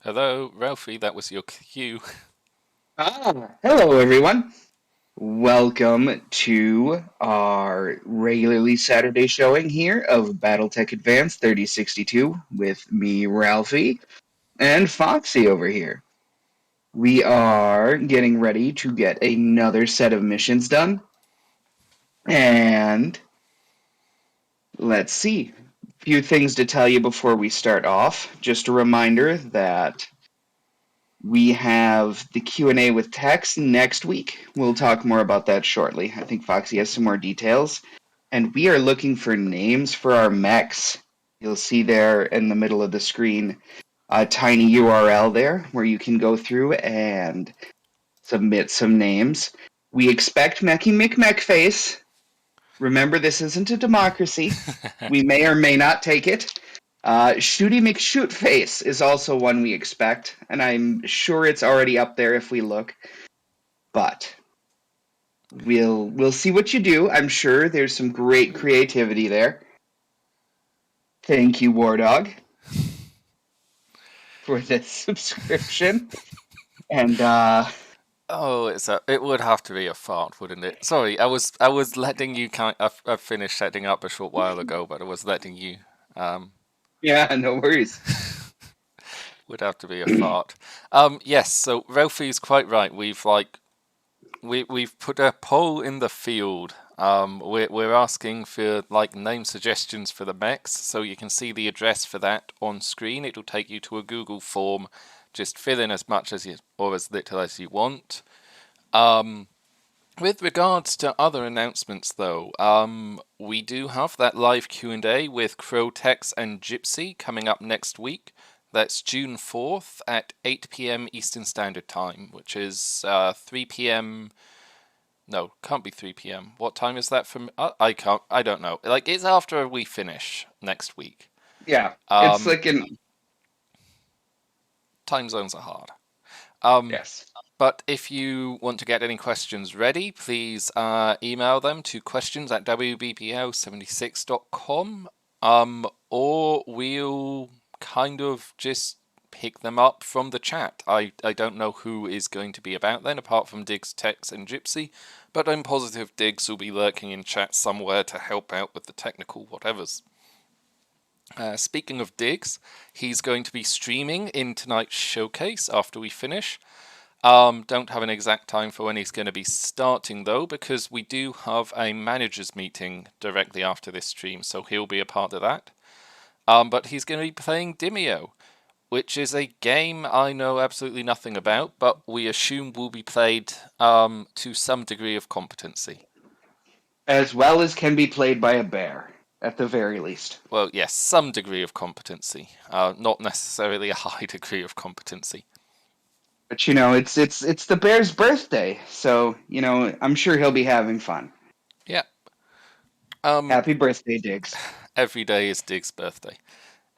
Hello, Ralphie, that was your cue. Hello everyone. Welcome to our regularly Saturday showing here of Battletech Advanced 3062 with me, Ralphie, and Foxy over here. We are getting ready to get another set of missions done, and let's see. A few things to tell you before we start off. Just a reminder that we have the Q&A with Tex next week. We'll talk more about that shortly. I think Foxy has some more details. And we are looking for names for our mechs. You'll see there in the middle of the screen a tiny URL there where you can go through and submit some names. We expect Mecky McMechface. Remember, this isn't a democracy. We may or may not take it. Shooty McShootface is also one we expect, and I'm sure it's already up there if we look. But we'll see what you do. I'm sure there's some great creativity there. Thank you, War Dog, for this subscription. And Oh, it would have to be a fart, wouldn't it? Sorry, I was letting you I finished setting up a short while ago, but I was letting you um yeah, no worries. would have to be a fart. Yes, so Ralphie's quite right. We've put a poll in the field. We're asking for like name suggestions for the mechs, so you can see the address for that on screen. It'll take you to a Google form. Just fill in as much as you or as little as you want. Um, with regards to other announcements, though, we do have that live Q&A with Crotex and Gypsy coming up next week. That's June 4th at 8 p.m. Eastern Standard Time, which is 3 p.m. No, can't be 3 p.m. What time is that from? I can't. I don't know. Like it's after we finish next week. Yeah, it's Um, like an time zones are hard. Um, yes. but if you want to get any questions ready, please email them to questions@wbpl76.com. Or we'll kind of just pick them up from the chat. I don't know who is going to be about then, apart from Diggs, Tex, and Gypsy, but I'm positive Diggs will be lurking in chat somewhere to help out with the technical whatevers. Speaking of Diggs, he's going to be streaming in tonight's showcase after we finish. Don't have an exact time for when he's going to be starting though, because we do have a managers meeting directly after this stream, so he'll be a part of that. But he's going to be playing Dimeo, which is a game I know absolutely nothing about, but we assume will be played to some degree of competency. As well as can be played by a bear, at the very least. Well, yes, some degree of competency, not necessarily a high degree of competency. But it's the bear's birthday, so I'm sure he'll be having fun. Yeah. Um, Happy birthday, Diggs. every day is Diggs' birthday.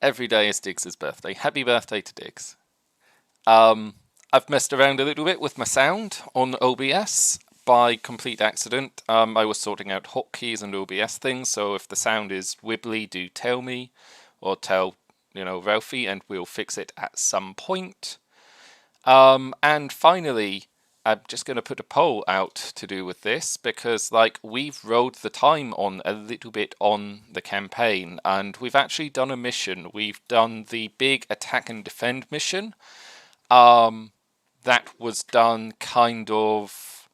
Every day is Diggs' birthday. Happy birthday to Diggs. Um, I've messed around a little bit with my sound on OBS by complete accident. I was sorting out hotkeys and OBS things, so if the sound is wibbly, do tell me, or tell Ralphie, and we'll fix it at some point. And finally, I'm just going to put a poll out to do with this because, like, we've rolled the time on a little bit on the campaign, and we've actually done a mission. We've done the big attack and defend mission. Um, that was done kind of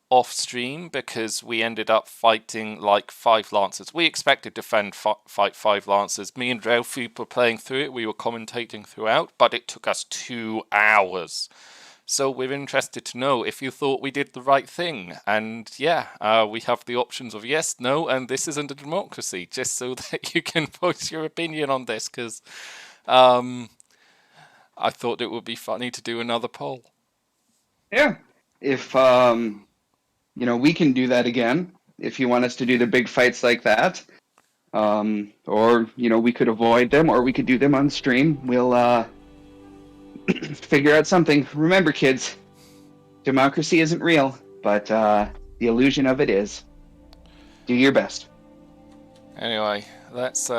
off stream because we ended up fighting like 5 lancers. We expected to fight 5 lancers. Me and Ralphie were playing through it. We were commentating throughout, but it took us 2 hours. So we're interested to know if you thought we did the right thing. And yeah, we have the options of yes, no, and this isn't a democracy, just so that you can voice your opinion on this, because um, I thought it would be funny to do another poll. Yeah. If we can do that again if you want us to do the big fights like that. Or we could avoid them, or we could do them on stream. We'll figure out something. Remember, kids, democracy isn't real, but the illusion of it is. Do your best. Anyway, let's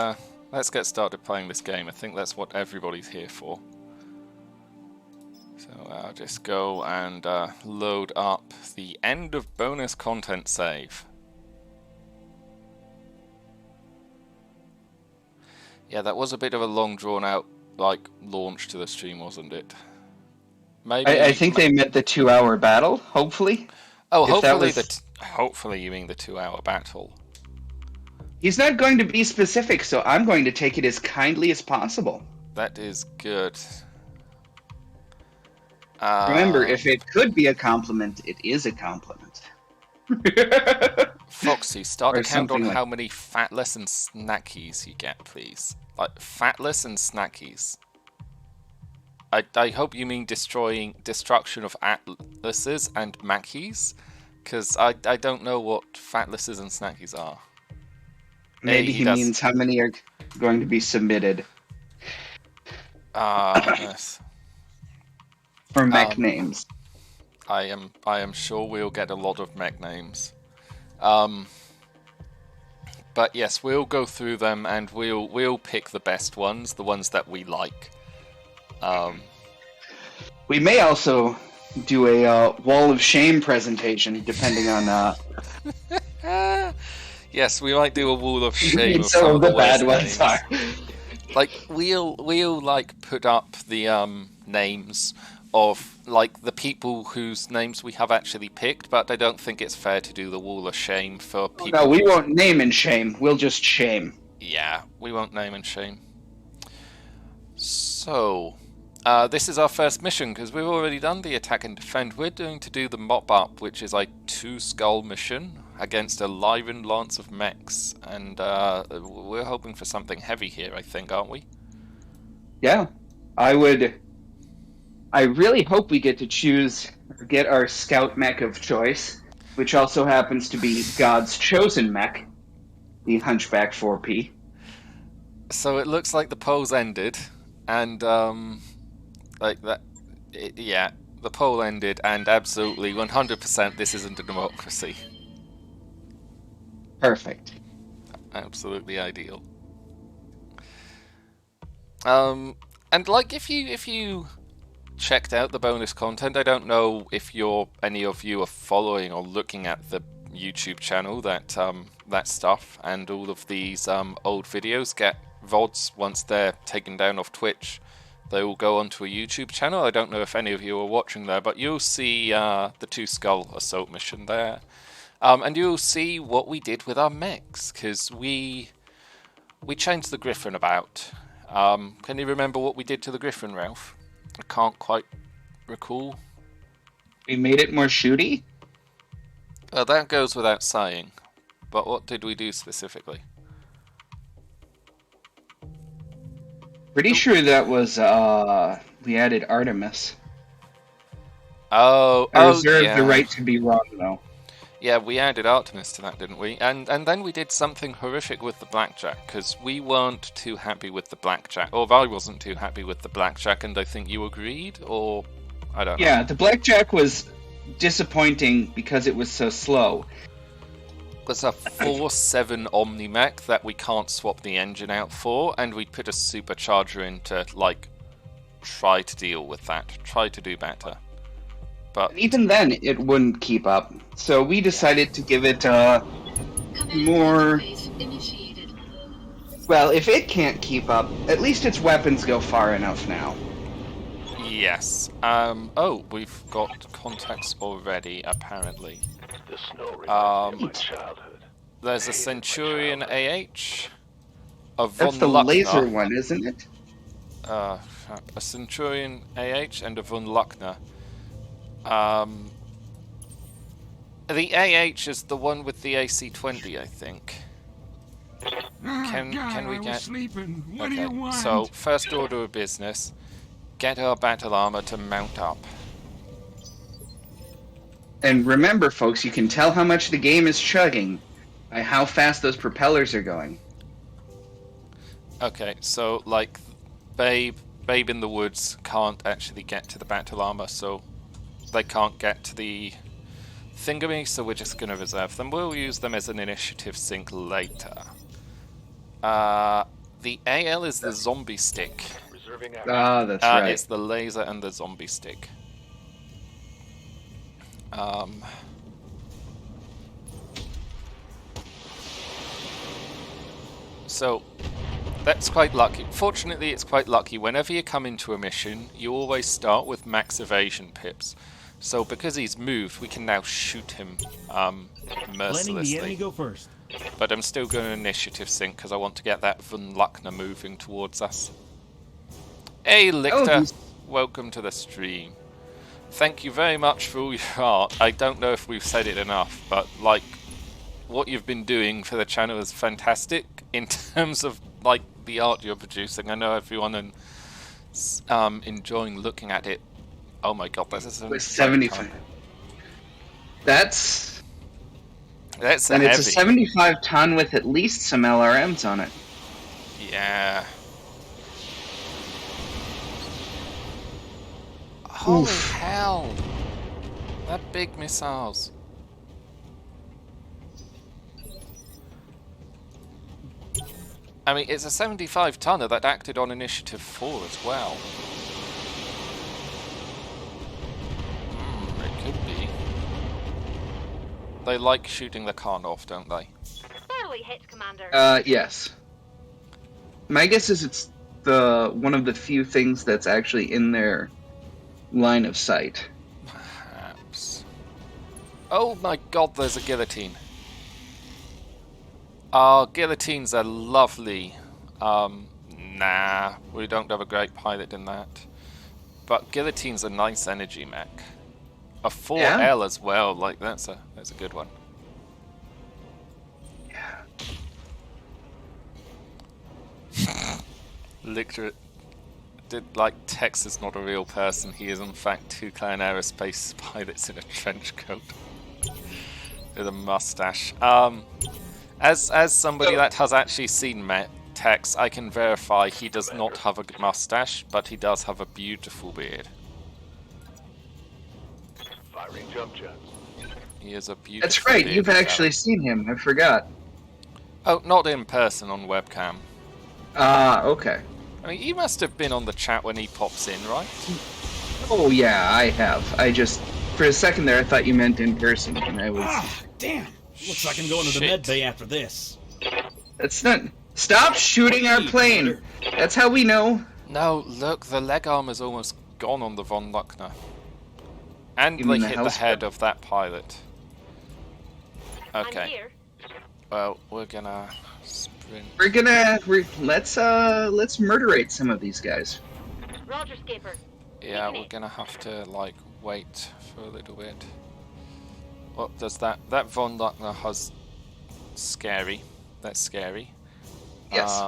get started playing this game. I think that's what everybody's here for. So I'll just go and load up the end of bonus content save. Yeah, that was a bit of a long drawn out like launch to the stream, wasn't it? Maybe. I think they meant the 2-hour battle, hopefully. Oh, If that hopefully was... hopefully you mean the 2-hour battle. He's not going to be specific, so I'm going to take it as kindly as possible. That is good. Remember, if it could be a compliment, it is a compliment. Foxy, start Or a count on something how many fatless and snackies you get, please. Like, fatless and snackies. I hope you mean destruction of atlases and mackies, because I don't know what fatlasses and snackies are. Maybe he means how many are going to be submitted. Yes. For mech names. I am sure we'll get a lot of mech names. But yes, we'll go through them and we'll pick the best ones, the ones that we like. We may also do a wall of shame presentation, depending on. Yes, we might do a wall of shame of some of the bad worst ones names. Like we'll like put up the names of like the people whose names we have actually picked, but I don't think it's fair to do the wall of shame for people. No, we won't name and shame. We'll just shame. Yeah, we won't name and shame. So, this is our first mission because we've already done the attack and defend. We're going to do the mop up, which is a 2-skull mission against a livened lance of mechs, and we're hoping for something heavy here, I think, aren't we? Yeah, I really hope we get to choose or get our scout mech of choice, which also happens to be God's chosen mech, the Hunchback 4P. So it looks like the polls ended, and like that, yeah, the poll ended, and absolutely 100% this isn't a democracy. Perfect. Absolutely ideal. And like if you checked out the bonus content, I don't know if any of you are following or looking at the YouTube channel that stuff, and all of these old videos get VODs once they're taken down off Twitch. They will go onto a YouTube channel. I don't know if any of you are watching there, but you'll see the 2-skull assault mission there. And you'll see what we did with our mechs, because we changed the Griffin about. Can you remember what we did to the Griffin, Ralph? I can't quite recall. We made it more shooty? That goes without saying. But what did we do specifically? Pretty sure that was, we added Artemis. I reserve the right to be wrong, though. Yeah, we added Artemis to that, didn't we? And then we did something horrific with the Blackjack, because we weren't too happy with the Blackjack. Or I wasn't too happy with the Blackjack, and I think you agreed? Or, I don't know. Yeah, the Blackjack was disappointing because it was so slow. There's a 4-7 Omni-Mech that we can't swap the engine out for, and we put a supercharger in to, like, try to deal with that. Try to do better. But even then, it wouldn't keep up. So we decided to give it more... Well, if it can't keep up, at least its weapons go far enough now. Yes. Oh, we've got contacts already, apparently. The snow reminds me of my childhood. There's a Centurion AH. That's the laser one, isn't it? A Centurion AH and a Von Luckner. The AH is the one with the AC-20, I think. Can we get... Sleeping. What do Okay, you want? so first order of business, get our battle armor to mount up. And remember, folks, you can tell how much the game is chugging by how fast those propellers are going. Okay, so like Babe in the Woods can't actually get to the battle armor, so they can't get to the thingamy, so we're just going to reserve them. We'll use them as an initiative sync later. The AL is the zombie stick. Receiving action. Ah, that's right. It's the laser and the zombie stick. So that's quite lucky. Fortunately, it's quite lucky. Whenever you come into a mission, you always start with max evasion pips. So because he's moved, we can now shoot him Letting mercilessly. the enemy go first. But I'm still going to initiative sync because I want to get that Von Luckner moving towards us. Hey, Lichter! Welcome to the stream. Thank you very much for all your art. I don't know if we've said it enough, but like, what you've been doing for the channel is fantastic in terms of like the art you're producing. I know everyone is enjoying looking at it. Oh my god, this is With 75. That's and heavy. it's a 75 ton with at least some LRMs on it. Yeah. Holy hell! That big missiles. I mean, it's a 75 tonner that acted on Initiative 4 as well. It could be. They like shooting the con off, don't they? Barely hit, Commander. Yes. My guess is it's one of the few things that's actually in their line of sight. Perhaps. Oh my god, there's a guillotine. Guillotines are lovely. Nah, we don't have a great pilot in that. But guillotine's a nice energy mech. A 4L as well, like that's a good one. Yeah. Lichter did like Tex is not a real person. He is in fact two clan aerospace pilots in a trench coat with a mustache. As somebody that has actually seen Tex, I can verify he does not have a mustache, but he does have a beautiful beard. Firing jump jets. He is a beautiful. That's right. You've actually seen him. I forgot. Oh, not in person, on webcam. Okay. I mean, you must have been on the chat when he pops in, right? Oh yeah, I have. I just, for a second there, I thought you meant in person, and I was. Ah, damn! Looks like I'm going to the med bay after this. That's not. Stop shooting our plane. That's how we know. No, look, the leg armor's almost gone on the Von Luckner. And You they mean the hit the house head gun? of that pilot. I'm Okay. here. Well, we're gonna sprint. Let's murderate some of these guys. Roger, Skipper. Yeah, we're gonna have to like wait for a little bit. What does that Von Luckner has scary? That's scary. Yes.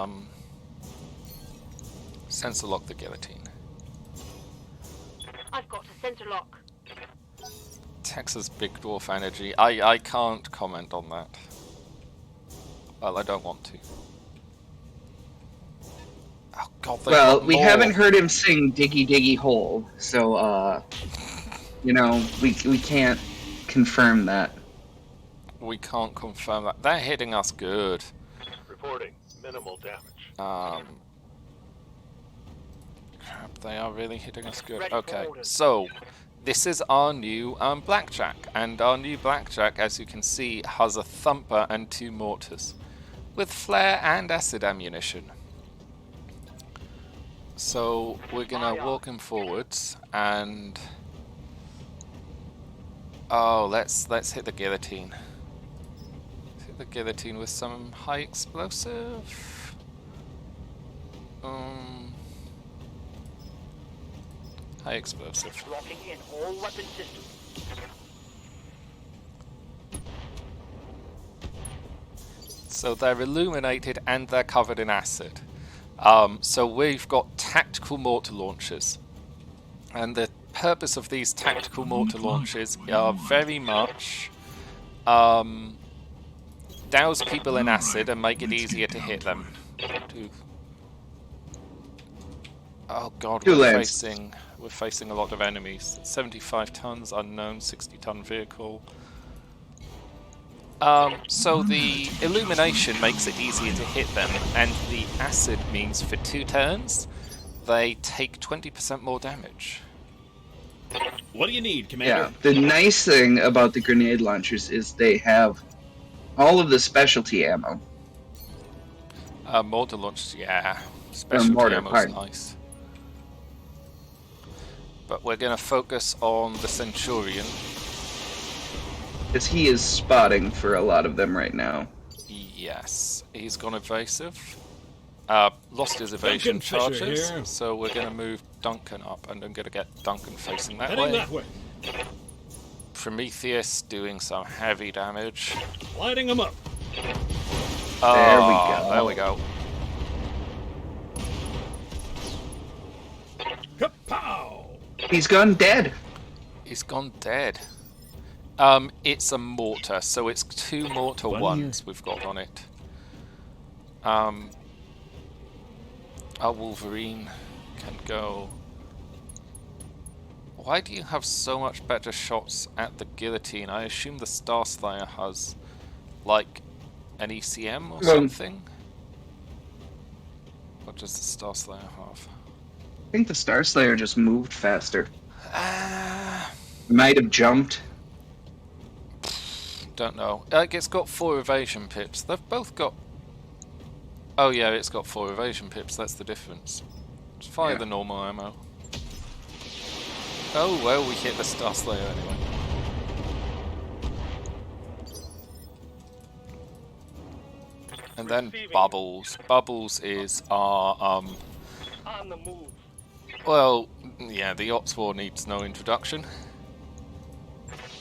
Sensor lock the guillotine. I've got a center lock. Texas big dwarf energy. I can't comment on that. Well, I don't want to. Oh god. Well, we haven't heard him sing "Diggy Diggy Hole," so you know, we can't confirm that. We can't confirm that. They're hitting us good. Reporting minimal damage. Crap, they are really hitting us good. Ready for Okay, orders. so this is our new Blackjack, and our new Blackjack, as you can see, has a thumper and 2 mortars, with flare and acid ammunition. So we're gonna walk him forwards, and let's hit the guillotine. Hit the guillotine with some high explosive. High explosive. Locking in all weapon systems. So they're illuminated and they're covered in acid. So we've got tactical mortar launchers. And the purpose of these tactical mortar launchers are very much douse people in acid and make it easier to hit them. Oh god, we're facing a lot of enemies. 75 tons, unknown, 60-ton vehicle. So the illumination makes it easier to hit them, and the acid means for 2 turns, they take 20% more damage. What do you need, Commander? Yeah, the nice thing about the grenade launchers is they have all of the specialty ammo. Mortar launch, yeah. Or Specialty mortar, ammo's pardon. nice. But we're going to focus on the Centurion. Because he is spotting for a lot of them right now. Yes, he's gone evasive. Lost his evasion Duncan Fisher charges, here. so we're going to move Duncan up, and I'm going to get Duncan facing that Heading way. that way. Prometheus doing some heavy damage. Lighting him up. There we go. There we go. Kapow! He's gone dead. He's gone dead. It's a mortar, so it's 2 mortar ones we've got on it. Our Wolverine can go. Why do you have so much better shots at the guillotine? I assume the Star Slayer has, like, an ECM or something? What does the Star Slayer have? I think the Star Slayer just moved faster. Might have jumped. Don't know. Like, it's got 4 evasion pips. They've both got... Oh yeah, it's got 4 evasion pips. That's the difference. Just fire the normal ammo. Oh well, we hit the Star Slayer anyway. And then Bubbles. Bubbles is our On the move. well, yeah, the Ops War needs no introduction.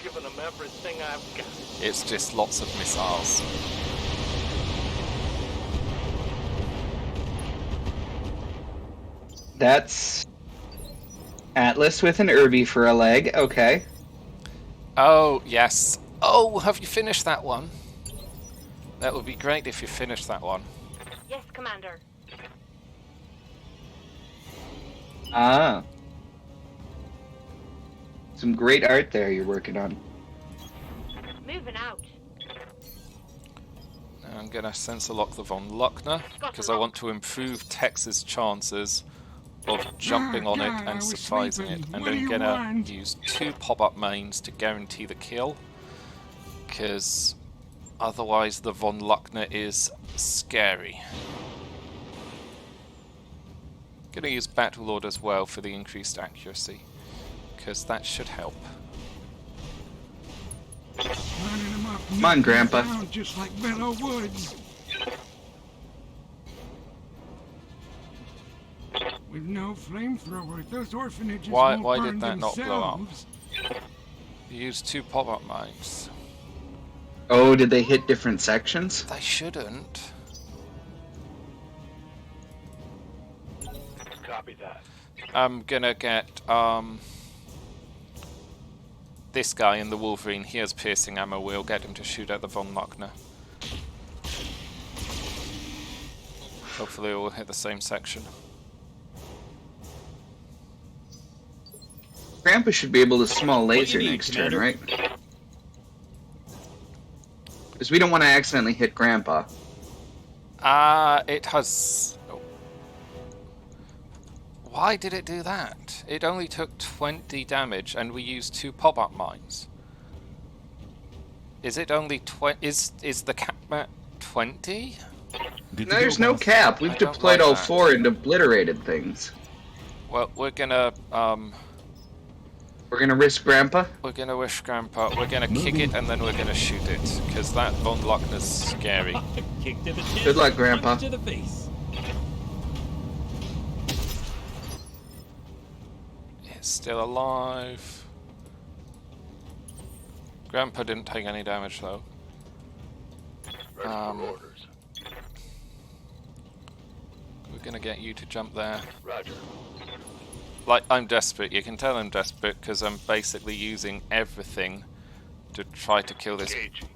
Giving them everything I've got. It's just lots of missiles. That's Atlas with an Irby for a leg. Okay. Oh, yes. Oh, have you finished that one? That would be great if you finished that one. Yes, Commander. Ah. Some great art there you're working on. Moving out. I'm going to sensor lock the von Luckner, because I want to improve Tex's chances of jumping on it and surprising it. And I'm going to use 2 pop-up mains to guarantee the kill, because otherwise the von Luckner is scary. Going to use Battlelord as well for the increased accuracy, because that should help. Come on, Grandpa. Just like Bellow Woods. With no flamethrower, those orphanages Why won't did burn that not blow up? themselves. Use 2 pop-up mines. Oh, did they hit different sections? They shouldn't. Copy that. I'm gonna get this guy in the Wolverine. He has piercing ammo. We'll get him to shoot at the von Luckner. Hopefully we'll hit the same section. Grandpa should be able to small laser need, next Commander? turn, right? Because we don't want to accidentally hit Grandpa. It has... oh. Why did it do that? It only took 20 damage and we used 2 pop-up mines. Is it only 20? Is the cap at 20? There's no cap. We've I don't deployed like all that. 4 and obliterated things. Well, we're gonna risk Grandpa? wish Grandpa. We're gonna kick it and then we're gonna shoot it because that von Luckner's scary. Kick to the chin. Good luck, Grandpa. Punch to the face. It's still alive. Grandpa didn't take any damage though. Ready for orders. We're gonna get you to jump there. Roger. Like, I'm desperate. You can tell I'm desperate because I'm basically using everything to try to kill this Engaging.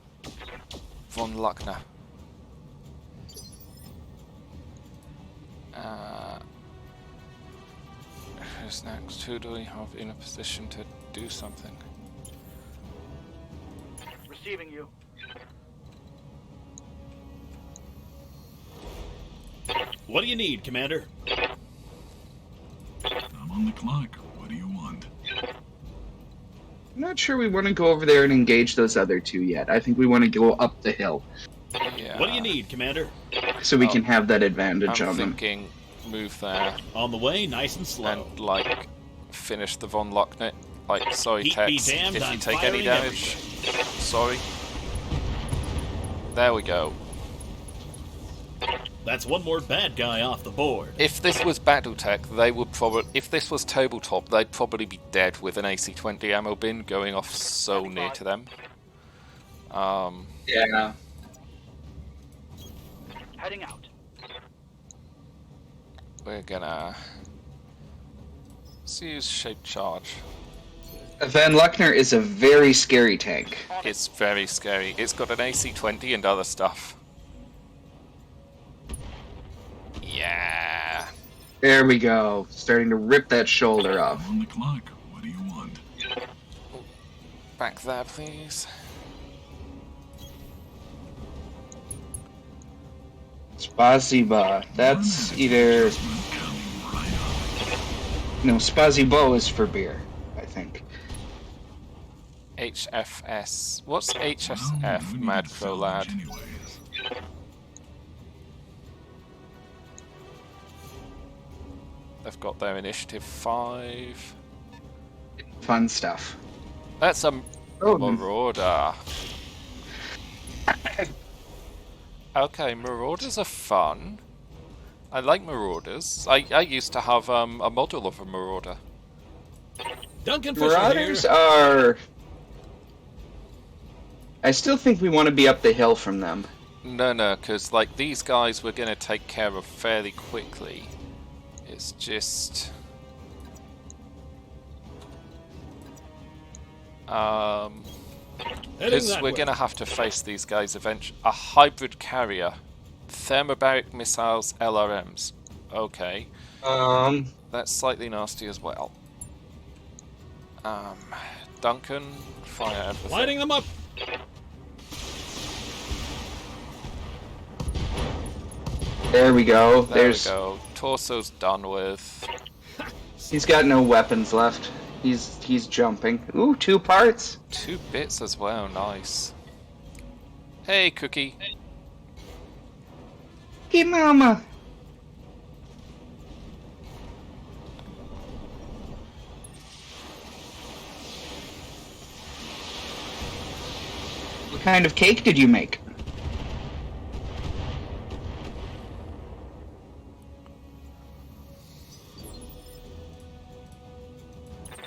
von Luckner. Who's next? Who do we have in a position to do something? Receiving you. What do you need, Commander? the clock. What do you want? I'm not sure we want to go over there and engage those other two yet. I think we want to go up the hill Yeah. What do you need, Commander? so we can have that advantage I'm on them. thinking move there On the way, nice and slow. and, like, finish the Von Locknet. Like, sorry, Heat be Tex, damned, if you I'm take any firing damage. Sorry. There we go. That's one more bad guy off the board. If this was Battletech, they would probably... If this was Tabletop, they'd probably be dead with an AC-20 ammo bin going off so near to them. Yeah. Heading out. We're gonna... Let's use Shape Charge. Van Luckner is a very scary tank. It's very scary. It's got an AC-20 and other stuff. Yeah. There we go. Starting to rip that shoulder off. On the clock. What do you want? Back there, please. Spasiba. That's either... No, Spasibo is for beer, I think. HFS. What's HSF, Well, we need Mad to Crow salvage Lad? anyways. They've got their initiative 5. Fun stuff. That's a Oh, Marauder. Okay, Marauders are fun. I like Marauders. I used to have a model of a Marauder. Duncan Fisher Marauders here. are... I still think we want to be up the hill from them. No, because like these guys we're gonna take care of fairly quickly. It's just Heading because that we're way. gonna have to face these guys eventually. A hybrid carrier, thermobaric missiles, LRMs. Okay, that's slightly nasty as well. Duncan, fire everything. Lighting them up. There we go. There There's... we go. Torso's done with. He's got no weapons left. He's jumping. Ooh, 2 parts. 2 bits as well, nice. Hey, Cookie. Hey, mama. What kind of cake did you make?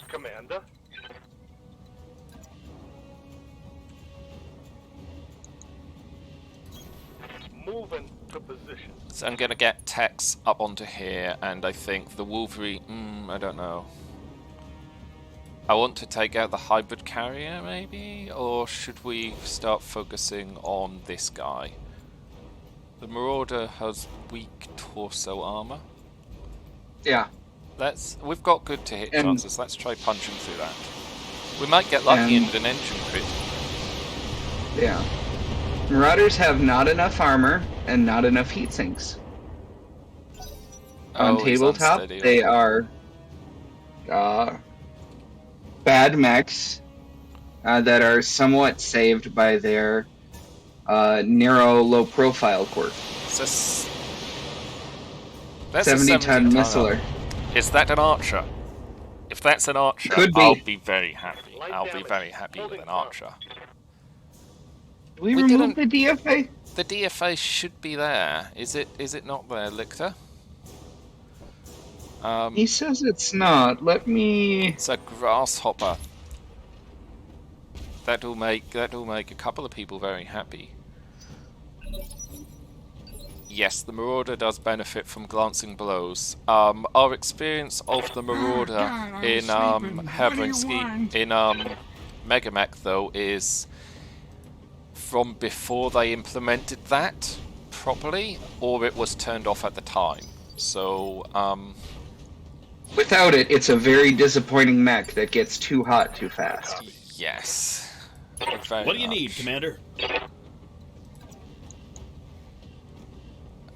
Commander. Moving to position. So I'm gonna get Tex up onto here, and I think the Wolverine. I don't know. I want to take out the hybrid carrier, maybe, or should we start focusing on this guy? The Marauder has weak torso armor. Yeah. We've got good to hit And- chances. Let's try punching through that. We might get lucky And- and an engine crit. Yeah. Marauders have not enough armor and not enough heat sinks. On Oh, he's tabletop, unsteady, they okay. are bad mechs that are somewhat saved by their narrow, low-profile quirk. That's a 70-ton 70-tonner. missiler. Is that an archer? If that's an archer, Could be. I'll be very happy. Light I'll be damage. very happy with Holding an firm. archer. Did we We remove didn't- the DFA? The DFA should be there. Is it not there, Lictor? He says it's not. Let me... It's a grasshopper. That'll make a couple of people very happy. Yes, the Marauder does benefit from glancing blows. Our experience of the Marauder God, I was in sleeping. What do you Herbensky want? in Megamech though is from before they implemented that properly, or it was turned off at the time. So Without it, it's a very disappointing mech that gets too hot too fast. yes. Very What do you need, much. Commander?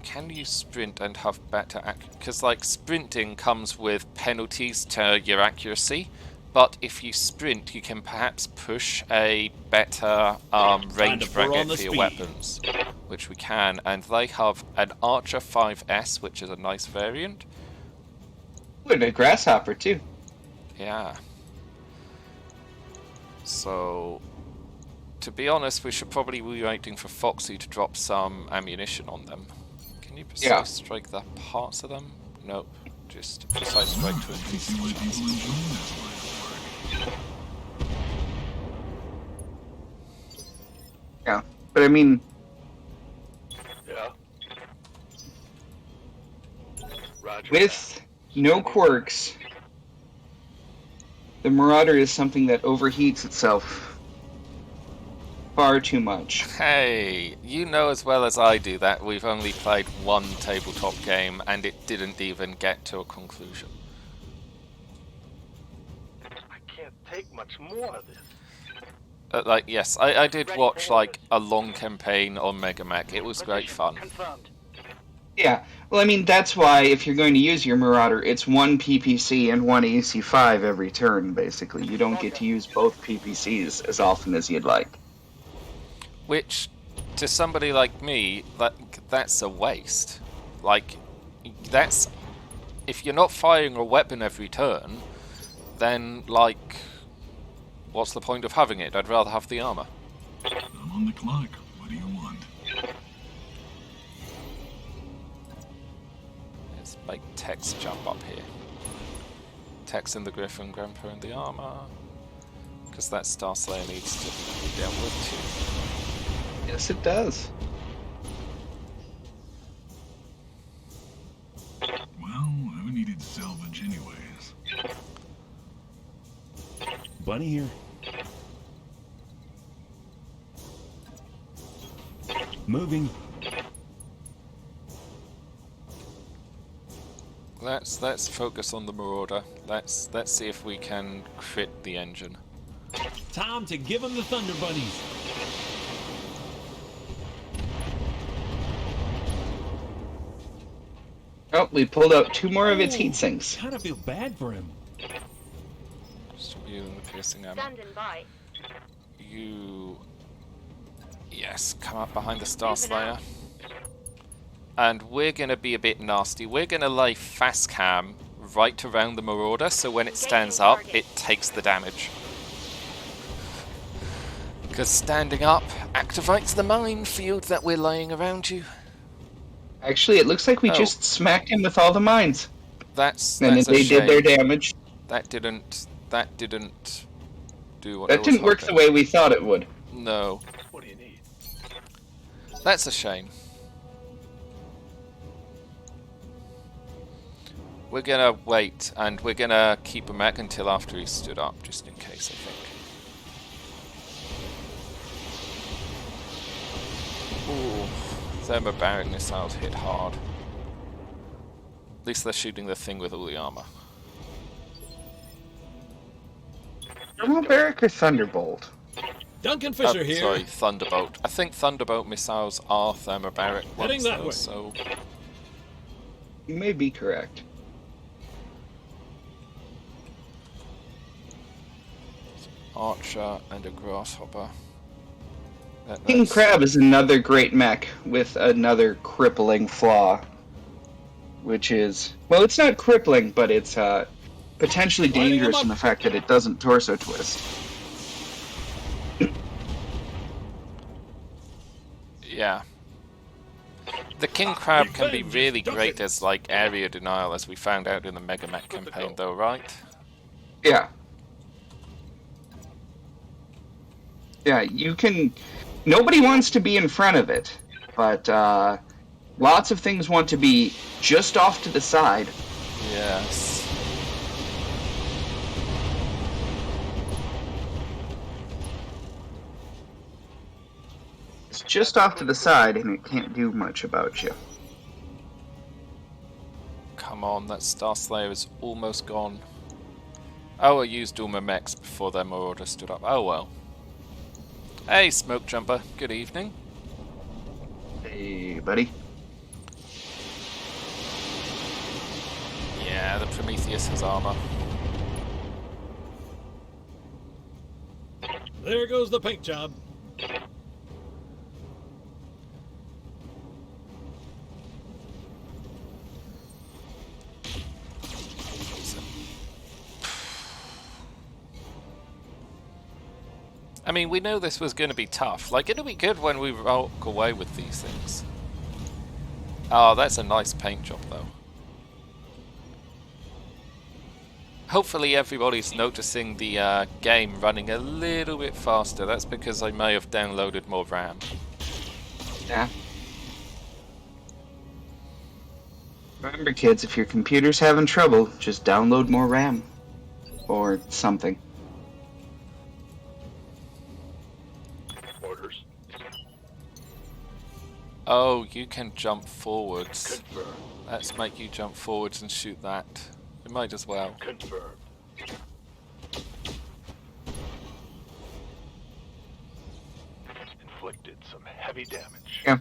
can you sprint and have better because like sprinting comes with penalties to your accuracy, but if you sprint you can perhaps push a better range bracket for your weapons, which we can, and they have an Archer 5S, which is a nice variant. And a grasshopper too. Yeah. So, to be honest, we should probably be waiting for Foxy to drop some ammunition on them. Can you precise strike the parts of them? Nope. Just precise strike to increase the chances. Yeah, but I mean... Yeah. Roger. With no quirks, the Marauder is something that overheats itself far too much. Hey, you know as well as I do that we've only played one tabletop game and it didn't even get to a conclusion. I can't take much more of this. Like, yes, I did watch like a long campaign on Mega Mech. It was great fun. Confirmed. Yeah, well, I mean, that's why if you're going to use your Marauder, it's one PPC and one AC5 every turn, basically. You don't get to use both PPCs as often as you'd like. Which, to somebody like me, that's a waste. Like, that's... If you're not firing a weapon every turn, then, like... What's the point of having it? I'd rather have the armor. I'm on the clock. What do you want? Let's make Tex jump up here. Tex in the Griffin, Grandpa in the armor. Because that Star Slayer needs to be dealt with too. Yes, it does. Well, who needed salvage anyways? Bunny here. Moving. Let's focus on the Marauder. Let's see if we can crit the engine. Time to give him the Thunder Bunnies. Oh, we pulled out two more of its heat sinks. Kind of feel bad for him. Just using the piercing ammo. Standing by. You... Yes, come up behind the Star Slayer. And we're going to be a bit nasty. We're going to lay fast cam right around the Marauder, so when it stands up, it takes the damage. Because standing up activates the minefield that we're laying around you. Actually, it looks like we just smacked him with all the mines. That's And a they shame. did their damage. That didn't do what I That was didn't work the hoping. way we thought it would. No. What do you need? That's a shame. We're gonna wait, and we're gonna keep him back until after he stood up, just in case, I think. Ooh, thermobaric missiles hit hard. At least they're shooting the thing with all the armor. Thermobaric or Thunderbolt? Duncan Fisher here. Sorry, Thunderbolt. I think Thunderbolt missiles are thermobaric Heading ones, that though, way. so... You may be correct. Archer and a grasshopper. King Crab is another great mech with another crippling flaw. Which is... Well, it's not crippling, but it's potentially Lining 'em dangerous up. in the fact that it doesn't torso twist. Yeah. The King Crab can be Revenge is really great Duncan. as, like, area denial, as we found out in the Mega Mech campaign, though, right? Yeah. Yeah, you can... Nobody wants to be in front of it, but lots of things want to be just off to the side. Yes. It's just off to the side, and it can't do much about you. Come on, that Star Slayer is almost gone. Oh, I used all my mechs before their Marauder stood up. Oh well. Hey, Smoke Jumper. Good evening. Hey, buddy. Yeah, the Prometheus has armor. There goes the paint job. I mean, we know this was going to be tough. Like, it'll be good when we walk away with these things. Oh, that's a nice paint job, though. Hopefully everybody's noticing the game running a little bit faster. That's because I may have downloaded more RAM. Yeah. Remember, kids, if your computer's having trouble, just download more RAM. Or something. Orders. Oh, you can jump forwards. Confirmed. Let's make you jump forwards and shoot that. We might as well. Confirmed. Inflicted some heavy damage. Yeah.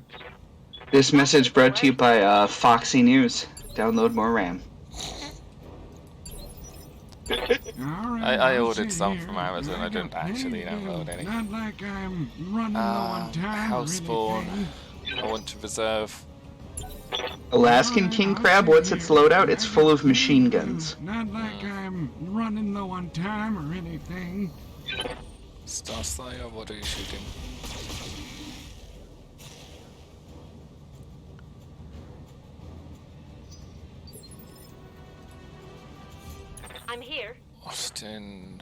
This message brought to you by Foxy News. Download more RAM. I ordered some from Amazon. I didn't actually download any. Not like I'm running low on time House spawn. anything. I want to reserve. Alaskan king crab, what's its loadout? It's full of machine guns. Not like I'm running low on time or anything. Star Slayer, what are you shooting? I'm here. Austin.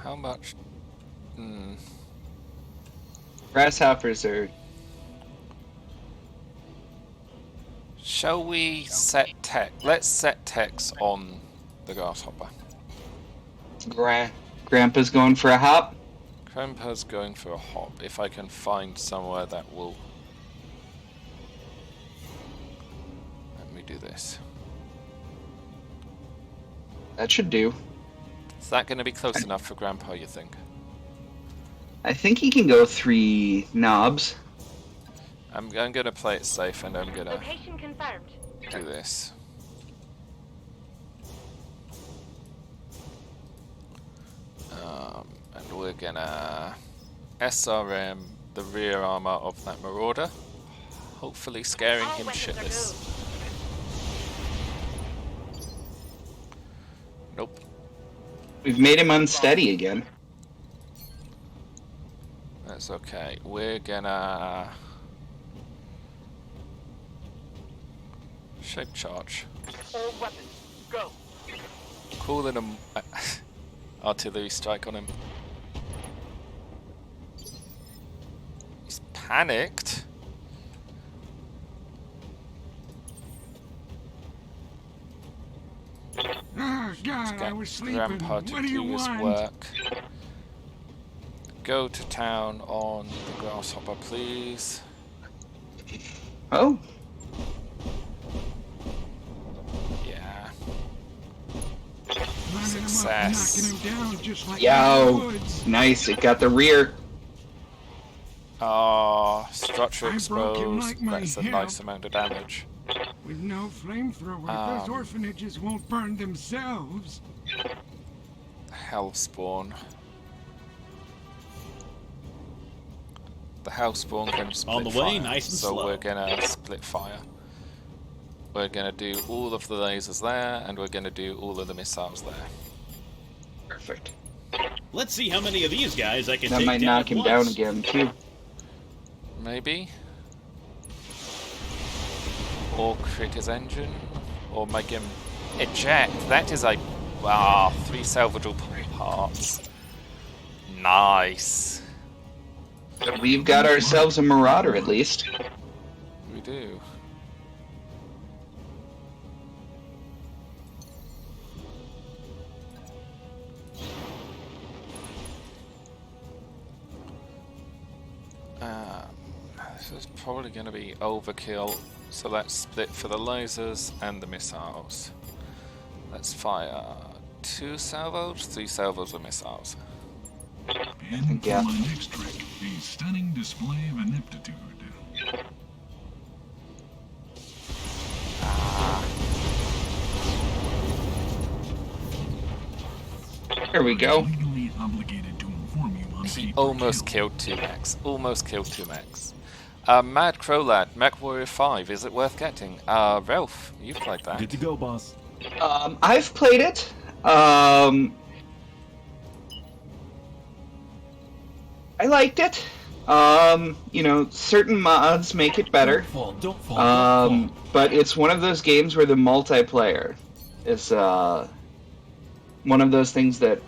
How much? Grasshoppers are... Shall we set tech? Let's set techs on the grasshopper. Grandpa's going for a hop. Grandpa's going for a hop. If I can find somewhere that will... Let me do this. That should do. Is that going to be close enough for Grandpa, you think? I think he can go 3 knobs. I'm going to play it safe and I'm going to Location confirmed. do this. And we're going to SRM the rear armor of that Marauder, hopefully scaring All him weapons are shitless. Nope. We've made him unsteady again. That's okay. We're gonna shape charge. All weapons, go. Calling him artillery strike on him. He's panicked. Oh, God, I Get was sleeping. Grandpa to What do you do his want? work. Go to town on the grasshopper, please. Oh, Yeah. Running him up, Success. knocking him down just like yo, in the woods. nice. It got the rear. Ah, structure I broke him exposed. like my That's a hip. nice amount of damage. With no flamethrower, those orphanages won't burn themselves. Hellspawn. The Hellspawn can split On the way, fire, nice and so slow. we're gonna split fire. We're gonna do all of the lasers there, and we're gonna do all of the missiles there. Perfect. Let's see how many of these guys I can That take might down knock at him down once. again, too. Maybe. Or crit his engine, or make him eject. That is a 3 salvageable parts. Nice. But we've got ourselves a Marauder, at least. We do. This is probably going to be overkill, so let's split for the lasers and the missiles. Let's fire 2 salvos, 3 salvos of missiles. And Yeah. for my next trick, a stunning display of ineptitude. There we go. Legally obligated to inform you on He paper almost kill. killed 2 mechs. Almost killed 2 mechs. Mad Crow Lad, Mech Warrior 5, is it worth getting? Ralph, you've played that. Good to go, boss. I've played it. I liked it. Certain mods make it better. Don't fall. But it's one of those games where the multiplayer is one of those things that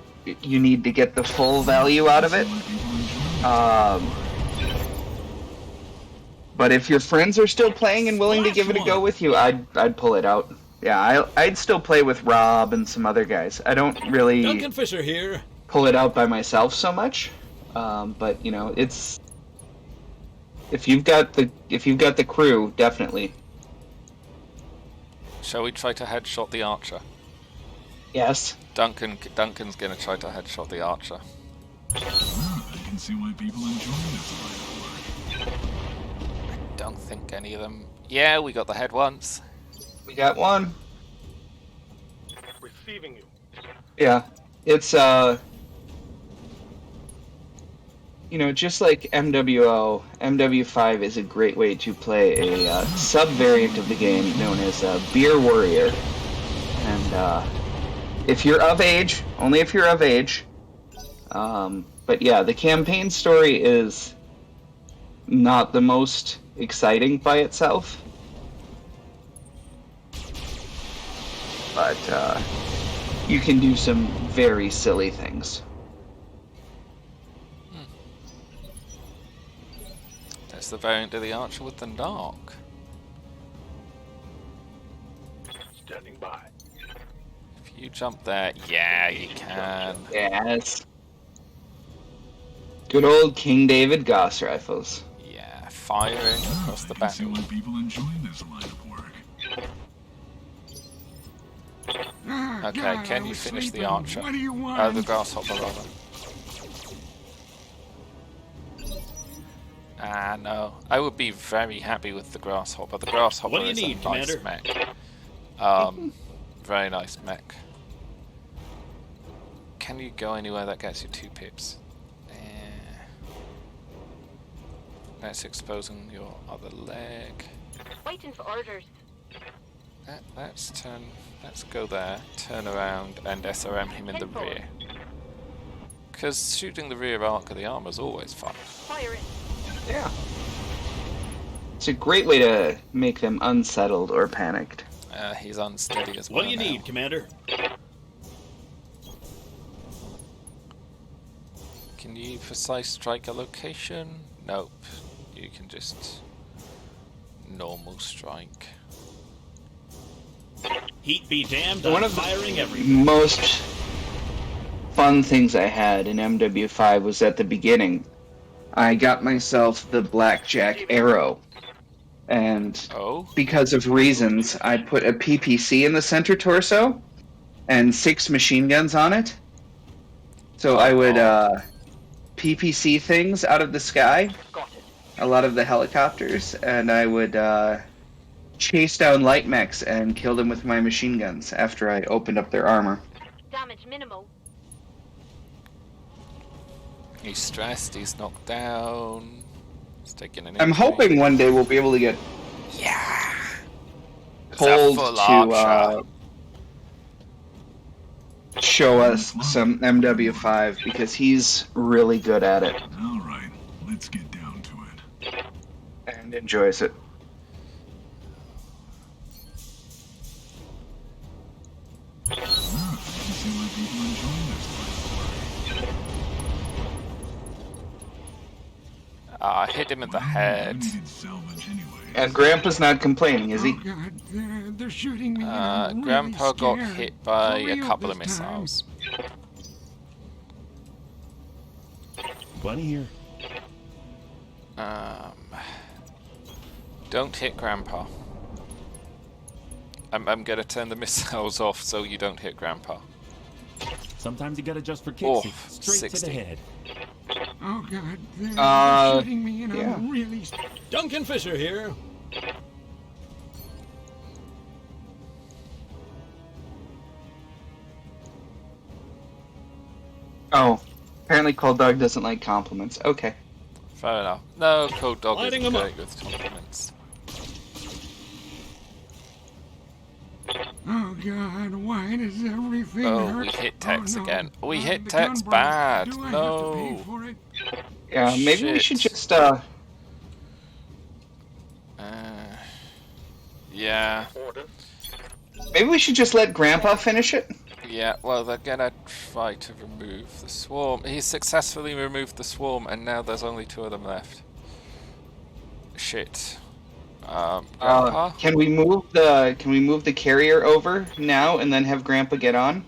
you need to get the full value out of it. But if your friends are still playing and willing to give it a go with you, I'd pull it out. Yeah, I'd still play with Rob and some other guys. I don't really Duncan Fisher here. pull it out by myself so much. But it's if you've got the crew, definitely. Shall we try to headshot the archer? Yes. Duncan's gonna try to headshot the archer. I can see why people enjoy this line of work. Don't think any of them. Yeah, we got the head once. We got one. Receiving you. Yeah. It's just like MWO, MW5 is a great way to play a sub-variant of the game known as Beer Warrior. And if you're of age, only if you're of age. But yeah, the campaign story is not the most exciting by itself. But you can do some very silly things. That's the variant of the archer with the knock. Standing by. If you jump there, yeah, you can. Yes. Good old King David Gauss rifles. Yeah, firing across the I can see why battle. people enjoy this line of work. Okay, God, can I you was finish the sleeping. archer? What do you want? The grasshopper rather. No. I would be very happy with the grasshopper. The grasshopper What do you is need, a nice Commander? mech. Very nice mech. Can you go anywhere that gets you 2 pips? That's exposing your other leg. Waiting for orders. Let's go there, turn around, and SRM him in the rear. Because shooting the rear arc of the armor is always fun. Fire it. Yeah. It's a great way to make them unsettled or panicked. He's unsteady as well. What do you now. need, Commander? Can you precise strike a location? Nope. You can just normal strike. Heat be damned, One I'm of the firing everywhere. most fun things I had in MW5 was at the beginning. I got myself the Blackjack Arrow. And Oh? because of reasons, I put a PPC in the center torso and 6 machine guns on it. So I would PPC things out of the sky, Got it. a lot of the helicopters, and I would chase down light mechs and kill them with my machine guns after I opened up their armor. Damage minimal. He's stressed, he's knocked down. He's taking an I'm injury. hoping one day we'll be able to get pulled full to archer. show us some MW5 because he's really good at it All right, let's get down to it. and enjoys it. I can see why people enjoy this line of work. Hit him in the I head. needed salvage anyway. And Grandpa's not complaining, is he? Oh, God, they're shooting me. And I'm really Grandpa got scared. hit by For a real couple of this time. missiles. Bunny here. Don't hit Grandpa. I'm gonna turn the missiles off so you don't hit Grandpa. Sometimes you gotta just for kicks. Oh, Straight 60. to the head. Oh God, they're shooting me, and yeah. I'm really. Duncan Fisher here. Oh, apparently Cold Dog doesn't like compliments. Okay. Fair enough. No, Cold Dog Lighting isn't 'em great up. with compliments. Oh God, why does everything Oh, hurt? we hit Tex no. again. We hit the Tex gun broke. bad. Do I have to No. pay for it? Yeah, maybe we should Shit. just Yeah. Order. maybe we should just let Grandpa finish it. Yeah, well, they're gonna try to remove the swarm. He successfully removed the swarm, and now there's only 2 of them left. Shit. Grandpa? Can we move the carrier over now and then have Grandpa get on?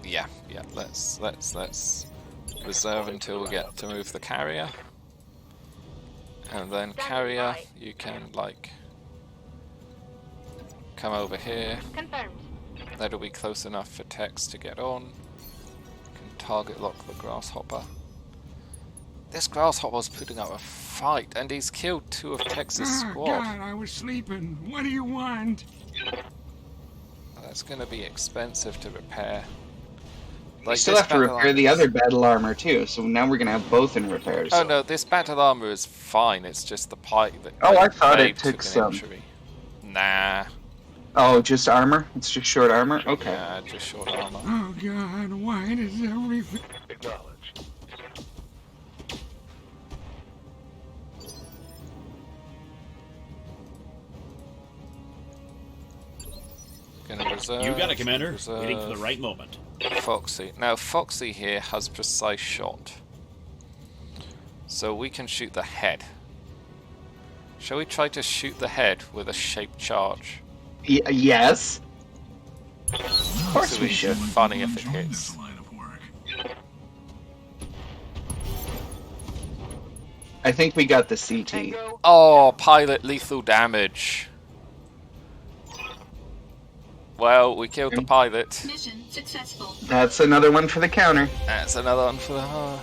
Yeah. Let's reserve until we get to move the carrier, and then carrier, you can like come over here. Confirmed. That'll be close enough for Tex to get on. Can target lock the grasshopper. This grasshopper's putting up a fight, and he's killed 2 of Tex's Oh squad. God, I was sleeping. What do you want? That's gonna be expensive to repair. We still this have to battle repair the armor's- other battle armor too, so now we're gonna have both in repairs. Oh no, this battle armor is fine. It's just the pipe that. Oh, I thought Dave it took an some. injury. Nah. Oh, just armor? It's just short armor? Okay. Yeah, just short armor. Oh God, why does everything? Acknowledged. Gonna reserve. You got it, Commander. reserve Waiting for the right moment. Foxy. Now Foxy here has precise shot, so we can shoot the head. Shall we try to shoot the head with a shaped charge? Yes. Of course So we it's should. funny if it hits. I think we got the CT. Tango. Oh, pilot lethal damage. Well, we killed the pilot. Mission successful. That's another one for the counter. That's another one for the.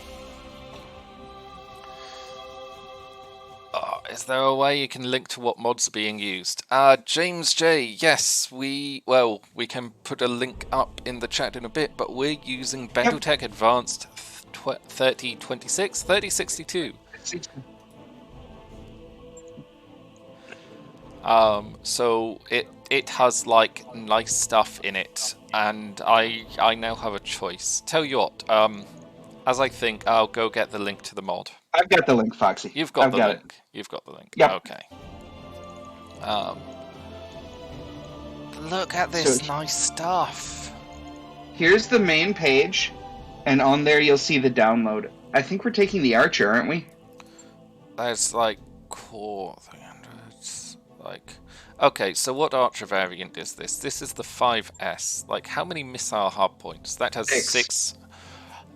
Is there a way you can link to what mods are being used? James J. Yes, we can put a link up in the chat in a bit, but we're using Battletech Advanced 3026, 3062. So it has like nice stuff in it, and I now have a choice. Tell you what, as I think, I'll go get the link to the mod. I've got the link, Foxy. You've got I've the got link. You've got the link. Yeah. Okay. Look at this So- nice stuff. Here's the main page, and on there you'll see the download. I think we're taking the Archer, aren't we? That's like core 300s. Like, okay, so what Archer variant is this? This is the 5S. Like, how many missile hard points? That has 6.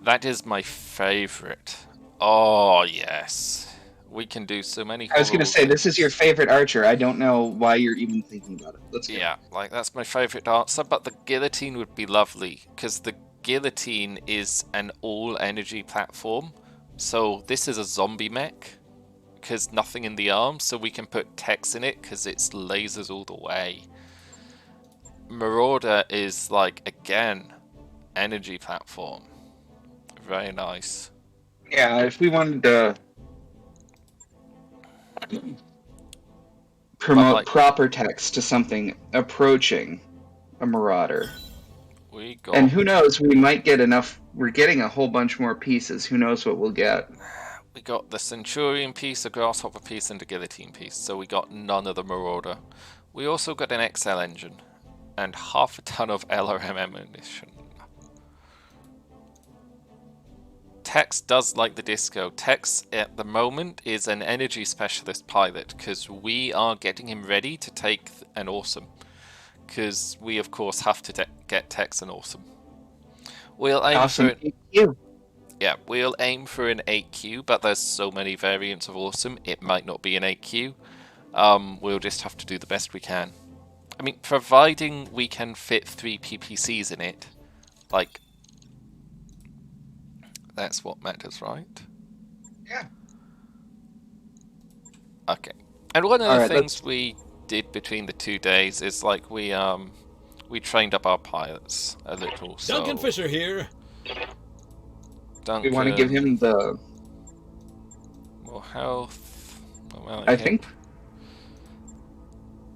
That is my favorite. Oh yes, we can do so many. I was going to say, this is your favorite Archer. I don't know why you're even thinking about it. Let's go. Yeah, like that's my favorite answer, but the guillotine would be lovely because the guillotine is an all-energy platform. So this is a zombie mech because nothing in the arm, so we can put Tex in it because it's lasers all the way. Marauder is like, again, energy platform. Very nice. Yeah, if we wanted to promote like- proper text to something approaching a Marauder. We got. And who knows, we might get enough. We're getting a whole bunch more pieces. Who knows what we'll get. We got the Centurion piece, a Grasshopper piece, and a Guillotine piece, so we got none of the Marauder. We also got an XL engine, and half a ton of LRM ammunition. Tex does like the disco. Tex, at the moment, is an energy specialist pilot, because we are getting him ready to take an awesome. Because we, of course, have to get Tex an awesome. We'll aim Awesome. for it. Yeah, we'll aim for an 8Q, but there's so many variants of awesome, it might not be an 8Q. We'll just have to do the best we can. I mean, providing we can fit 3 PPCs in it, like, that's what matters, right? Yeah. Okay. And one of the Alright, things we did between the 2 days is, like, we we trained up our pilots a little. So Duncan Fisher here. Duncan, We want to give him the... more health. More I hip. think...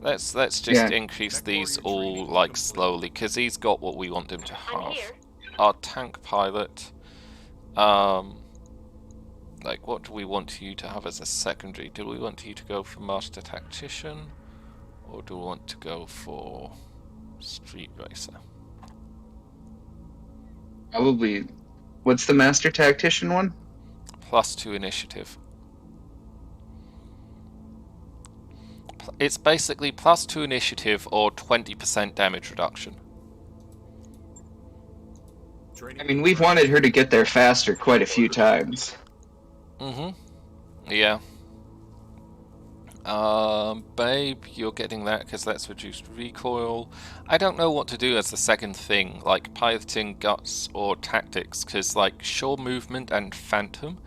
Let's just Yeah. increase these all like slowly, because he's got what we want him to I'm have. here. Our tank pilot, like what do we want you to have as a secondary? Do we want you to go for master tactician, or do we want to go for street racer? Probably... What's the Master Tactician one? +2 initiative. It's basically +2 initiative or 20% damage reduction. I mean, we've wanted her to get there faster quite a few times. Yeah. Babe, you're getting that because that's reduced recoil. I don't know what to do as the second thing, like piloting, guts, or tactics, because like sure movement and phantom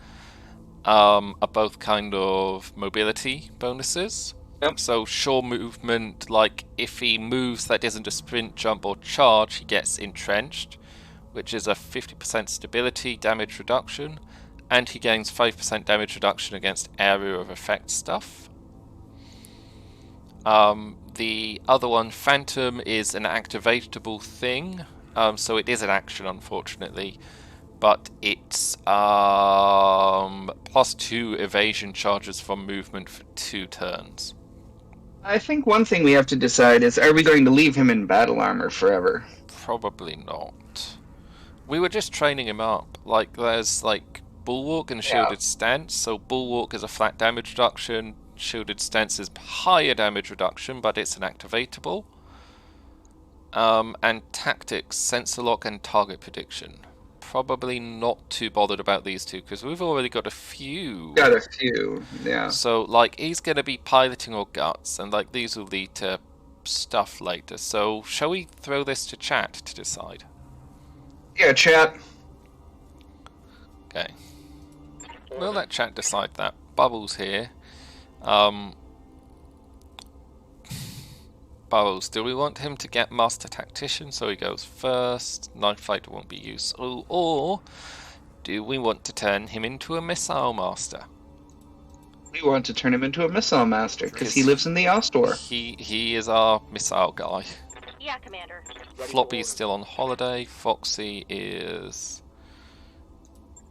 are both kind of mobility bonuses. Yep. So sure movement, like if he moves that isn't a sprint, jump, or charge, he gets entrenched, which is a 50% stability damage reduction, and he gains 5% damage reduction against area of effect stuff. The other one, Phantom, is an activatable thing, so it is an action, unfortunately, but it's +2 evasion charges from movement for 2 turns. I think one thing we have to decide is, are we going to leave him in battle armor forever? Probably not. We were just training him up. Like, there's like Bulwark and Shielded Stance, so Bulwark is a flat damage reduction, Shielded Stance is higher damage reduction, but it's an activatable. And Tactics, Sensor Lock, and Target Prediction. Probably not too bothered about these two, because we've already got a few. Got a few, yeah. So, like, he's going to be piloting or guts, and, like, these will lead to stuff later. So, shall we throw this to chat to decide? Yeah, chat. Okay. We'll let chat decide that. Bubbles here. Bubbles, do we want him to get Master Tactician so he goes first? Knife Fighter won't be useful. Or do we want to turn him into a Missile Master? We want to turn him into a Missile Master, because he lives in the Ostor. He is our missile guy. Yeah, Commander. Floppy's still on holiday. Foxy is...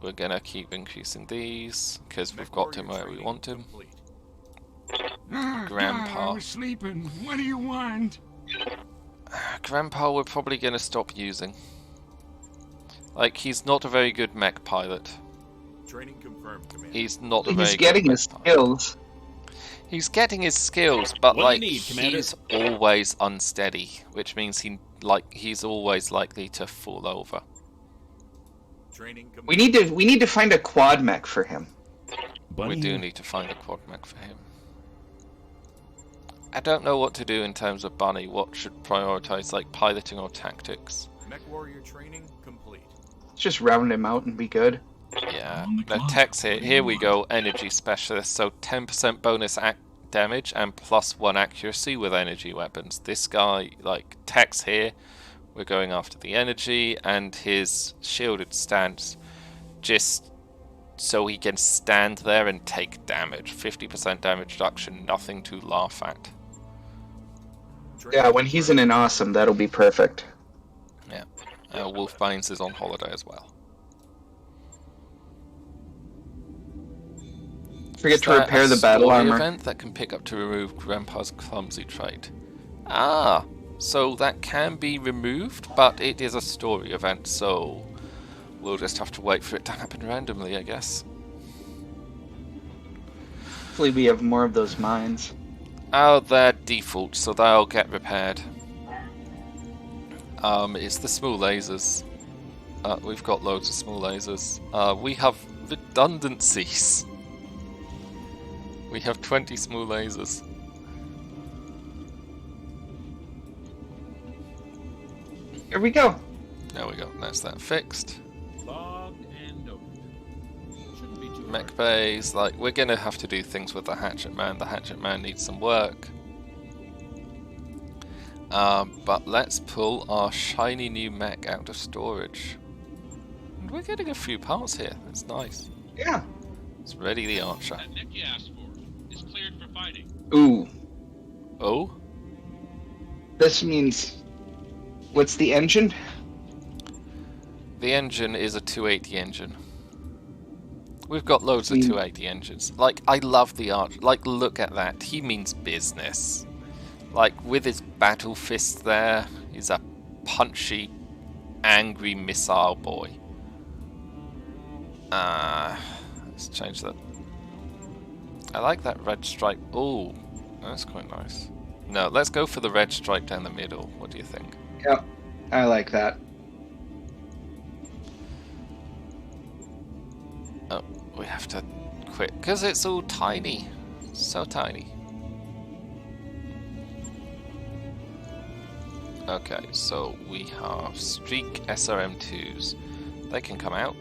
We're gonna keep increasing these, because we've got him where we want him. Ah, Grandpa. God, I was sleeping. What do you want? Grandpa we're probably gonna stop using. Like, he's not a very good mech pilot. Training confirmed, Commander. He's not a very He's good getting mech his pilot. skills. He's getting his skills, but What do like you need, Commander? he's always unsteady, which means he's always likely to fall over. Training We need to find a quad mech for him. Bunny We do here. need to find a quad mech for him. I don't know what to do in terms of Bunny. What should prioritize, like piloting or tactics? Mech warrior training complete. Let's just round him out and be good. Yeah. On the No, clock. tech's here. Here we go. Energy specialist. So 10% bonus damage and +1 accuracy with energy weapons. This guy, like tech's here. We're going after the energy and his shielded stance, just so he can stand there and take damage. 50% damage reduction. Nothing to laugh at. Yeah, when he's in an awesome, that'll be perfect. Yeah. Wolfbanes is on holiday as well. Forget to repair the battle story armor. event that can pick up to remove Grandpa's clumsy trait. Ah, so that can be removed, but it is a story event, so we'll just have to wait for it to happen randomly, I guess. Hopefully we have more of those mines. Oh, they're default, so they'll get repaired. It's the small lasers. We've got loads of small lasers. We have redundancies. We have 20 small lasers. Here we go. There we go, that's that fixed. Logged and opened. Shouldn't be too hard. Mech bays, like, we're gonna have to do things with the Hatchet Man. The Hatchet Man needs some work. But let's pull our shiny new mech out of storage. And we're getting a few parts here. That's nice. Yeah. It's ready the Archer. That mech you asked for is cleared for fighting. Ooh. Oh? This means... What's the engine? The engine is a 280 engine. We've got loads of 280 engines. Like, I love the Archer. Like, look at that. He means business. Like, with his battle fist there, he's a punchy, angry missile boy. Let's change that. I like that red stripe. Oh, that's quite nice. No, let's go for the red stripe down the middle. What do you think? Yep, I like that. Oh, we have to quit because it's all tiny. So tiny. Okay, so we have Streak SRM2s. They can come out.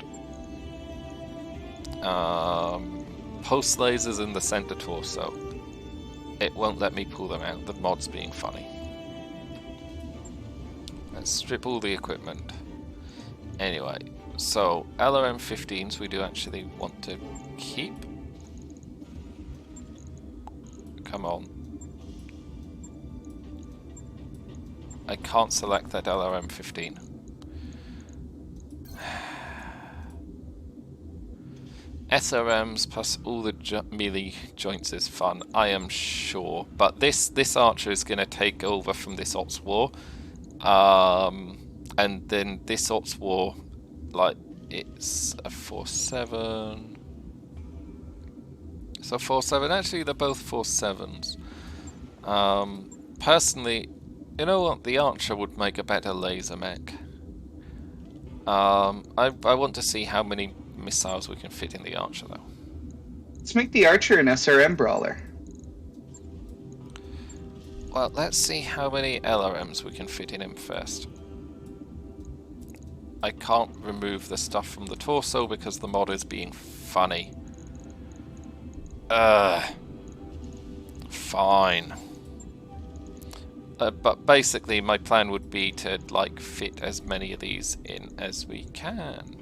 Post lasers in the center torso. It won't let me pull them out. The mod's being funny. Let's strip all the equipment. Anyway, so LRM-15s we do actually want to keep. Come on. I can't select that LRM-15. SRMs plus all the melee joints is fun, I am sure. But this Archer is going to take over from this Ops War. And then this Ops War, like, it's a 4-7. So 4-7, actually they're both 4-7s. Personally, you know what, the Archer would make a better laser mech. I want to see how many missiles we can fit in the Archer though. Let's make the Archer an SRM brawler. Well, let's see how many LRMs we can fit in him first. I can't remove the stuff from the torso because the mod is being funny. Fine. But basically my plan would be to like fit as many of these in as we can.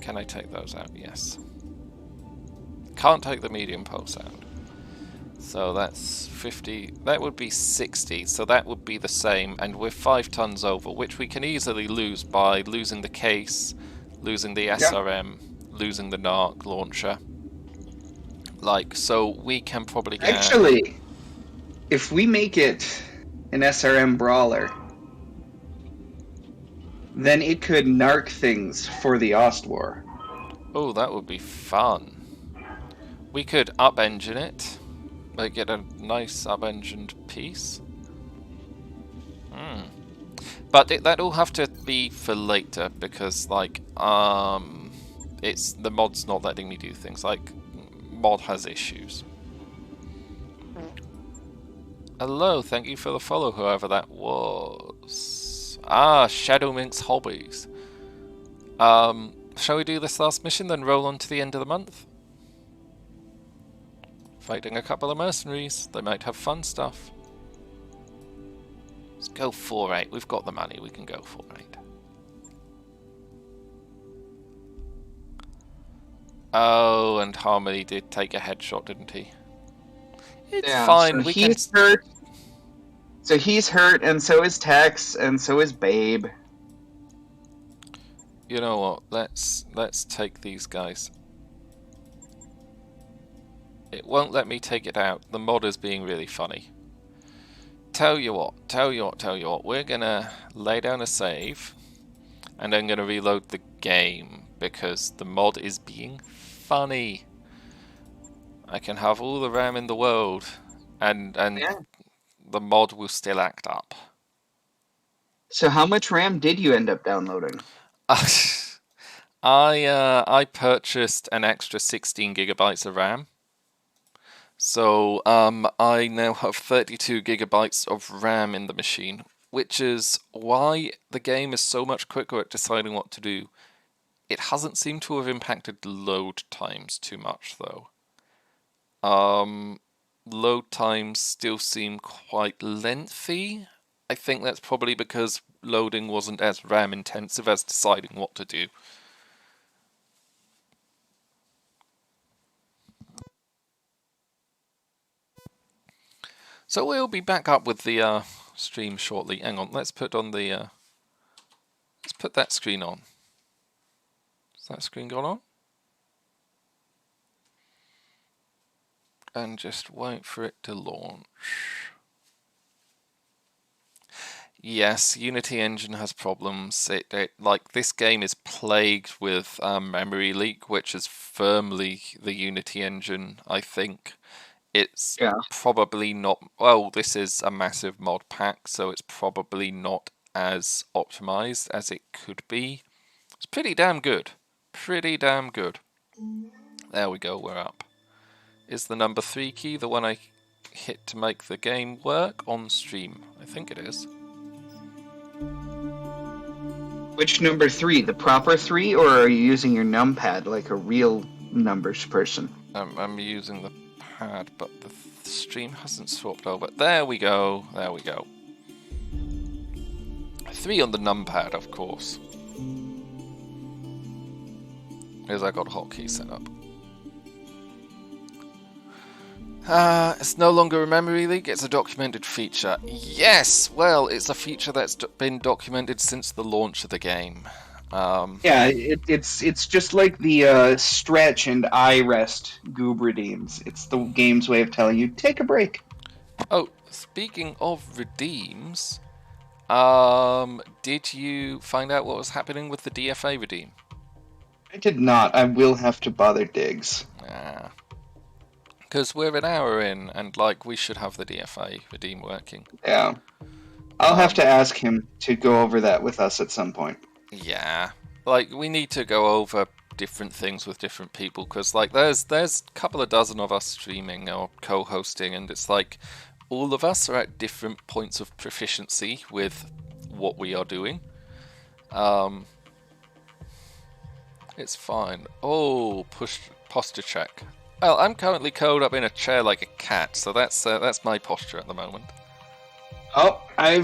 Can I take those out? Yes. Can't take the medium pulse out. So that's 50, that would be 60, so that would be the same, and we're 5 tons over, which we can easily lose by losing the case, losing the SRM, losing the NARC launcher. Like, so we can probably get... Actually, if we make it an SRM brawler, then it could narc things for the Ost War. Oh, that would be fun. We could up-engine it. Like, get a nice up-engined piece. But that'll have to be for later, because, like, it's the mod's not letting me do things. Like, mod has issues. Hello, thank you for the follow, whoever that was. Ah, Shadow Mink's Hobbies. Shall we do this last mission, then roll on to the end of the month? Fighting a couple of mercenaries. They might have fun stuff. Let's go 4-8. We've got the money. We can go 4-8. Oh, and Harmony did take a headshot, didn't he? It's fine. So we he's can... hurt. So he's hurt, and so is Tex, and so is Babe. You know what? Let's take these guys. It won't let me take it out. The mod is being really funny. Tell you what. We're gonna lay down a save, and I'm gonna reload the game because the mod is being funny. I can have all the RAM in the world, and the mod will still act up. So how much RAM did you end up downloading? I purchased an extra 16 gigabytes of RAM. So I now have 32 gigabytes of RAM in the machine, which is why the game is so much quicker at deciding what to do. It hasn't seemed to have impacted load times too much, though. load times still seem quite lengthy. I think that's probably because loading wasn't as RAM intensive as deciding what to do. So we'll be back up with the stream shortly. Hang on, let's put on the let's put that screen on. Has that screen gone on? And just wait for it to launch. Yes, Unity Engine has problems. Like this game is plagued with memory leak, which is firmly the Unity Engine, I think. It's probably not... Well, this is a massive mod pack, so it's probably not as optimized as it could be. It's pretty damn good. Pretty damn good. There we go, we're up. Is the number 3 key the one I hit to make the game work on stream? I think it is. Which number 3? The proper 3, or are you using your numpad like a real numbers person? I'm using the pad, but the stream hasn't swapped over. There we go. There we go. 3 on the numpad, of course. Because I got hotkeys set up. It's no longer a memory leak, it's a documented feature. Yes! Well, it's a feature that's been documented since the launch of the game. Yeah, it's just like the stretch and eye rest goob redeems. It's the game's way of telling you, take a break. Oh, speaking of redeems, did you find out what was happening with the DFA redeem? I did not. I will have to bother Diggs. Because we're an hour in, and like we should have the DFA redeem working. Yeah. I'll have to ask him to go over that with us at some point. Yeah. Like, we need to go over different things with different people, because like there's a couple of dozen of us streaming or co-hosting, and it's like all of us are at different points of proficiency with what we are doing. It's fine. Oh, posture check. Well, I'm currently curled up in a chair like a cat, so that's my posture at the moment. Oh, I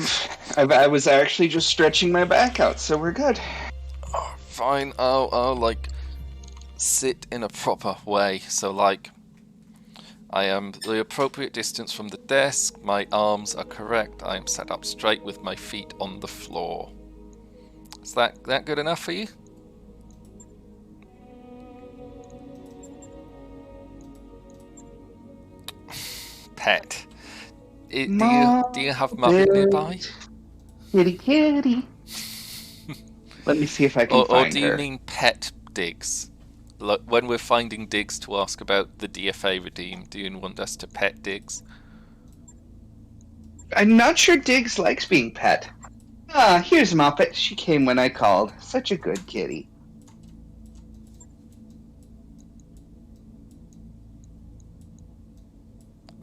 was actually just stretching my back out, so we're good. Oh, fine. I'll like sit in a proper way, so like I am the appropriate distance from the desk, my arms are correct, I am set up straight with my feet on the floor. Is that good enough for you? Pet. Do you have Muppet nearby? Kitty kitty. Let me see if I can find her. Or do you mean pet Diggs? Like, when we're finding Diggs to ask about the DFA redeem, do you want us to pet Diggs? I'm not sure Diggs likes being pet. Ah, here's Muppet. She came when I called. Such a good kitty.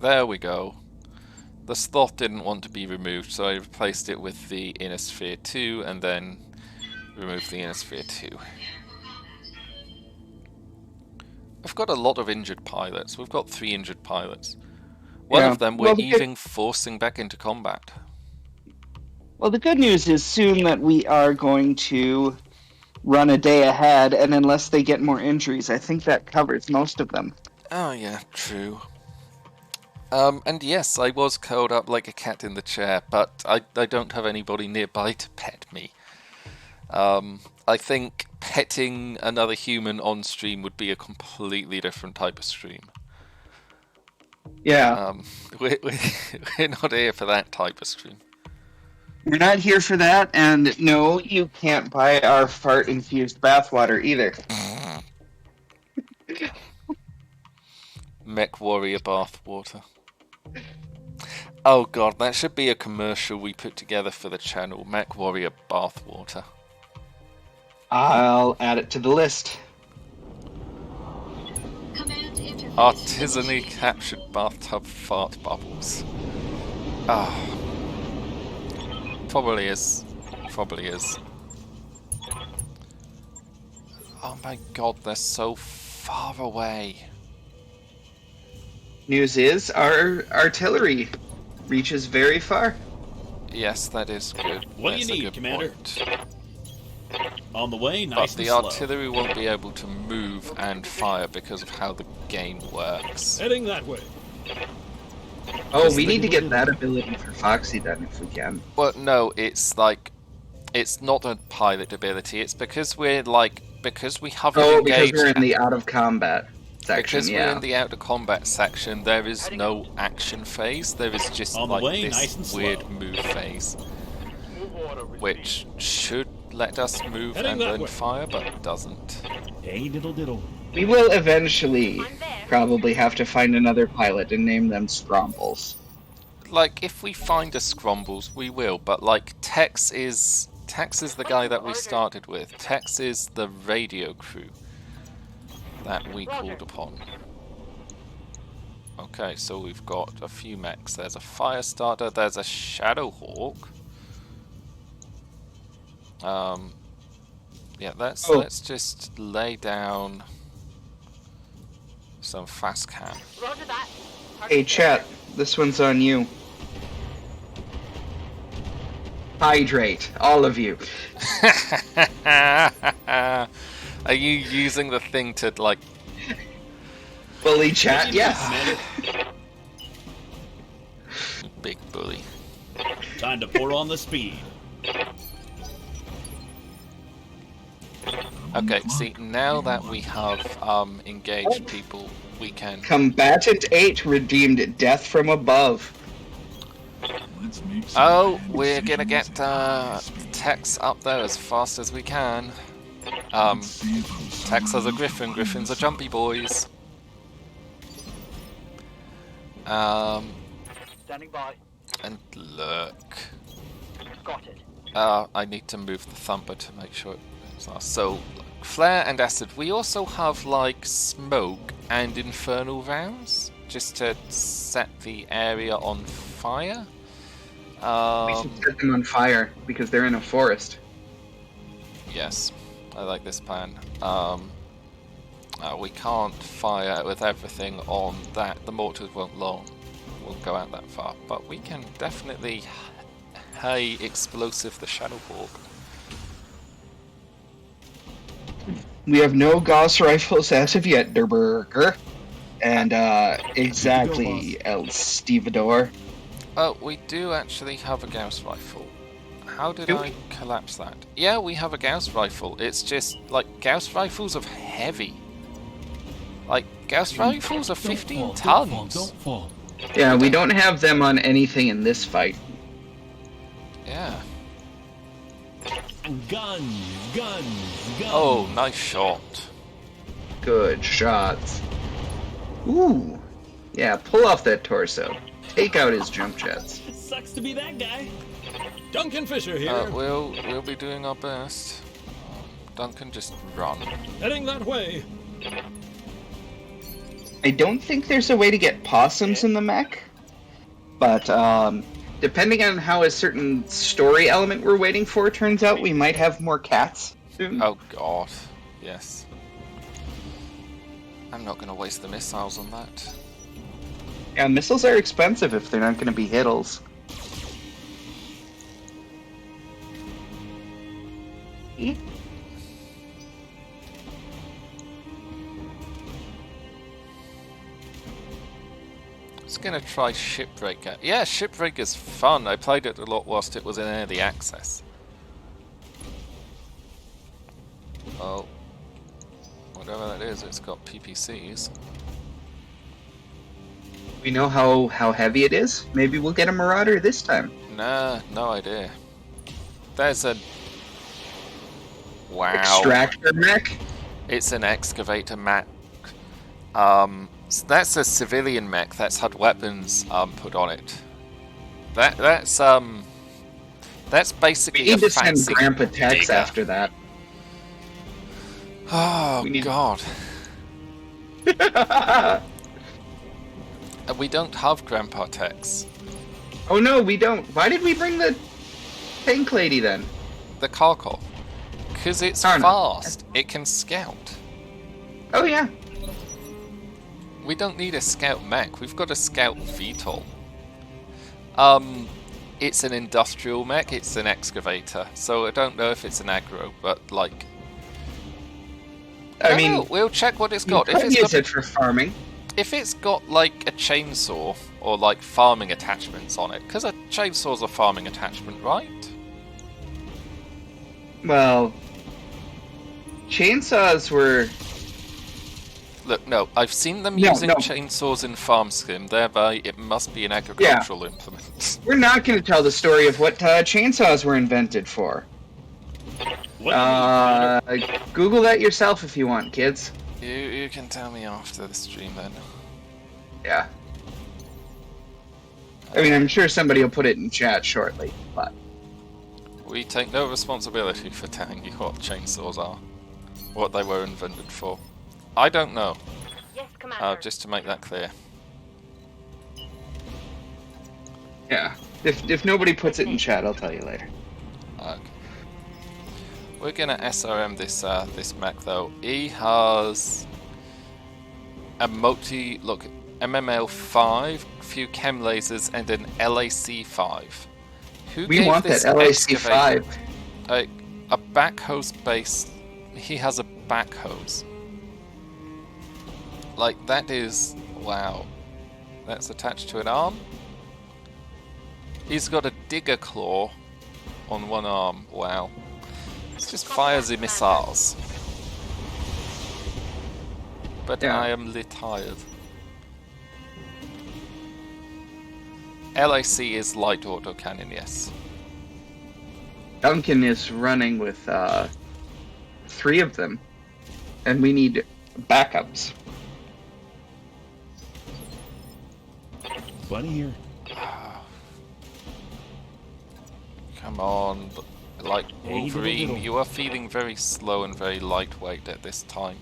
There we go. The sloth didn't want to be removed, so I replaced it with the Inner Sphere 2 and then removed the Inner Sphere 2. I've got a lot of injured pilots. We've got 3 injured pilots. One of them we're even forcing back into combat. Well, the good news is soon that we are going to run a day ahead, and unless they get more injuries, I think that covers most of them. Oh yeah, true. And yes, I was curled up like a cat in the chair, but I don't have anybody nearby to pet me. I think petting another human on stream would be a completely different type of stream. Yeah. We're not here for that type of stream. We're not here for that, and no, you can't buy our fart-infused bathwater either. Mech Warrior bathwater. Oh god, that should be a commercial we put together for the channel. Mech Warrior bathwater. I'll add it to the list. Artisanally captured bathtub fart bubbles. Ah. Probably is. Probably is. Oh my god, they're so far away. News is our artillery reaches very far. Yes, that is good. What do That's you a need, good Commander? point. On the way, But nice and the slow. artillery won't be able to move and fire because of how the game works. Heading that way. Oh, we need to get that ability for Foxy then, if we can. Well, no, it's like, it's not a pilot ability. It's because we're like, because we haven't Oh, engaged. because we're in the out of combat section, Because we're in the out of combat section, there is no action phase. There is just On the like way, this nice and slow. weird move phase, Move order received. which should let us move Heading and that then way. fire, but doesn't. Hey, diddle diddle. We will eventually I'm there. probably have to find another pilot and name them Scrombles. Like, if we find a Scrombles, we will. But like, Tex is the guy that we started with. Tex is the radio crew that we called upon. Okay, so we've got a few mechs. There's a Firestarter. There's a Shadowhawk. Yeah, let's just lay down some fast cam. Roger that. Hey, chat, this one's on you. Hydrate, all of you. Are you using the thing to like? Bully chat, yes. Commander. Big bully. Time to pour on the speed. Okay, see, now that we have engaged people, we can. Combatant 8 redeemed death from above. Let's make some Oh, bad we're gonna decisions get at this speed. Tex up there as fast as we can. See if I'm Tex has a someone griffin. else Griffins are finds jumpy boys. Standing by. And look. Got it. I need to move the thumper to make sure it's us. So, flare and acid. We also have like smoke and infernal rounds just to set the area on fire. We should set them on fire because they're in a forest. Yes, I like this plan. We can't fire with everything on that. The mortars won't go out that far, but we can definitely explosive the Shadowhawk. We have no Gauss rifles as of yet, Der Burger. And, exactly, El Stevedore. Oh, we do actually have a Gauss rifle. How did Do I collapse that? Yeah, we have a Gauss rifle. It's just, like, Gauss rifles are heavy. Like, Gauss rifles are 15 tons. Don't fall. Yeah, we don't have them on anything in this fight. Yeah. Guns, guns, guns. Oh, nice shot. Good shots. Ooh. Yeah, pull off that torso. Take out his jump jets. It sucks to be that guy. Duncan Fisher here. We'll be doing our best. Duncan, just run. Heading that way. I don't think there's a way to get possums in the mech, but depending on how a certain story element we're waiting for turns out, we might have more cats soon. Oh god, yes. I'm not going to waste the missiles on that. Yeah, missiles are expensive if they're not going to be hittles. Just gonna try Shipbreak. Yeah, Shipbreak is fun. I played it a lot whilst it was in early access. Oh. Whatever that is, it's got PPCs. We know how heavy it is. Maybe we'll get a Marauder this time. Nah, no idea. There's a... Wow. Extractor mech? It's an excavator mech. So that's a civilian mech that's had weapons put on it. That's basically We need a to send fancy Grandpa Tex digger. after that. Oh We need- god. We don't have Grandpa Tex. Oh no, we don't. Why did we bring the tank lady then? The Karkov. Because it's Oh, no. fast. It can scout. Oh yeah. We don't need a scout mech. We've got a scout VTOL. It's an industrial mech. It's an excavator. So I don't know if it's an aggro, but like. I mean, know. We'll check what it's got. You could use it for farming. If it's got like a chainsaw or like farming attachments on it, because a chainsaw's a farming attachment, right? Well, chainsaws were. Look, no, I've seen them using chainsaws in farm sim, thereby it must be an agricultural implement. We're not going to tell the story of what chainsaws were invented for. Google that yourself if you want, kids. You can tell me after the stream then. Yeah. I mean, I'm sure somebody will put it in chat shortly, but... We take no responsibility for telling you what chainsaws are. What they were invented for. I don't know. Yes, Commander. Just to make that clear. Yeah. If nobody puts it in chat, I'll tell you later. Okay. We're gonna SRM this mech though. He has a MML5, few chem lasers, and an LAC5. We want that LAC5. A back hose base. He has a back hose. Like, that is... wow. That's attached to an arm. He's got a digger claw on one arm. Wow. It just fires the missiles. But yeah. I am tired. LAC is light autocannon, yes. Duncan is running with 3 of them. And we need backups. Bunny here. Come on, like Wolverine, you are feeling very slow and very lightweight at this time.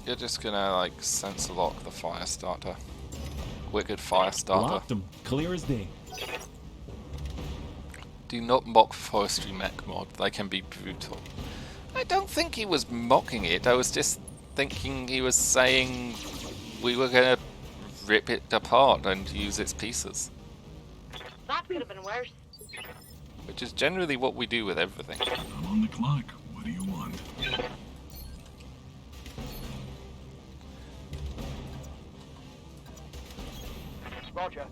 You're just gonna like sensor lock the fire starter. Wicked fire starter. Locked him, clear as day. Do not mock forestry mech mod. They can be brutal. I don't think he was mocking it. I was just thinking he was saying we were gonna rip it apart and use its pieces. That could have been worse. Which is generally what we do with everything. I'm on the clock. What do you want? Roger.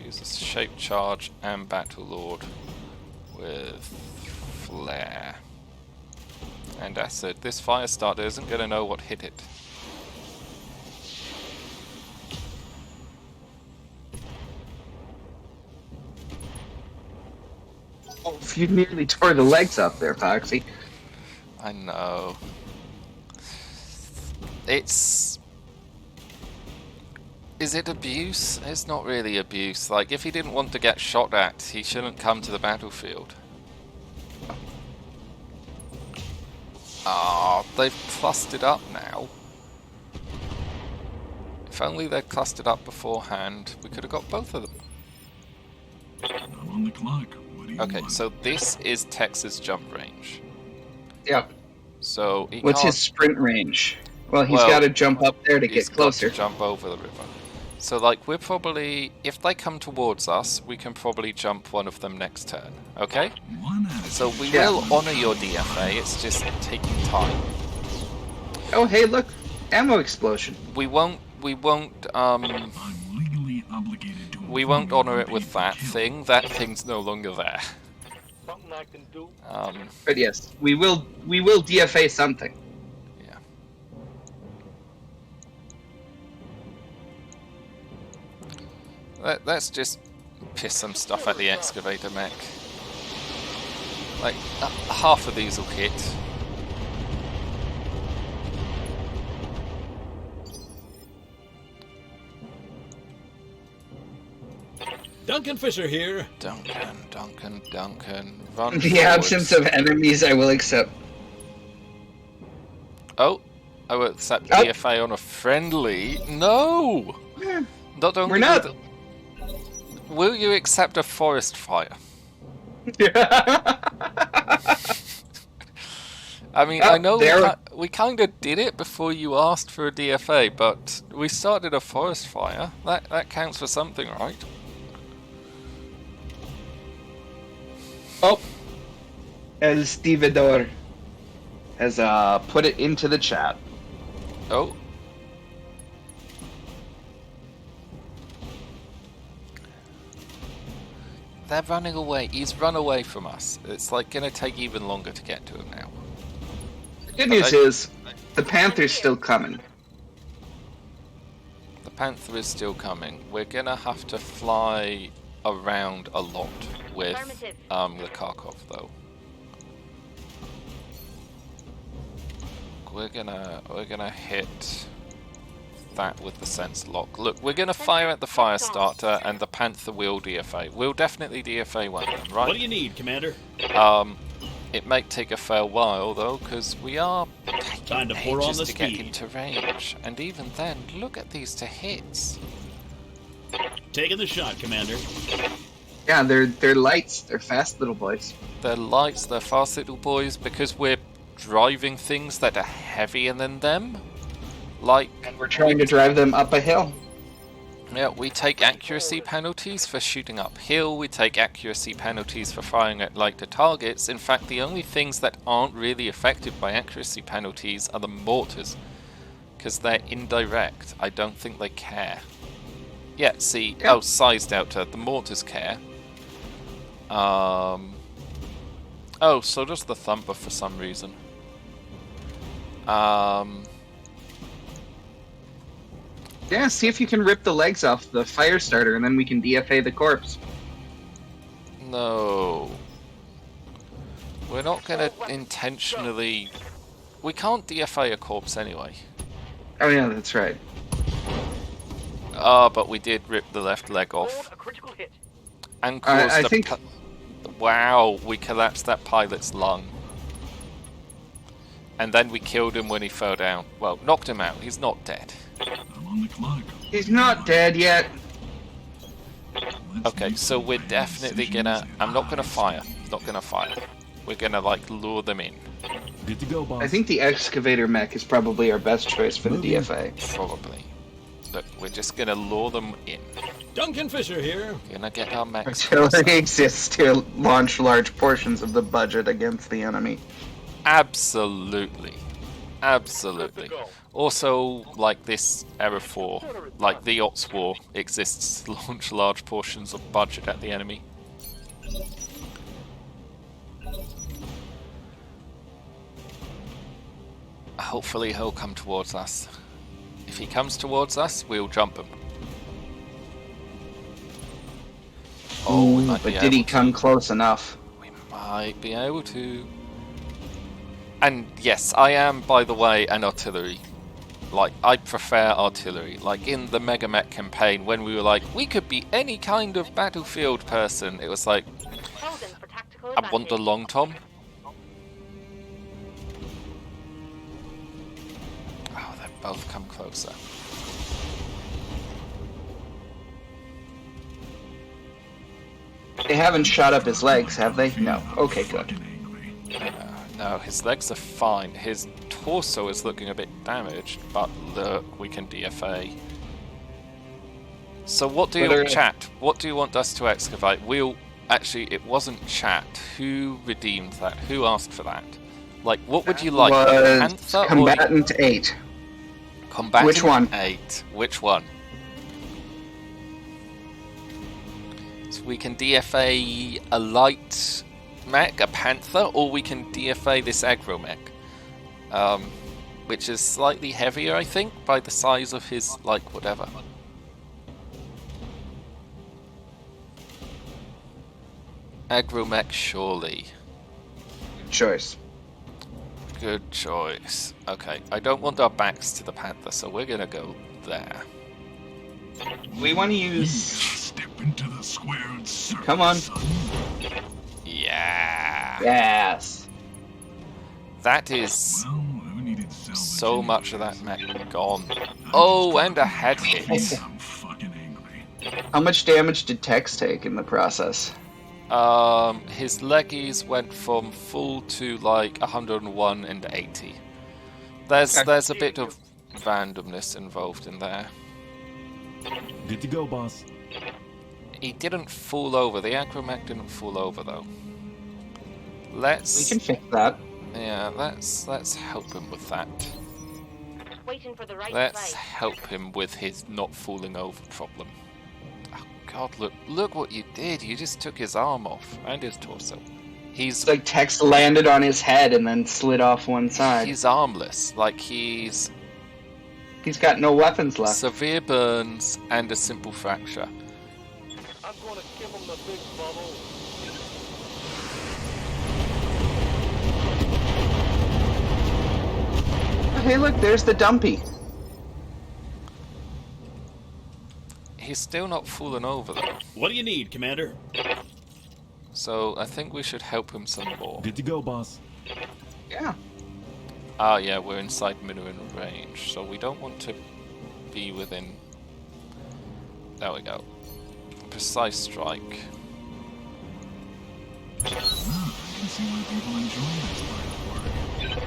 Use a shape charge and battle lord with flare and acid. This fire starter isn't gonna know what hit it. Oh, you nearly tore the legs up there, Foxy. I know. It's... is it abuse? It's not really abuse. Like, if he didn't want to get shot at, he shouldn't come to the battlefield. Ah, they've clustered up now. If only they'd clustered up beforehand, we could have got both of them. I'm on the clock. What do you Okay, want? so this is Tex's jump range. Yep. So he What's can't- his sprint range? Well, he's got to jump up there to he's get got closer. to jump over the river. So, like, we're probably... if they come towards us, we can probably jump one of them next turn. Okay? So we will honour your DFA, it's just taking time. Oh, hey, look. Ammo explosion. We won't, I'm legally obligated to we won't honour it with that thing. That thing's no longer there. Something I can do. But yes, we will DFA something. Yeah. Let's just piss some stuff at the excavator mech. Like, half of these will hit. Duncan Fisher here. Duncan. Run In the forwards. absence of enemies, I will accept. Oh, I will accept DFA on a friendly. No! Not only We're not. Will you accept a forest fire? I mean, Oh, I know there- we kind of did it before you asked for a DFA, but we started a forest fire. That counts for something, right? Oh, El Stevedor has put it into the chat. Oh. They're running away. He's run away from us. It's like gonna take even longer to get to him now. The good news is, the Panther's still coming. The Panther is still coming. We're gonna have to fly around a lot with the Kharkov though. We're gonna hit that with the sense lock. Look, we're gonna fire at the fire starter, and the Panther will DFA. We'll definitely DFA one of them, right? What do you need, Commander? It may take a fair while though, because we are Time taking to pour on ages the to get speed. into range, and even then, look at these two hits. Taking the shot, Commander. Yeah, they're lights. They're fast little boys. They're lights, they're fast little boys, because we're driving things that are heavier than them. Like, And we're trying to drive them up a hill. yeah, we take accuracy penalties for shooting uphill, we take accuracy penalties for firing at lighter targets. In fact, the only things that aren't really affected by accuracy penalties are the mortars, because they're indirect. I don't think they care. Yeah, see, Yeah. oh, size delta, the mortars care. Oh, so does the thumper for some reason. Yeah, see if you can rip the legs off the fire starter, and then we can DFA the corpse. No. We're not gonna intentionally... We can't DFA a corpse anyway. Oh yeah, that's right. Ah, but we did rip the left leg Hold off. a critical hit. And caused I the think- wow, we collapsed that pilot's lung. And then we killed him when he fell down. Well, knocked him out. He's not dead. I'm on the clock. He's not dead yet. Okay, so we're definitely gonna... I'm not gonna fire. Not gonna fire. We're gonna, like, lure them in. Good to go, boss. I think the excavator mech is probably our best choice for the DFA. Probably. Look, we're just gonna lure them in. Duncan Fisher here. Gonna get our mechs. Artillery exists to launch large portions of the budget against the enemy. Absolutely. Absolutely. Also, like this Era 4, like the Ots War exists to launch large portions of budget at the enemy. Hopefully he'll come towards us. If he comes towards us, we'll jump him. Oh, we might be But did he able to. come close enough? We might be able to. And yes, I am, by the way, an artillery. Like, I prefer artillery. Like, in the Mega Mech campaign, when we were like, we could be any kind of battlefield person, it was like, Chosen for tactical I want the advantage. long tom. Oh, they've both come closer. They haven't shot up his legs, have they? No. Okay, good. No, his legs are fine. His torso is looking a bit damaged, but look, we can DFA. So what do you, chat, what do you want us to excavate? We'll, actually, it wasn't chat. Who redeemed that? Who asked for that? Like, what would you like? The Was Panther or Combatant 8. Combatant Which one? 8. Which one? So we can DFA a light mech, a Panther, or we can DFA this aggro mech. Which is slightly heavier, I think, by the size of his, like, whatever. Aggro mech, surely. Choice. Good choice. Okay, I don't want our backs to the Panther, so we're gonna go there. We want to use... Step into the squared circle. Come on. son. Yeah. Yes. That is Well, who needed salvage so anyway, much of that so mech I'm gone. just Oh, trying and a to head control hit. I'm fucking angry. How much damage did Tex take in the process? His leggies went from full to like 101 and 80. There's a bit of randomness involved in there. Good to go, boss. He didn't fall over. The acromech didn't fall over though. We Let's can fix that. yeah, let's help him with that. Waiting for the right Let's place. help him with his not falling over problem. Oh God, look what you did. You just took his arm off and his torso. He's It's like Tex landed on his head and then slid off one side. he's armless. Like he's He's got no weapons left. severe burns and a simple fracture. I'm gonna give him the big bubble. Hey, look, there's the dumpy. He's still not falling over though. What do you need, Commander? So I think we should help him some more. Good to go, boss. Yeah. Ah, yeah, we're inside minimum range, so we don't want to be within. There we go. Precise strike. I can see why people enjoy this line of work.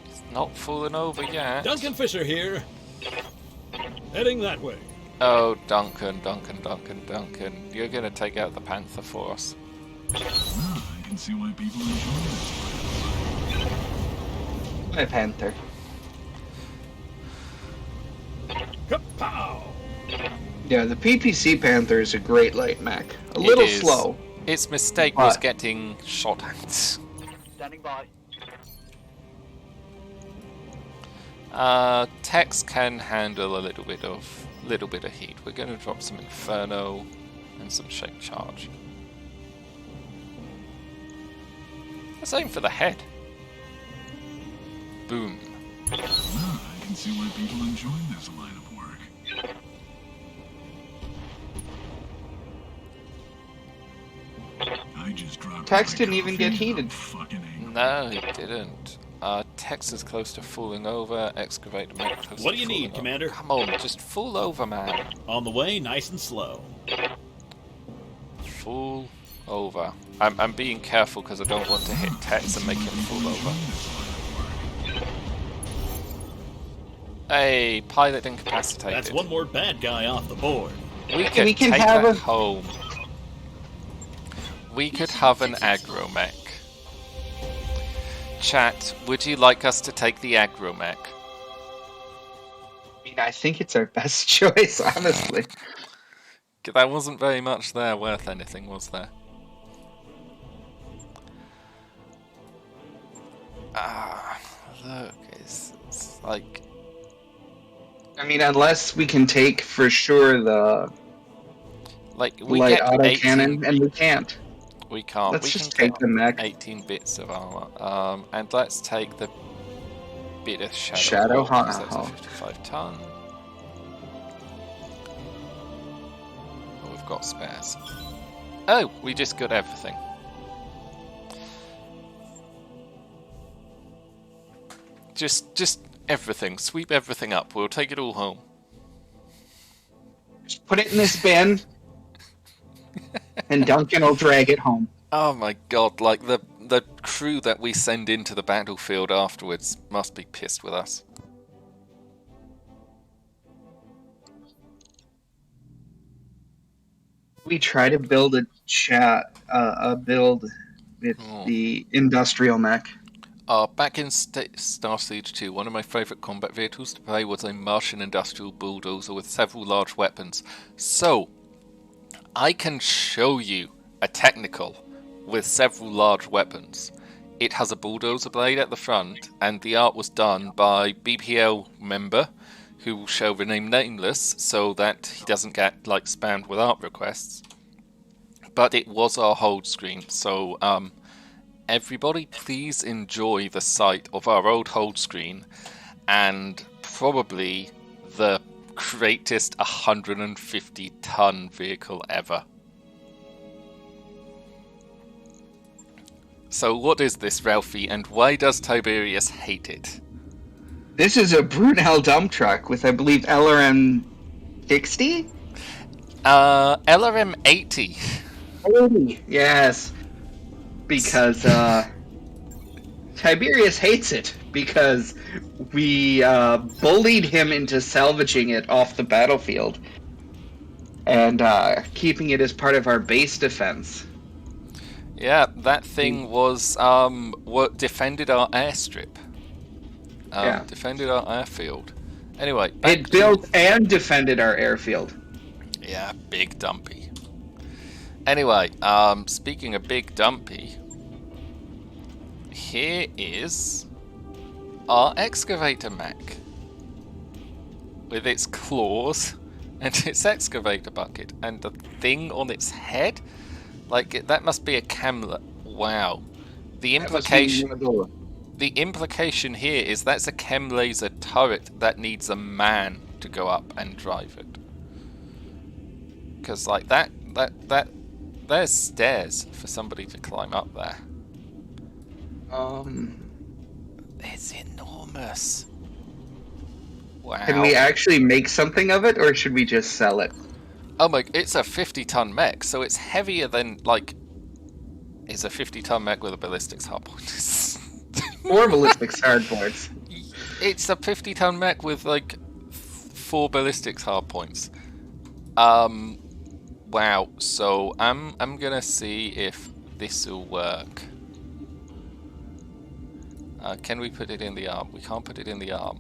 He's not falling over yet. Duncan Fisher here. Heading that way. Oh, Duncan. You're gonna take out the Panther for us. I can see why people enjoy this line of work. My Panther. Kapow! Yeah, the PPC Panther is a great light mech. A little It is. slow. Its mistake was But- getting shot at. Standing by. Tex can handle a little bit of heat. We're gonna drop some Inferno and some Shape Charge. Let's aim for the head. Boom. I can see why people enjoy this line of work. I just dropped Tex my didn't even get coffee. heated. I'm fucking angry. No, he didn't. Tex is close to falling over. Excavator mech close What to do you falling need, over. Commander? Come on, just fall over, man. On the way, nice and slow. Fall over. I'm being careful because I don't want to hit Tex and make him fall over. Hey, pilot incapacitated. That's one more bad guy off the board. We could We can take have that a- home. We could have an aggro mech. Chat, would you like us to take the aggro mech? I mean, I think it's our best choice, honestly. There wasn't very much there worth anything, was there? Ah, look, it's like... I mean, unless we can take for sure the Like, we light get autocannon, 18... and we can't. We can't. Let's We just can take the mech. 18 bits of armor. And let's take the bit of Shadow, Shadow Hawk, 'cause Hawk. that's a 55 ton. Oh, we've got spares. Oh, we just got everything. Just everything. Sweep everything up. We'll take it all home. Just put it in this bin, and Duncan will drag it home. Oh my god, like the crew that we send into the battlefield afterwards must be pissed with us. We try to build a build with the industrial mech. Back in Star Siege 2, one of my favourite combat vehicles to play was a Martian industrial bulldozer with several large weapons. So, I can show you a technical with several large weapons. It has a bulldozer blade at the front, and the art was done by BPL member, who shall remain nameless so that he doesn't get like spammed with art requests. But it was our hold screen, so everybody please enjoy the sight of our old hold screen and probably the greatest 150 ton vehicle ever. So what is this, Ralphie, and why does Tiberius hate it? This is a Brunel dump truck with, I believe, LRM 60? LRM 80. 80, yes. Because Tiberius hates it because we bullied him into salvaging it off the battlefield and keeping it as part of our base defense. Yeah, that thing was what defended our airstrip. Yeah. Defended our airfield. Anyway, It built and defended our airfield. Yeah, big dumpy. Anyway, speaking of big dumpy, here is our excavator mech with its claws and its excavator bucket and the thing on its head. Like that must be a camlet. Wow. The implication here is that's a chem laser turret that needs a man to go up and drive it. Because like there's stairs for somebody to climb up there. It's enormous. Wow. Can we actually make something of it, or should we just sell it? Oh my! It's a 50-ton mech, so it's heavier than like. It's a 50-ton mech with a ballistics hardpoint. More ballistics hardpoints. It's a 50-ton mech with like 4 ballistics hardpoints. Wow. So I'm gonna see if this will work. Can we put it in the arm? We can't put it in the arm.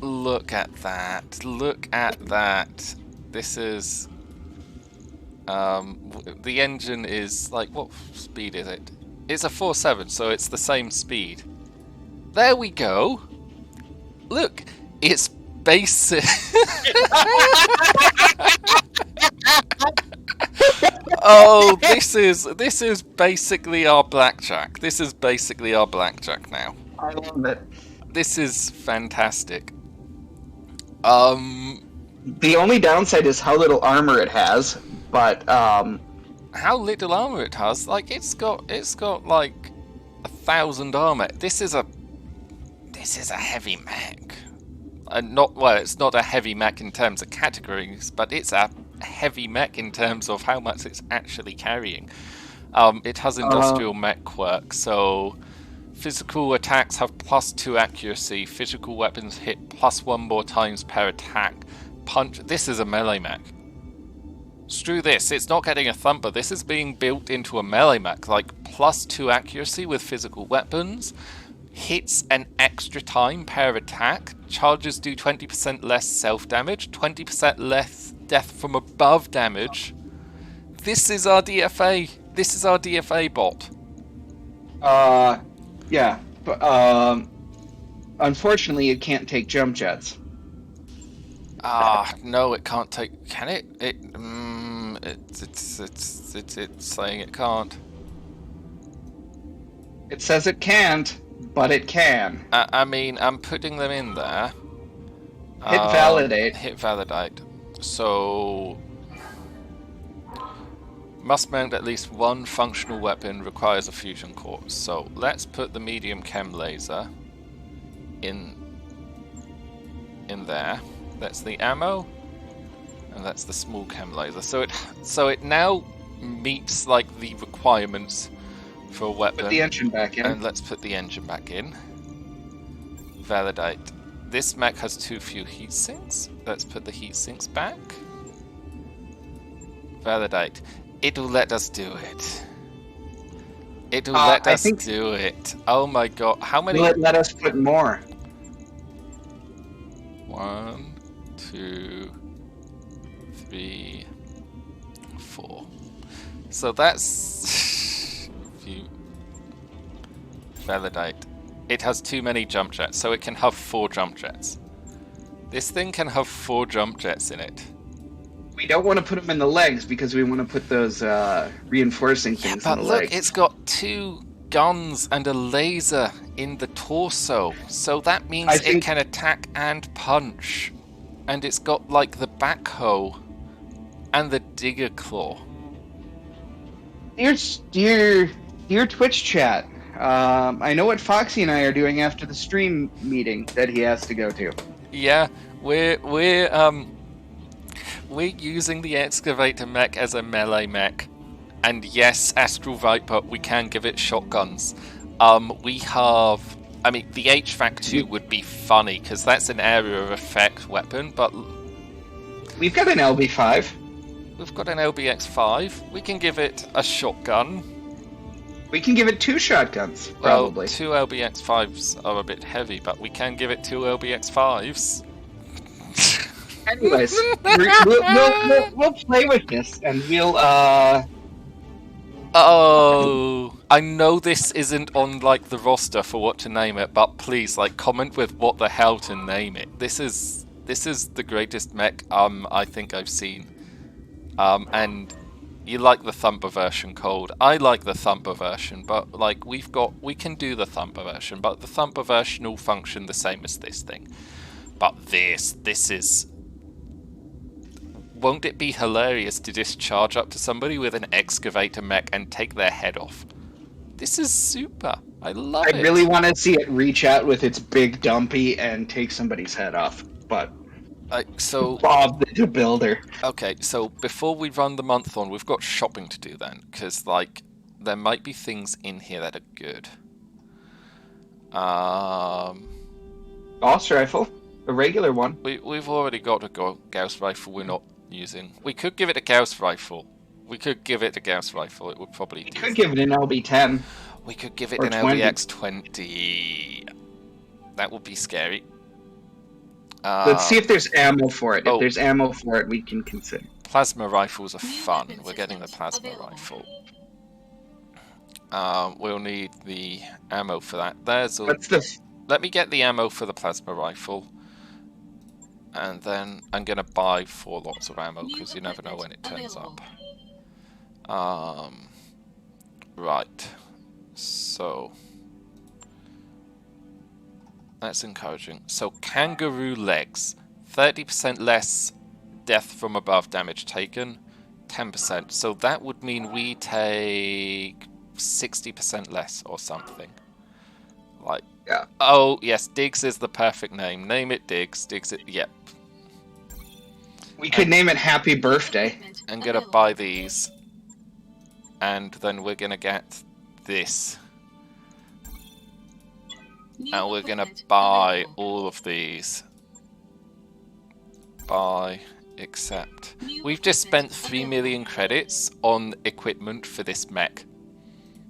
Look at that. Look at that. This is... the engine is like... What speed is it? It's a 4.7, so it's the same speed. There we go. Look. It's basic... Oh, this is basically our blackjack. This is basically our blackjack now. I love it. This is fantastic. The only downside is how little armor it has, but how little armor it has? Like it's got like 1,000 armor. This is a heavy mech. It's not a heavy mech in terms of categories, but it's a heavy mech in terms of how much it's actually carrying. It has industrial mech quirk, so physical attacks have +2 accuracy, physical weapons hit +1 more times per attack. Punch. This is a melee mech. Screw this, it's not getting a thumper. This is being built into a melee mech, like +2 accuracy with physical weapons. Hits an extra time per attack. Charges do 20% less self-damage, 20% less death from above damage. This is our DFA. This is our DFA bot. Yeah. But, unfortunately, it can't take jump jets. No, it can't take... Can it? It's saying it can't. It says it can't, but it can. I mean, I'm putting them in there. Hit validate. Hit validate. So... Must mount at least one functional weapon, requires a fusion core. So let's put the medium chem laser in there. That's the ammo, and that's the small chem laser. So it now meets like the requirements for a weapon. Put the engine back in. And let's put the engine back in. Validate. This mech has too few heat sinks. Let's put the heat sinks back. Validate. It'll let us do it. It'll let us do it. Oh my god. How many? Will it let us put more? 1, 2, 3, 4. So that's... Validate. It has too many jump jets, so it can have 4 jump jets. This thing can have 4 jump jets in it. We don't want to put them in the legs because we want to put those reinforcing things in the legs. But look, it's got 2 guns and a laser in the torso, so that means it can attack and punch. And it's got like the backhoe and the digger claw. Dear Twitch chat, I know what Foxy and I are doing after the stream meeting that he has to go to. Yeah, We're using the excavator mech as a melee mech. And yes, Astral Viper, we can give it shotguns. We have... I mean, the HVAC 2 would be funny, because that's an area of effect weapon, but... We've got an LB5. We've got an LBX5. We can give it a shotgun. We can give it 2 shotguns, Well, probably. 2 LBX5s are a bit heavy, but we can give it 2 LBX5s. Anyways, we'll play with this, and we'll, Oh, I know this isn't on, like, the roster for what to name it, but please, like, comment with what the hell to name it. This is the greatest mech, I think I've seen. And you like the Thumper version, Cold. I like the Thumper version, but, like, we can do the Thumper version, but the Thumper version will function the same as this thing. But this is... Won't it be hilarious to just charge up to somebody with an excavator mech and take their head off? This is super. I love it. I really want to see it reach out with its big dumpy and take somebody's head off, but... So Bob the builder. Okay, so before we run the month on, we've got shopping to do then, because, like, there might be things in here that are good. Gauss rifle. A regular one. We've already got a Gauss rifle we're not using. We could give it a Gauss rifle. It would probably You could give it an LB10. We could give it Or an 20. LBX-20. That would be scary. Let's see if there's ammo for it. oh. If there's ammo for it, we can consider. Plasma rifles are fun. We're getting the plasma rifle. We'll need the ammo for that. What's this? Let me get the ammo for the plasma rifle. And then I'm going to buy 4 lots of ammo, because you never know when it turns up. Right. So... That's encouraging. So, kangaroo legs. 30% less death from above damage taken. 10%. So that would mean we take 60% less or something. Like, Yeah. Oh, yes, Diggs is the perfect name. Name it Diggs. Diggs it, yep. We could name it Happy Birthday. I'm gonna buy these. And then we're gonna get this. And we're gonna buy all of these. Buy, accept. We've just spent 3 million credits on equipment for this mech.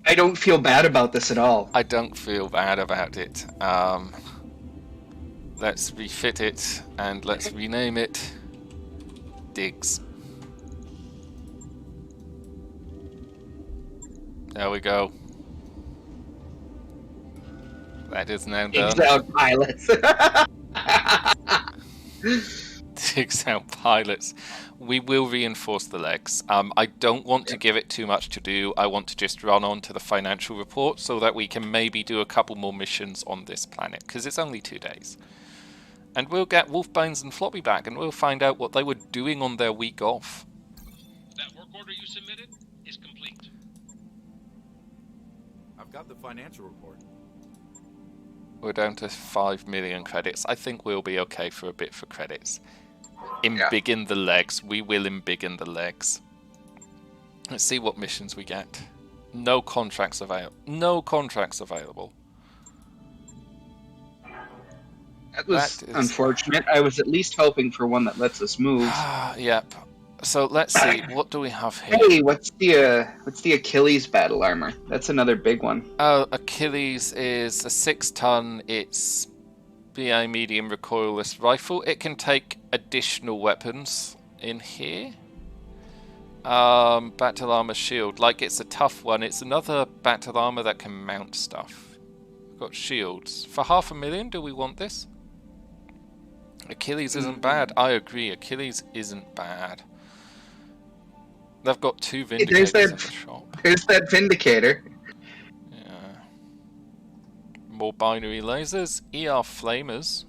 I don't feel bad about this at all. I don't feel bad about it. Let's refit it and let's rename it Diggs. There we go. That is now done. Diggs out pilots. Diggs out pilots. We will reinforce the legs. I don't want to give it too much to do. I want to just run on to the financial report so that we can maybe do a couple more missions on this planet, because it's only 2 days. And we'll get Wolfbones and Floppy back, and we'll find out what they were doing on their week off. That work order you submitted is complete. I've got the financial report. We're down to 5 million credits. I think we'll be okay for a bit for credits. Embiggen the legs. We will embiggen the legs. Let's see what missions we get. No contracts available. No contracts available. That was That is... unfortunate. I was at least hoping for one that lets us move. Yep. So let's see. What do we have here? Hey, what's the Achilles battle armor? That's another big one. Achilles is a 6-ton. It's BA medium recoilless rifle. It can take additional weapons in here. Battle armor shield. Like, it's a tough one. It's another battle armor that can mount stuff. We've got shields. For 500,000, do we want this? Achilles isn't bad. I agree. Achilles isn't bad. They've got 2 Vindicators in the shop. There's that Vindicator. Yeah. More binary lasers. ER flamers.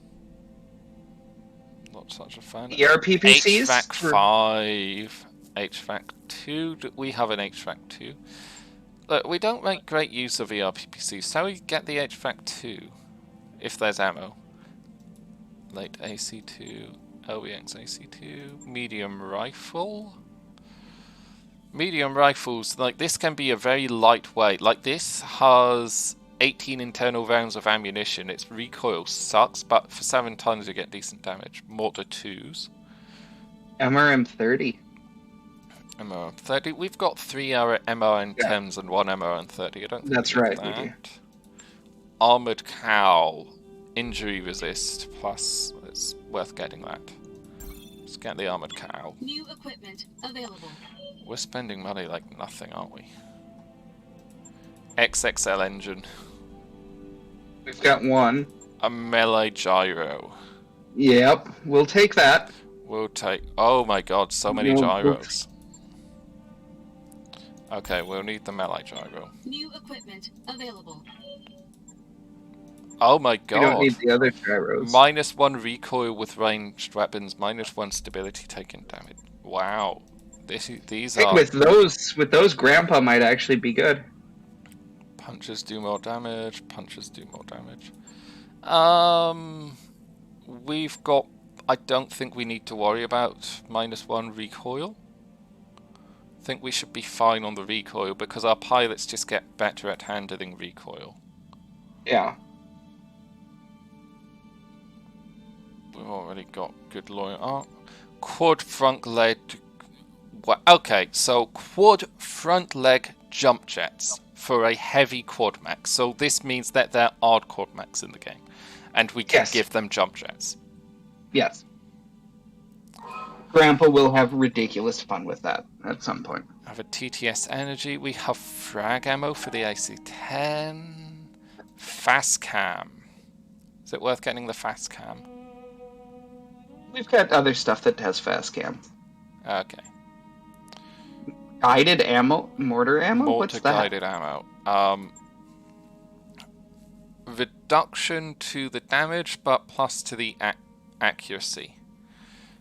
Not such a fan. ERPPCs? HVAC 5. HVAC 2. Do we have an HVAC 2? Look, we don't make great use of ERPPCs, so we get the HVAC 2. If there's ammo. Light AC2, LBX AC2, medium rifle. Medium rifles, like this can be a very lightweight. Like this has 18 internal rounds of ammunition. Its recoil sucks, but for 7 tons you get decent damage. Mortar 2s. MRM-30. MRM-30. We've got 3 MRM-10s and 1 MRM-30. I don't think That's we right, have we do. that. Armored cowl. Injury resist. Plus, it's worth getting that. Let's get the armored cowl. New equipment available. We're spending money like nothing, aren't we? XXL engine. We've got one. A melee gyro. Yep, we'll take that. We'll take... Oh my god, so many No, gyros. Okay, we'll need the melee gyro. New equipment available. Oh my We don't god. need the other gyros. -1 recoil with ranged weapons, -1 stability taken damage. Wow. These Hey, are... with those, Grandpa might actually be good. Punches do more damage. Punches do more damage. We've got... I don't think we need to worry about -1 recoil. I think we should be fine on the recoil because our pilots just get better at handling recoil. Yeah. We've already got good loyal art. Quad front leg... Okay, so quad front leg jump jets for a heavy quad mech. So this means that there are quad mechs in the game. And we can give them jump jets. Yes. Grandpa will have ridiculous fun with that at some point. I have a TTS energy. We have frag ammo for the AC-10. Fast cam. Is it worth getting the fast cam? We've got other stuff that has fast cam. Okay. Guided ammo? Mortar ammo? Mortar What's that? guided ammo. Reduction to the damage, but plus to the accuracy.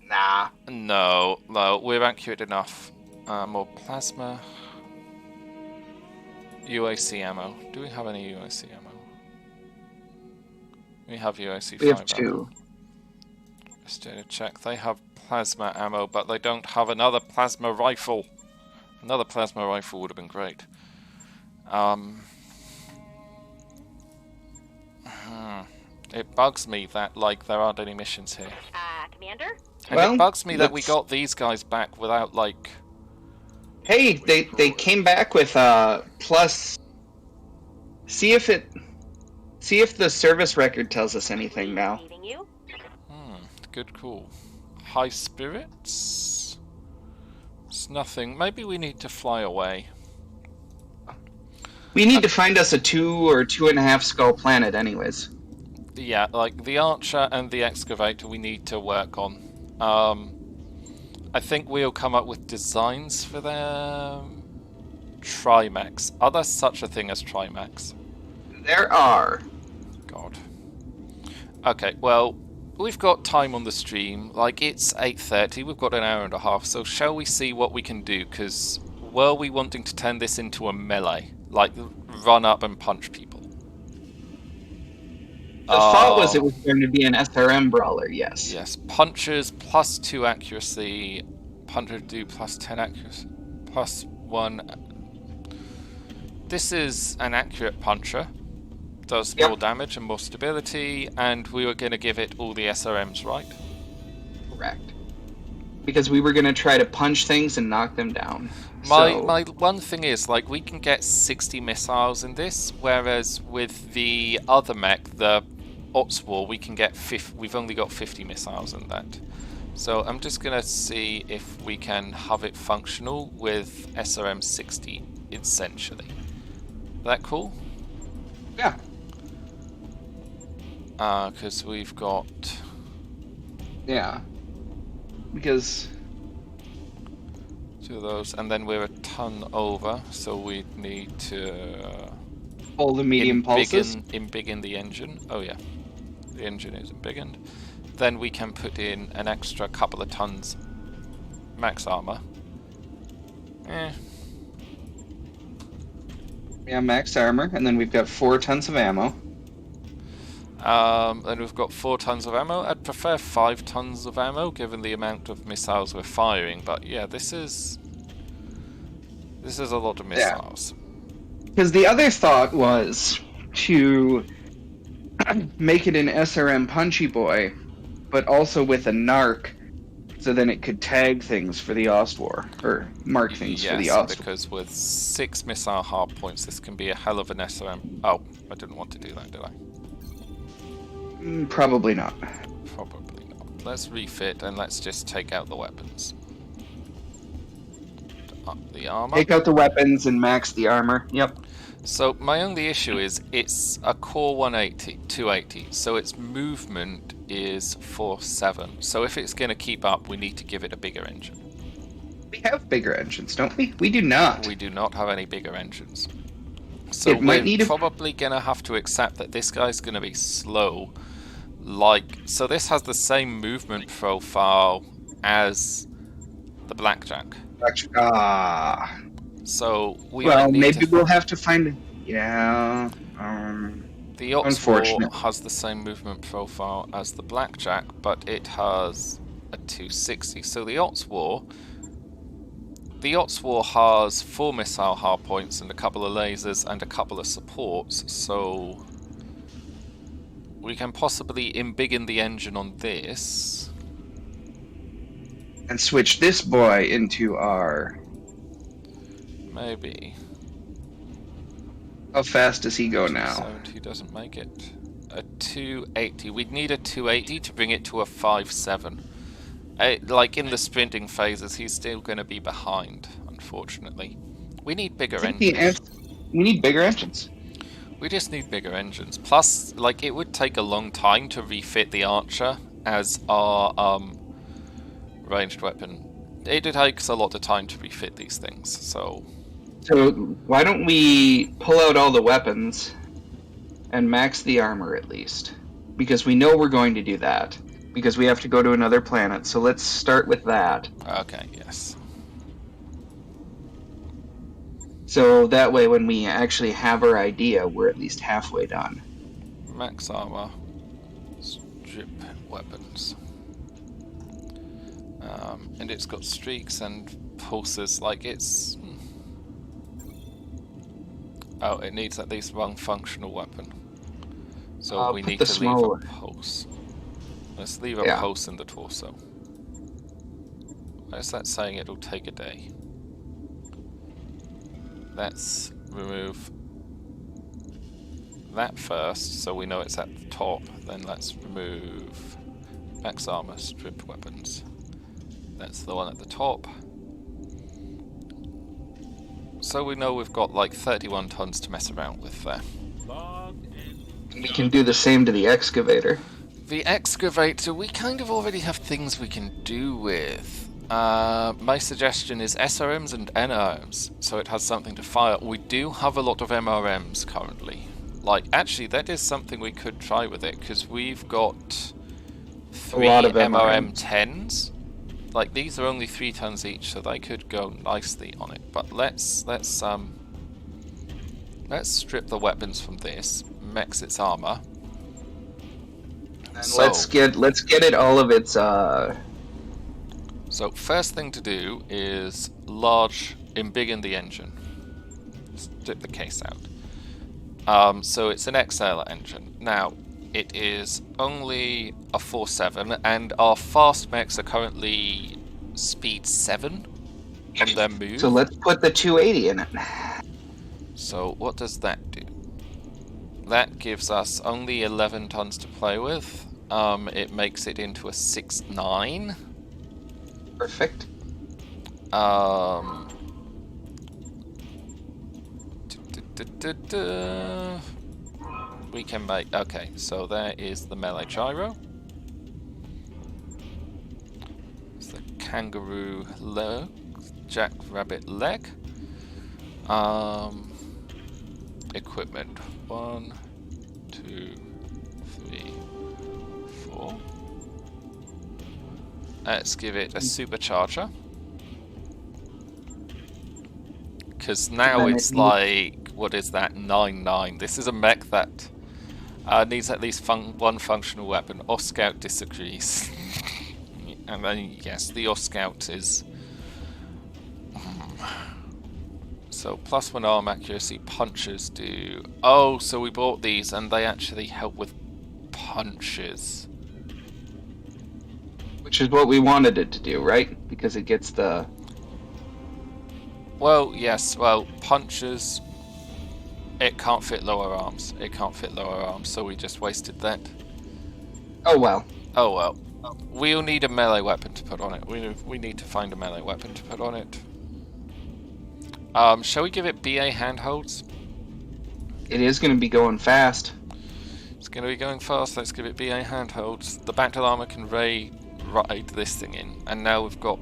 Nah. No, we're accurate enough. More plasma. UAC ammo. Do we have any UAC ammo? We have UAC 5 We have ammo. 2. Just to check. They have plasma ammo, but they don't have another plasma rifle. Another plasma rifle would have been great. It bugs me that, like, there aren't any missions here. Commander? And Well, it bugs me that we that's- got these guys back without, like... Hey, they came back with plus. See if the service record tells us anything now. Receiving you. Good call. High spirits? It's nothing. Maybe we need to fly away. We need to find us a 2 or 2.5 skull planet, anyways. Yeah, like the archer and the excavator we need to work on. I think we'll come up with designs for their Trimax. Are there such a thing as Trimax? There are. God. Okay, well, we've got time on the stream. Like, it's 8:30. We've got an hour and a half. So shall we see what we can do? Because were we wanting to turn this into a melee? Like, run up and punch people? The thought was it was going to be an SRM brawler, yes. Yes, punches plus 2 accuracy, puncher do plus 10 accuracy, plus 1. This is an accurate puncher, does more damage and more stability, and we were going to give it all the SRMs, right? Correct. Because we were going to try to punch things and knock them down. My one thing is, like, we can get 60 missiles in this, whereas with the other mech, the Ops War, we can get we've only got 50 missiles in that. So I'm just gonna see if we can have it functional with SRM 60 essentially. That cool? Yeah. Because we've got... Yeah. Because... 2 of those, and then we're a ton over, so we need to... All the medium pulses? Embiggen the engine. Oh yeah. The engine is embiggened. Then we can put in an extra couple of tons max armor. Yeah, max armor, and then we've got 4 tons of ammo. And we've got 4 tons of ammo. I'd prefer 5 tons of ammo, given the amount of missiles we're firing. But yeah, this is a lot of missiles. Because the other thought was to make it an SRM Punchy Boy, but also with a narc, so then it could tag things for the Ostwar, or mark things for the Yes, Ostwar. because with 6 missile hard points, this can be a hell of an SRM. Oh, I didn't want to do that, did I? Probably not. Probably not. Let's refit and let's just take out the weapons. Up the armor. Take out the weapons and max the armor. Yep. So my only issue is it's a core 280, so its movement is 47. So if it's going to keep up, we need to give it a bigger engine. We have bigger engines, don't we? We do not. We do not have any bigger engines. So we're probably going to have to accept that this guy's going to be slow. So this has the same movement profile as the Blackjack. So maybe we'll have to find. Yeah. The Oxwar has the same movement profile as the Blackjack, but it has a 260. So the Oxwar has 4 missile hardpoints and a couple of lasers and a couple of supports. So we can possibly embiggen the engine on this and switch this boy into our. Maybe. How fast does he go now? 270 doesn't make it. A 280. We'd need a 280 to bring it to a 5.7. Like in the sprinting phases, he's still going to be behind, unfortunately. We need bigger engines. We need bigger engines. We just need bigger engines. Plus, like, it would take a long time to refit the Archer as our ranged weapon. It takes a lot of time to refit these things, so why don't we pull out all the weapons and max the armor at least? Because we know we're going to do that. Because we have to go to another planet, so let's start with that. Okay, yes. So that way when we actually have our idea, we're at least halfway done. Max armor. Strip weapons. And it's got streaks and pulses, like it's... Oh, it needs at least one functional weapon. So we need to leave a pulse. Let's leave a pulse in the torso. Where's that saying it'll take a day? Let's remove that first, so we know it's at the top. Then let's remove max armor, strip weapons. That's the one at the top. So we know we've got like 31 tons to mess around with there. We can do the same to the excavator. The excavator, we kind of already have things we can do with. My suggestion is SRMs and NRMs, so it has something to fire. We do have a lot of MRMs currently. Like, actually, that is something we could try with it, because we've got 3 MRM 10s. Like, these are only 3 tons each, so they could go nicely on it. But let's strip the weapons from this, max its armor. And let's get it all of its So first thing to do is embiggen the engine. Strip the case out. So it's an XL engine. Now, it is only a 4.7, and our fast mechs are currently speed 7 on their move. So let's put the 280 in it. So what does that do? That gives us only 11 tons to play with. It makes it into a 6.9. Perfect. We can make... Okay, so there is the melee gyro. It's the kangaroo leg, jackrabbit leg. Equipment. 1, 2, 3, 4. Let's give it a supercharger. Because now it's like, what is that, 9.9. This is a mech that Needs at least one functional weapon. Scout disagrees. And then, yes, the Scout is... So, +1 arm accuracy, punches do... Oh, so we bought these and they actually help with punches. Which is what we wanted it to do, right? Because it gets the... Well, yes, well, punches... It can't fit lower arms. It can't fit lower arms, so we just wasted that. Oh well. Oh well. We'll need a melee weapon to put on it. We need to find a melee weapon to put on it. Shall we give it BA handholds? It is going to be going fast. It's going to be going fast. Let's give it BA handholds. The battle armor can ride this thing in, and now we've got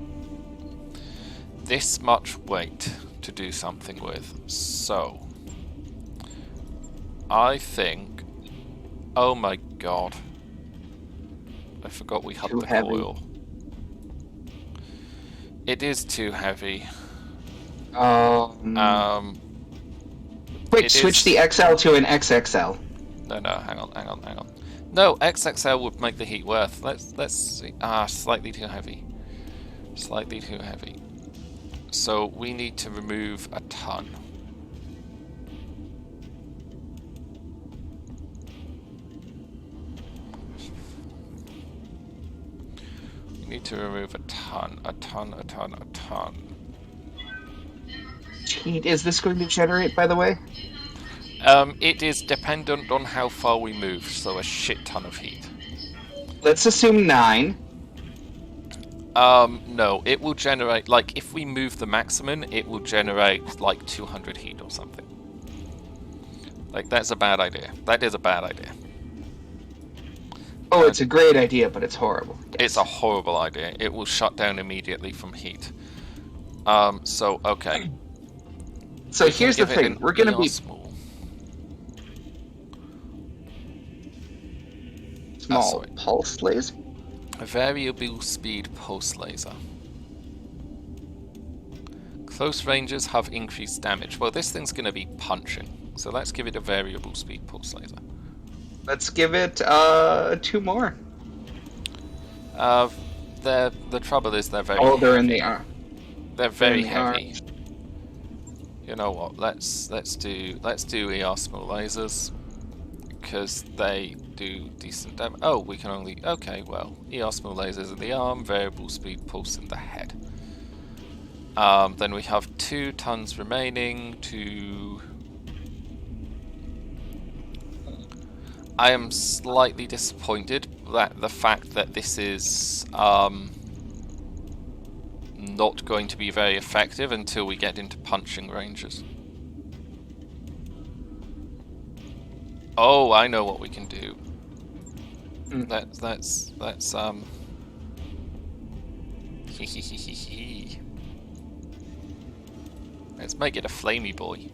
this much weight to do something with. So, I think... Oh my god. I forgot we had the coil. It is too heavy. Quick, switch the XL to an XXL. No, hang on. No, XXL would make the heat worth. Let's see. Slightly too heavy. Slightly too heavy. So we need to remove a ton. We need to remove a ton. Heat is this going to generate, by the way? It is dependent on how far we move, so a shit ton of heat. Let's assume 9. No, it will generate, like, if we move the maximum, it will generate, like, 200 heat or something. Like, that's a bad idea. That is a bad idea. Oh, it's a great idea, but it's horrible. Yes. It's a horrible idea. It will shut down immediately from heat. So, okay. So here's the thing. We're going to be... Small pulse laser? A variable speed pulse laser. Close ranges have increased damage. Well, this thing's going to be punching. So let's give it a variable speed pulse laser. Let's give it 2 more. The trouble is they're very they're heavy. in the arm. They're very heavy. You know what? Let's do ER small lasers because they do decent damage. Oh, we can only okay. Well, ER small lasers in the arm, variable speed pulse in the head. Then we have 2 tons remaining to. I am slightly disappointed that the fact that this is not going to be very effective until we get into punching ranges. Oh, I know what we can do. Let's let's make it a flamey boy.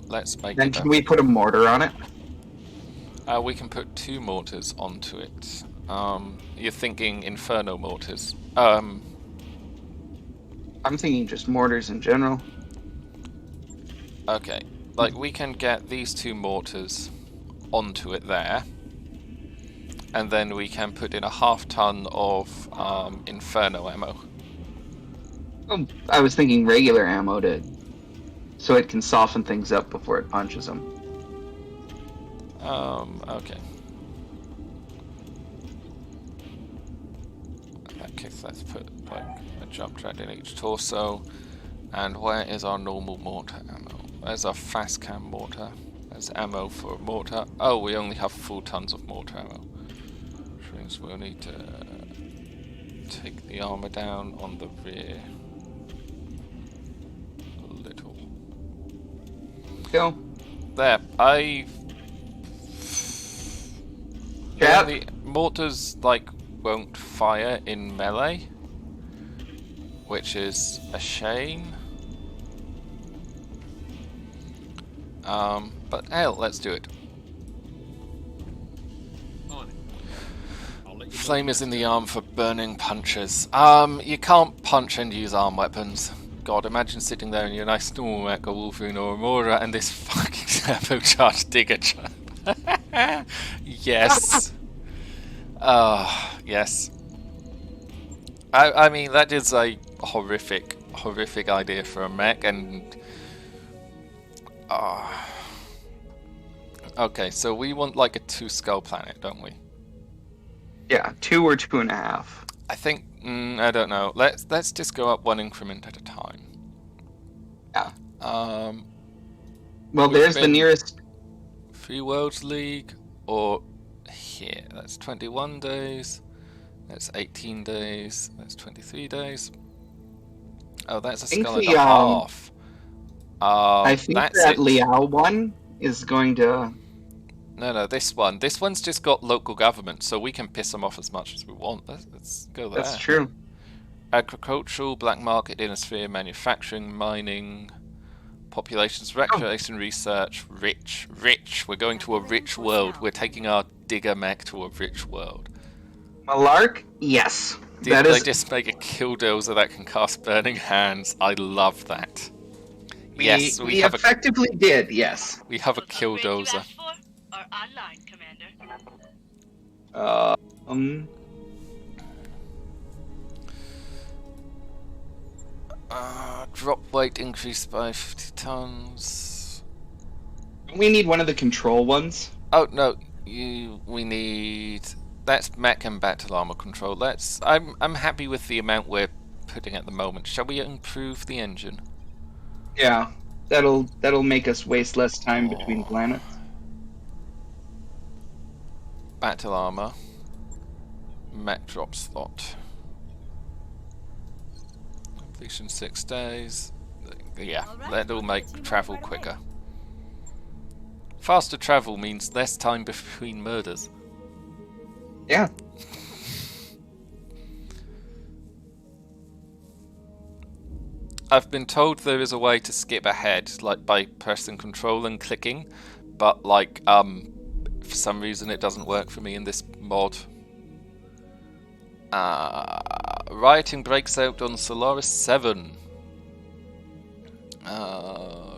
Let's make then it. Can we put a mortar on it? We can put 2 mortars onto it. You're thinking Inferno mortars. I'm thinking just mortars in general. Okay, like we can get these 2 mortars onto it there, and then we can put in a half ton of Inferno ammo. Oh, I was thinking regular ammo so it can soften things up before it punches them. Okay. In that case, let's put like a jump trad in each torso. And where is our normal mortar ammo? There's our fast cam mortar. There's ammo for a mortar. Oh, we only have 4 tons of mortar ammo. Which means we'll need to take the armor down on the rear a little. Go. There, the mortars like won't fire in melee, which is a shame. But hell, let's do it. Flame is in the arm for burning punches. You can't punch and use arm weapons. God, imagine sitting there in your nice normal mech or Wolverine or Aurora and this fucking turbocharged digger trap. Yes. Yes. I mean, that is a horrific idea for a mech, and... okay, so we want like a 2-skull planet, don't we? Yeah, 2 or 2.5. I think... I don't know. Let's just go up 1 increment at a time. Yeah. we've Well, there's the been- nearest... Free Worlds League, or here. That's 21 days. That's 18 days. That's 23 days. Oh, that's a think skull and the, a half. I think That's that it. Liao one is going to... No, this one. This one's just got local government, so we can piss them off as much as we want. Let's go there. That's true. Agricultural, black market, innosphere, manufacturing, mining, populations, recreation, research, rich. We're going to a rich world. We're taking our digger mech to a rich world. Malark? Yes. Did they just make a killdozer that can cast burning hands? I love that. Yes, we effectively did, yes. We have a killdozer. Or online, Commander. Drop weight increased by 50 tons. We need one of the control ones. Oh no, we need... That's mech and battle armor control. I'm happy with the amount we're putting at the moment. Shall we improve the engine? Yeah, that'll make us waste less time between planets. Battle armor. Mech drop slot. Completion 6 days. Yeah, that'll make travel quicker. Faster travel means less time between murders. Yeah. I've been told there is a way to skip ahead, like by pressing control and clicking, but like, for some reason it doesn't work for me in this mod. Rioting breaks out on Solaris 7.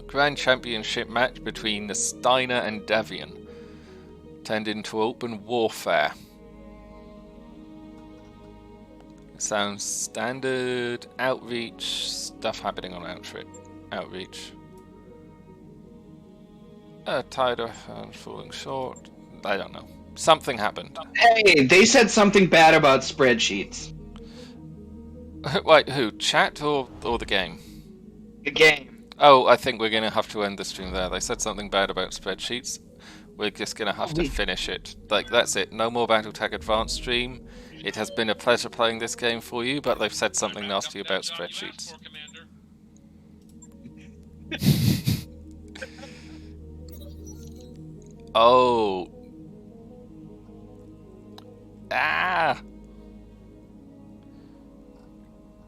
Grand Championship match between Steiner and Davian turned into open warfare. Sounds standard. Outreach. Stuff happening on Outreach. Tired of falling short. I don't know. Something happened. Hey, they said something bad about spreadsheets. Wait, who? Chat or the game? The game. Oh, I think we're going to have to end the stream there. They said something bad about spreadsheets. We're just going to have to finish it. Like, that's it. No more Battletech Advanced stream. It has been a pleasure playing this game for you, but they've said something nasty about spreadsheets. Oh.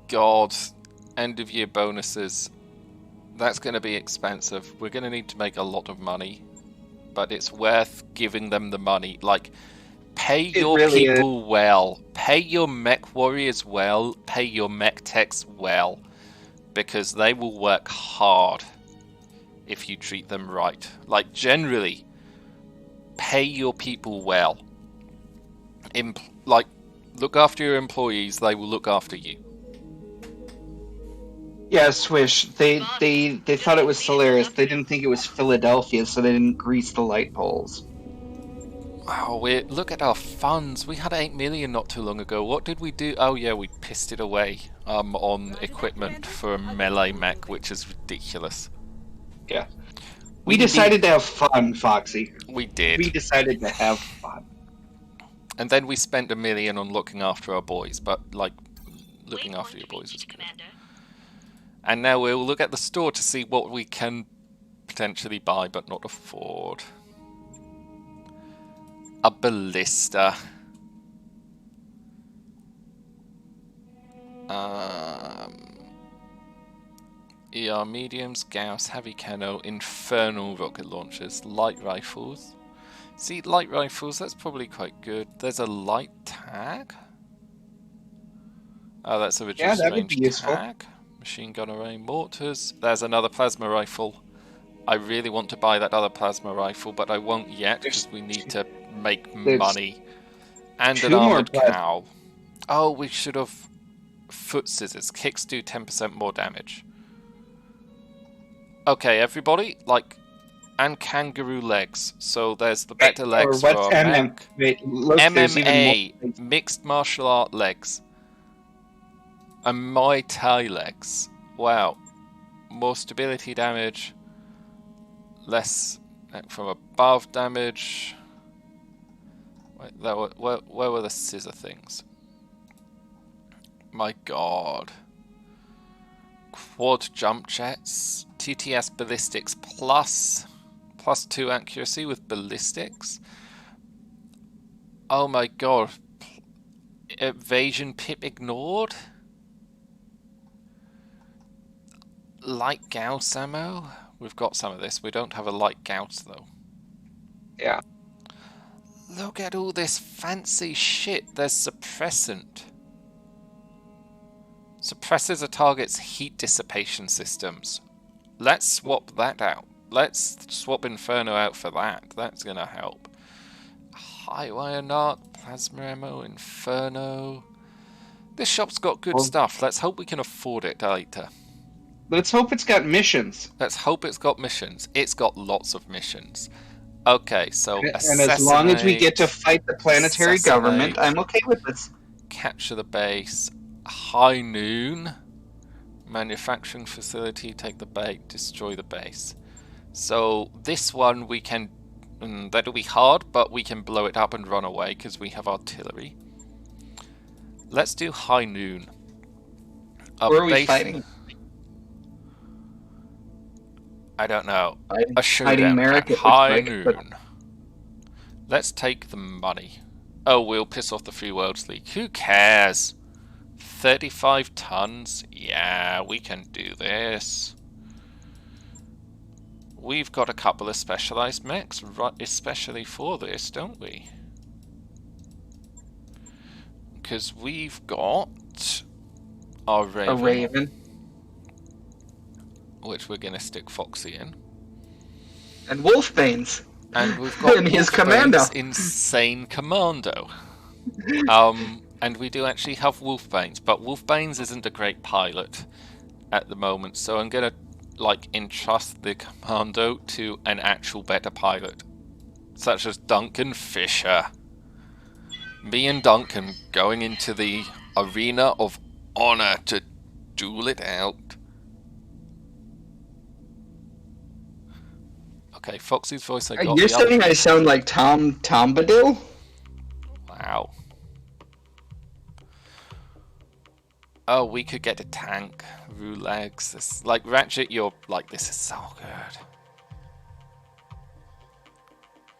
God. End of year bonuses. That's going to be expensive. We're going to need to make a lot of money. But it's worth giving them the money. Like, pay your people well. Pay your mech warriors well. Pay your mech techs well. Because they will work hard if you treat them right. Like, generally, pay your people well. Look after your employees, they will look after you. Yeah, Swish. They thought it was Solaris. They didn't think it was Philadelphia, so they didn't grease the light poles. Wow, look at our funds. We had 8 million not too long ago. What did we do? Oh yeah, we pissed it away on equipment for a melee mech, which is ridiculous. Yeah. We decided to have fun, Foxy. We did. We decided to have fun. And then we spent 1 million on looking after our boys, but like looking after your boys is good. And now we'll look at the store to see what we can potentially buy but not afford. A ballista. ER mediums, Gauss, heavy cannon, infernal rocket launchers, light rifles. See, light rifles, that's probably quite good. There's a light tag. Oh, that's a reduced range tag. Machine gun array mortars. There's another plasma rifle. I really want to buy that other plasma rifle, but I won't yet because we need to make money. And an 2 more armored cow. Oh, we should have... Foot scissors. Kicks do 10% more damage. Okay, everybody, like... And kangaroo legs. So there's the better legs for our mech. Wait, look, there's even MMA, more. mixed martial art legs. And Muay Thai legs. Wow. More stability damage. Less from above damage. Wait, where were the scissor things? My god. Quad jump jets. TTS ballistics plus 2 accuracy with ballistics. Oh my god. Evasion pip ignored. Light Gauss ammo. We've got some of this. We don't have a light Gauss though. Yeah. Look at all this fancy shit. There's suppressant. Suppresses a target's heat dissipation systems. Let's swap that out. Let's swap Inferno out for that. That's gonna help. High wire arc, plasma ammo, Inferno. This shop's got good stuff. Let's hope we can afford it later. Let's hope it's got missions. Let's hope it's got missions. It's got lots of missions. Okay, so And as long as we get to fight the planetary government, I'm okay with this. Capture the base. High noon. Manufacturing facility, take the bait, destroy the base. So this one we can... that'll be hard, but we can blow it up and run away because we have artillery. Let's do high noon. Where are we fighting? I don't know. Fighting A showdown America, at high like, noon. Let's take the money. Oh, we'll piss off the Free Worlds League. Who cares? 35 tons? Yeah, we can do this. We've got a couple of specialized mechs, especially for this, don't we? Because we've got our Raven. A Raven. Which we're going to stick Foxy in. And Wolfbane's. And we've got and his commando. Insane Commando. And we do actually have Wolfbane's, but Wolfbane's isn't a great pilot at the moment, so I'm going to like entrust the commando to an actual better pilot, such as Duncan Fisher. Me and Duncan going into the arena of honor to duel it out. Okay, Foxy's voice I got. You're saying I sound like Tom Bombadil? Wow. Oh, we could get a tank. Rulegs. This, like, Ratchet, you're like, this is so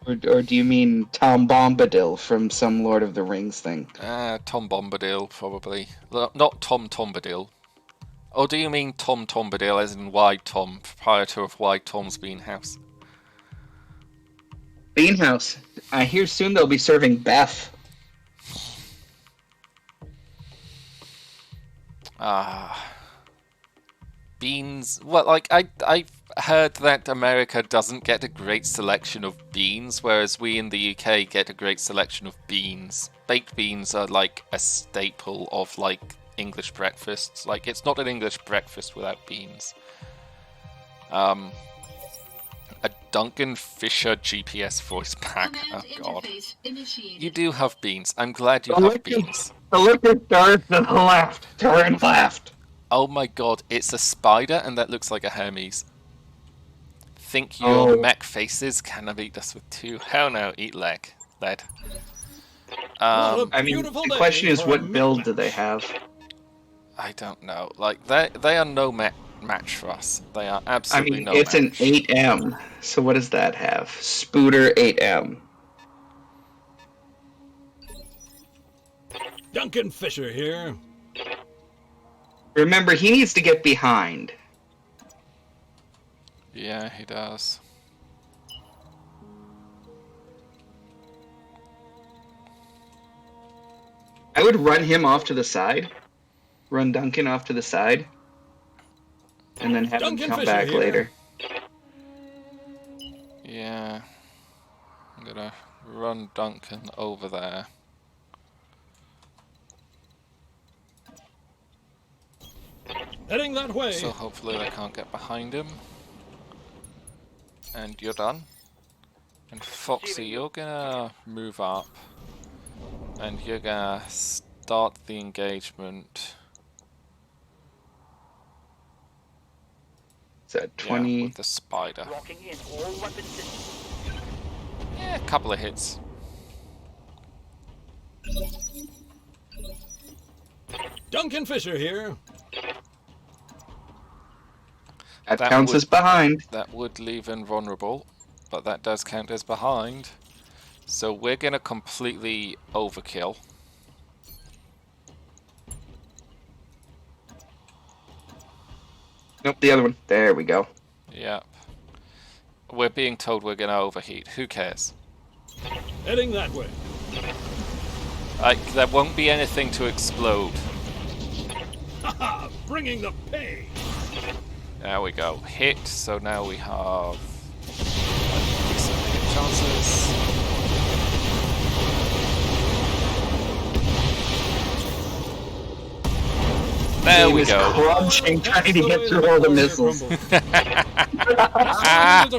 good. Or do you mean Tom Bombadil from some Lord of the Rings thing? Tom Bombadil, probably. Not Tom Tombadil. Or do you mean Tom Tombadil as in Wide Tom, proprietor of Wide Tom's Beanhouse? Beanhouse. I hear soon they'll be serving Beth. Beans. Well, like, I've heard that America doesn't get a great selection of beans, whereas we in the UK get a great selection of beans. Baked beans are like a staple of like English breakfasts. Like, it's not an English breakfast without beans. A Duncan Fisher GPS voice pack. Oh god. You do have beans. I'm glad you have beans. The liquid stars to the left. Turn left. Oh my god, it's a spider and that looks like a Hermes. Think your mech faces can beat us with 2. Hell no, eat lead. I mean, the question is, what build do they have? I don't know. Like, they are no match for us. They are absolutely no match. It's an 8M. So what does that have? Spooter 8M. Duncan Fisher here. Remember, he needs to get behind. Yeah, he does. I would run him off to the side. Run Duncan off to the side. and then have him Duncan come Fisher back here. later. Yeah. I'm gonna run Duncan over there. Heading that way. So hopefully I can't get behind him. And you're done. And Foxy, you're gonna move up. And you're gonna start the engagement. Is that 20? Yeah, with the spider. Locking in all weapon systems. Yeah, a couple of hits. Duncan Fisher here. That That counts would- as behind. That would leave invulnerable, but that does count as behind. So we're gonna completely overkill. Nope, the other one. There we go. Yep. We're being told we're gonna overheat. Who cares? Heading that way. There won't be anything to explode. Haha, bringing the pay. There we go. Hit, so now we have decent hit chances. There He we was go. crunching, trying to get through all the missiles. The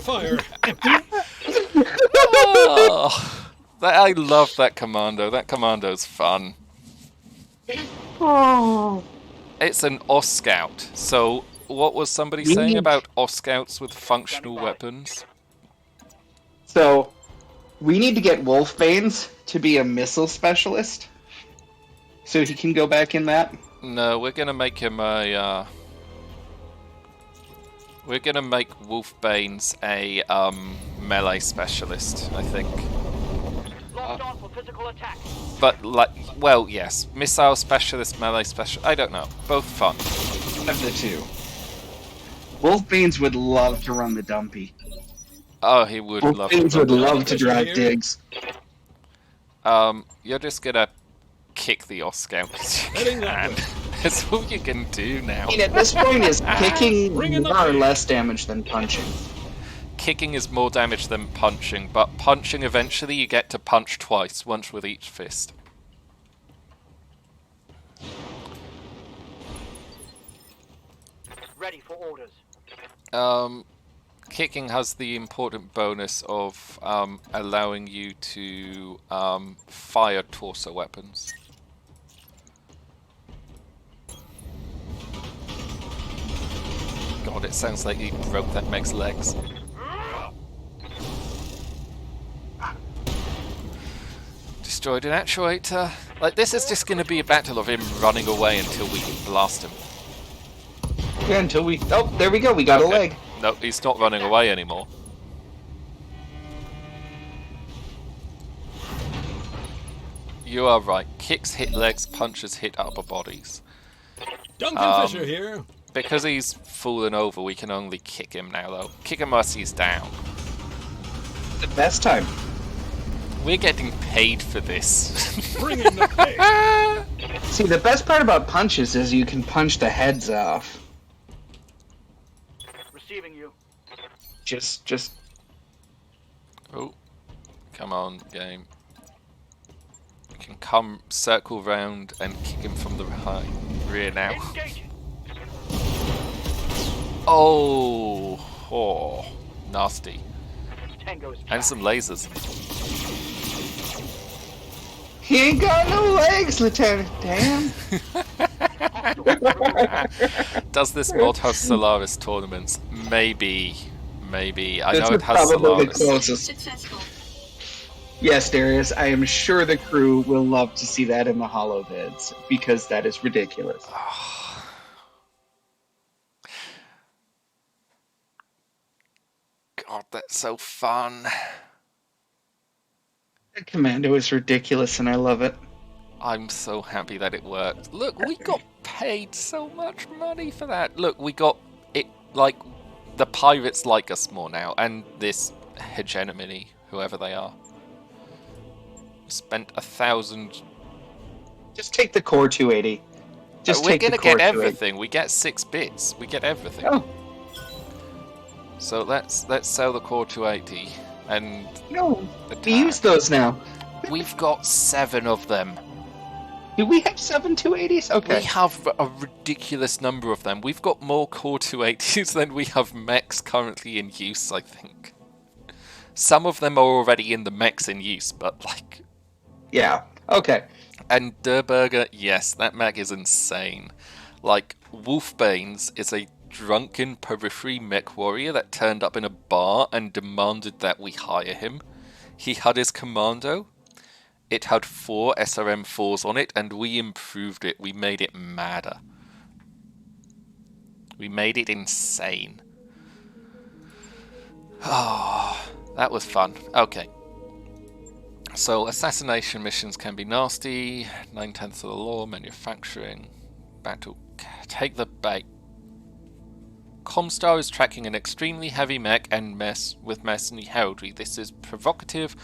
fire. Oh, I love that commando. That commando's fun. Oh. It's an Oscout. So, what was somebody saying about Oscouts with functional weapons? So, we need to get Wolfbanes to be a missile specialist, so he can go back in that. No, we're gonna make him a. We're gonna make Wolfbanes a melee specialist, I think. Locked on for physical attack. But like, well, yes, missile specialist, melee specialist. I don't know. Both fun. Of the two. Wolfbanes would love to run the dumpy. Oh, he would love. Wolfbanes would love to Fisher drive here. digs. You're just gonna kick the Oscout. Heading that way. That's all you can do now. I mean, at this point, is kicking Bring in the more or pain. less damage than punching. Kicking is more damage than punching, but punching eventually you get to punch twice, once with each fist. Ready for orders. Kicking has the important bonus of allowing you to fire torso weapons. God, it sounds like he broke that mech's legs. Destroyed an actuator. Like, this is just going to be a battle of him running away until we blast him. Yeah, until we... Oh, there we go, we got a leg. No, he's not running away anymore. You are right. Kicks hit legs, punches hit upper bodies. Duncan Fisher here. Because he's fallen over, we can only kick him now, though. Kick him as he's down. The best time. We're getting paid for this. Bringing the pay. See, the best part about punches is you can punch the heads off. Receiving you. Just... Oh, come on, game. We can come circle round and kick him from the rear now. Engaging. Oh, nasty. Tango's And some lasers. He ain't got no legs, Lieutenant. Damn. Does this mod have Solaris tournaments? Maybe. I This know is it has probably the Solaris. closest. Successful. Yes, Darius, I am sure the crew will love to see that in the hollow vids, because that is ridiculous. God, that's so fun. The Commando is ridiculous, and I love it. I'm so happy that it worked. Look, we got paid so much money for that. Look, we got it, like, the pirates like us more now, and this hegemony, whoever they are. We spent 1,000. Just take the core 280. Just We're take the gonna core get to it. everything. We get 6 bits. We get everything. Oh. So let's sell the core 280 and No, the we use those now. We've got 7 of them. Do we have 7 280s? Okay. We have a ridiculous number of them. We've got more core 280s than we have mechs currently in use, I think. Some of them are already in the mechs in use, but like... Yeah, okay. And Durburger, yes, that mech is insane. Like, Wolfbanes is a drunken periphery mech warrior that turned up in a bar and demanded that we hire him. He had his commando. It had 4 SRM4s on it, and we improved it. We made it madder. We made it insane. Oh, that was fun. Okay. So, assassination missions can be nasty. 9/10 of the law, manufacturing, battle. Take the bait. Comstar is tracking an extremely heavy mech and with mercenary heraldry. This is provocative,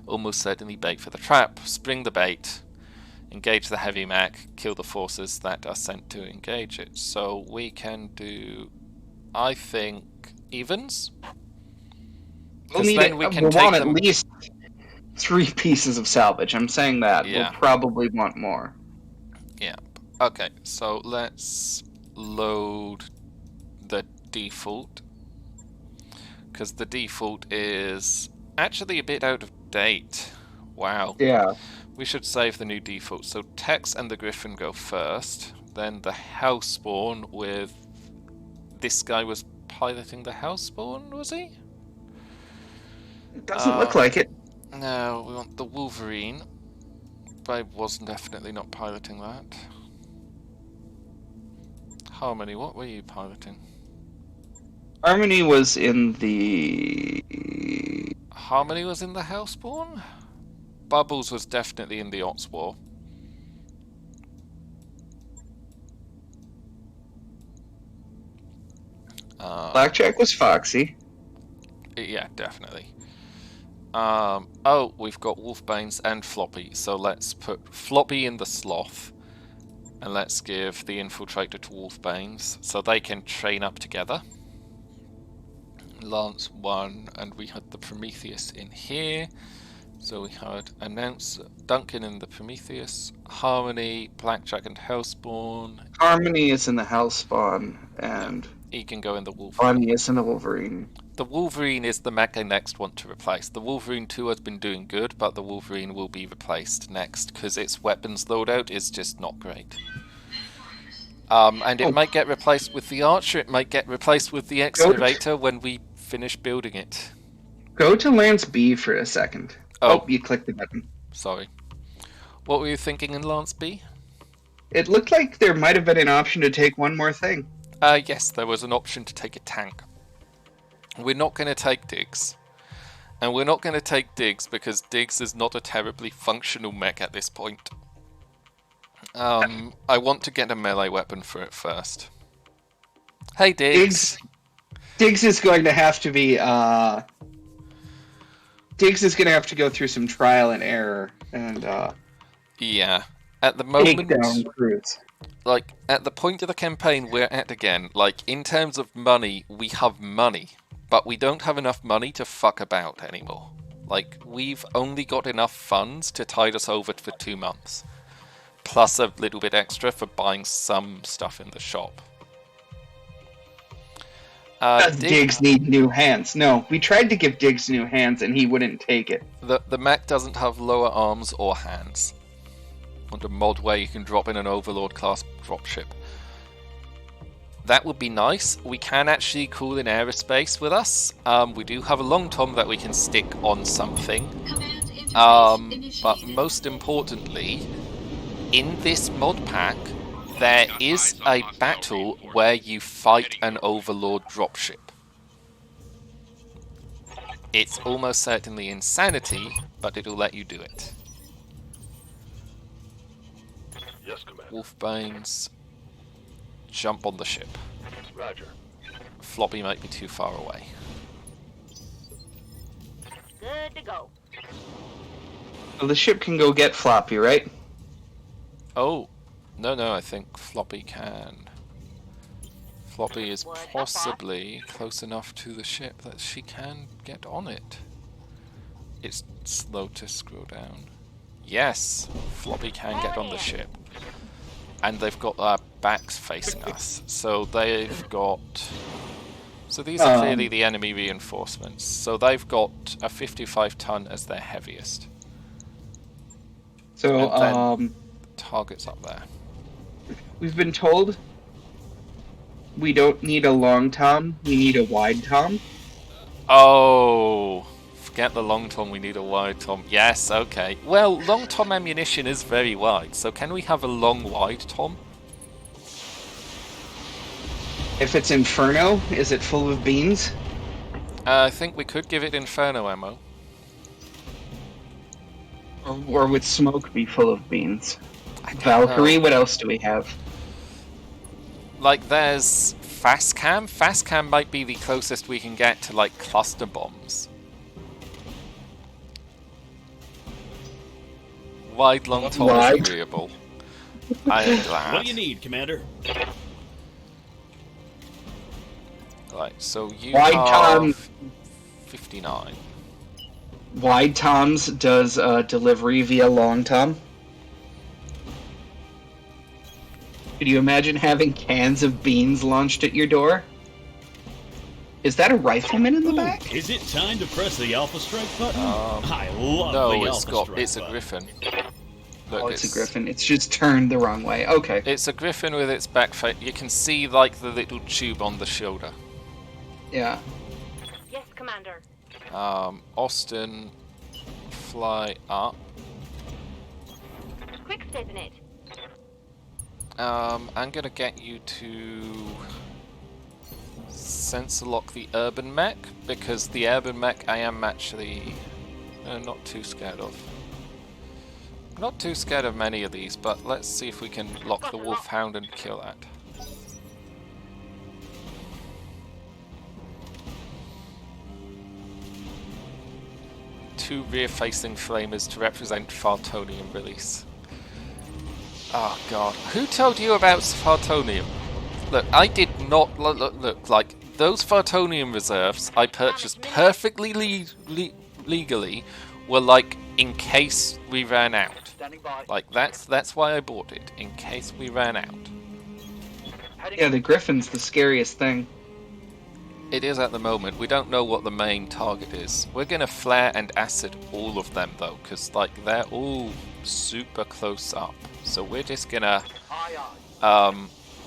almost certainly bait for the trap. Spring the bait, engage the heavy mech, kill the forces that are sent to engage it. So we can do, I think, evens? We'll want at least 3 pieces of salvage. I'm saying that. Yeah. We'll probably want more. Yeah. Okay, so let's load the default, because the default is actually a bit out of date. Wow. Yeah. We should save the new default. So Tex and the Griffin go first, then the Hellspawn with... This guy was piloting the Hellspawn, was he? It doesn't look like it. No, we want the Wolverine, but I was definitely not piloting that. Harmony, what were you piloting? Harmony was in the... Harmony was in the Hellspawn? Bubbles was definitely in the Ots War. Blackjack was Foxy. Yeah, definitely. Oh, we've got Wolfbanes and Floppy, so let's put Floppy in the Sloth. And let's give the Infiltrator to Wolfbanes, so they can train up together. Lance 1, and we had the Prometheus in here. So we had Announce Duncan in the Prometheus, Harmony, Blackjack and Hellspawn. Harmony is in the Hellspawn, and... He can go in the Wolverine. Bonnie is in the Wolverine. The Wolverine is the mech I next want to replace. The Wolverine 2 has been doing good, but the Wolverine will be replaced next, because its weapons loadout is just not great. And it might get replaced with the Archer, it might get replaced with the Excavator when we finish building it. Go to Lance B for a second. Oh, you clicked the button. Sorry. What were you thinking in Lance B? It looked like there might have been an option to take one more thing. Yes, there was an option to take a tank. We're not going to take Diggs. And we're not going to take Diggs because Diggs is not a terribly functional mech at this point. I want to get a melee weapon for it first. Hey, Diggs! Diggs is going to have to be, Diggs is going to have to go through some trial and error, and, yeah. At the moment... take down crews. Like, at the point of the campaign we're at again, like, in terms of money, we have money. But we don't have enough money to fuck about anymore. Like, we've only got enough funds to tide us over for 2 months. Plus a little bit extra for buying some stuff in the shop. Does Diggs need new hands? No, we tried to give Diggs new hands and he wouldn't take it. The mech doesn't have lower arms or hands. Want a mod where you can drop in an Overlord class dropship. That would be nice. We can actually call in aerospace with us. We do have a long tom that we can stick on something. But most importantly, in this mod pack, there is a battle where you fight an Overlord dropship. It's almost certainly insanity, but it'll let you do it. Yes, Commander. Wolfbanes, jump on the ship. Roger. Floppy might be too far away. Good to go. Well, the ship can go get Floppy, right? Oh, No, I think Floppy can. Floppy is possibly close enough to the ship that she can get on it. It's slow to scroll down. Yes, Floppy can get on the ship. And they've got their backs facing us. So they've got... So these are clearly the enemy reinforcements. So they've got a 55-ton as their heaviest. So, And then targets up there. we've been told we don't need a long tom, we need a wide tom. Oh, forget the long tom, we need a wide tom. Yes, okay. Well, long tom ammunition is very wide, so can we have a long wide tom? If it's Inferno, is it full of beans? I think we could give it Inferno ammo. Or would smoke be full of beans? Valkyrie, what else do we have? Like, there's fast cam. Fast cam might be the closest we can get to, like, cluster bombs. Wide long tom is agreeable. I am glad. What do you need, Commander? Right, so you Wide have tom. 59. Wide toms does delivery via long tom. Could you imagine having cans of beans launched at your door? Is that a rifleman in the back? Is it time to press the Alpha Strike button? I love the Alpha Strike it's a button. Griffin. Look, Oh, it's a Griffin. It's just turned the wrong way. Okay. It's a Griffin with its back face. You can see, like, the little tube on the shoulder. Yeah. Yes, Commander. Austin, fly up. Quick step in it. I'm gonna get you to sensor lock the urban mech, because the urban mech I am actually not too scared of. Not too scared of many of these, but let's see if we can lock the Wolfhound and kill that. Two rear-facing flamers to represent Fartonium release. Oh god. Who told you about Fartonium? Look, I did not... Look, like, those Fartonium reserves I purchased perfectly legally were, like, in case we ran out. Like, that's why I bought it, in case we ran out. Yeah, the Griffin's the scariest thing. It is at the moment. We don't know what the main target is. We're gonna flare and acid all of them, though, because, like, they're all super close up. So we're just gonna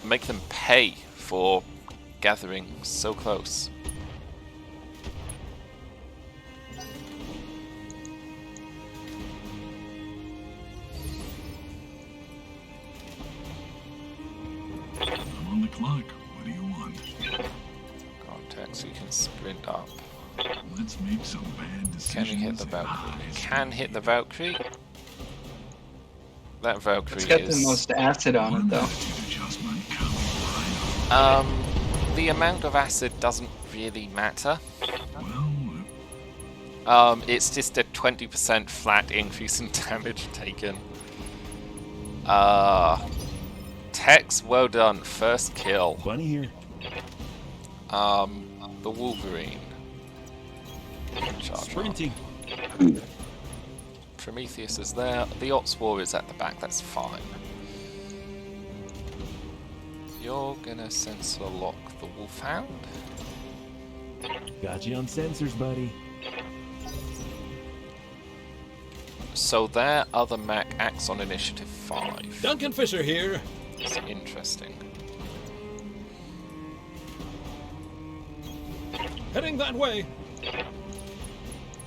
make them pay for gathering so close. I'm on the clock. What do you want? Contact, so you can sprint up. Let's make some bad decisions. Can you hit the Valkyrie? Can hit the Valkyrie. That Valkyrie It's got is... the most acid on it, though. The amount of acid doesn't really matter. Well, It's just a 20% flat increase in damage taken. Tex, well done. First kill. Bunny here. The Wolverine. Charge on. Sprinting. Prometheus is there. The Ops War is at the back. That's fine. You're gonna sensor lock the Wolfhound. Got you on sensors, buddy. So their other mech acts on initiative 5. Duncan Fisher here. It's interesting. Heading that way.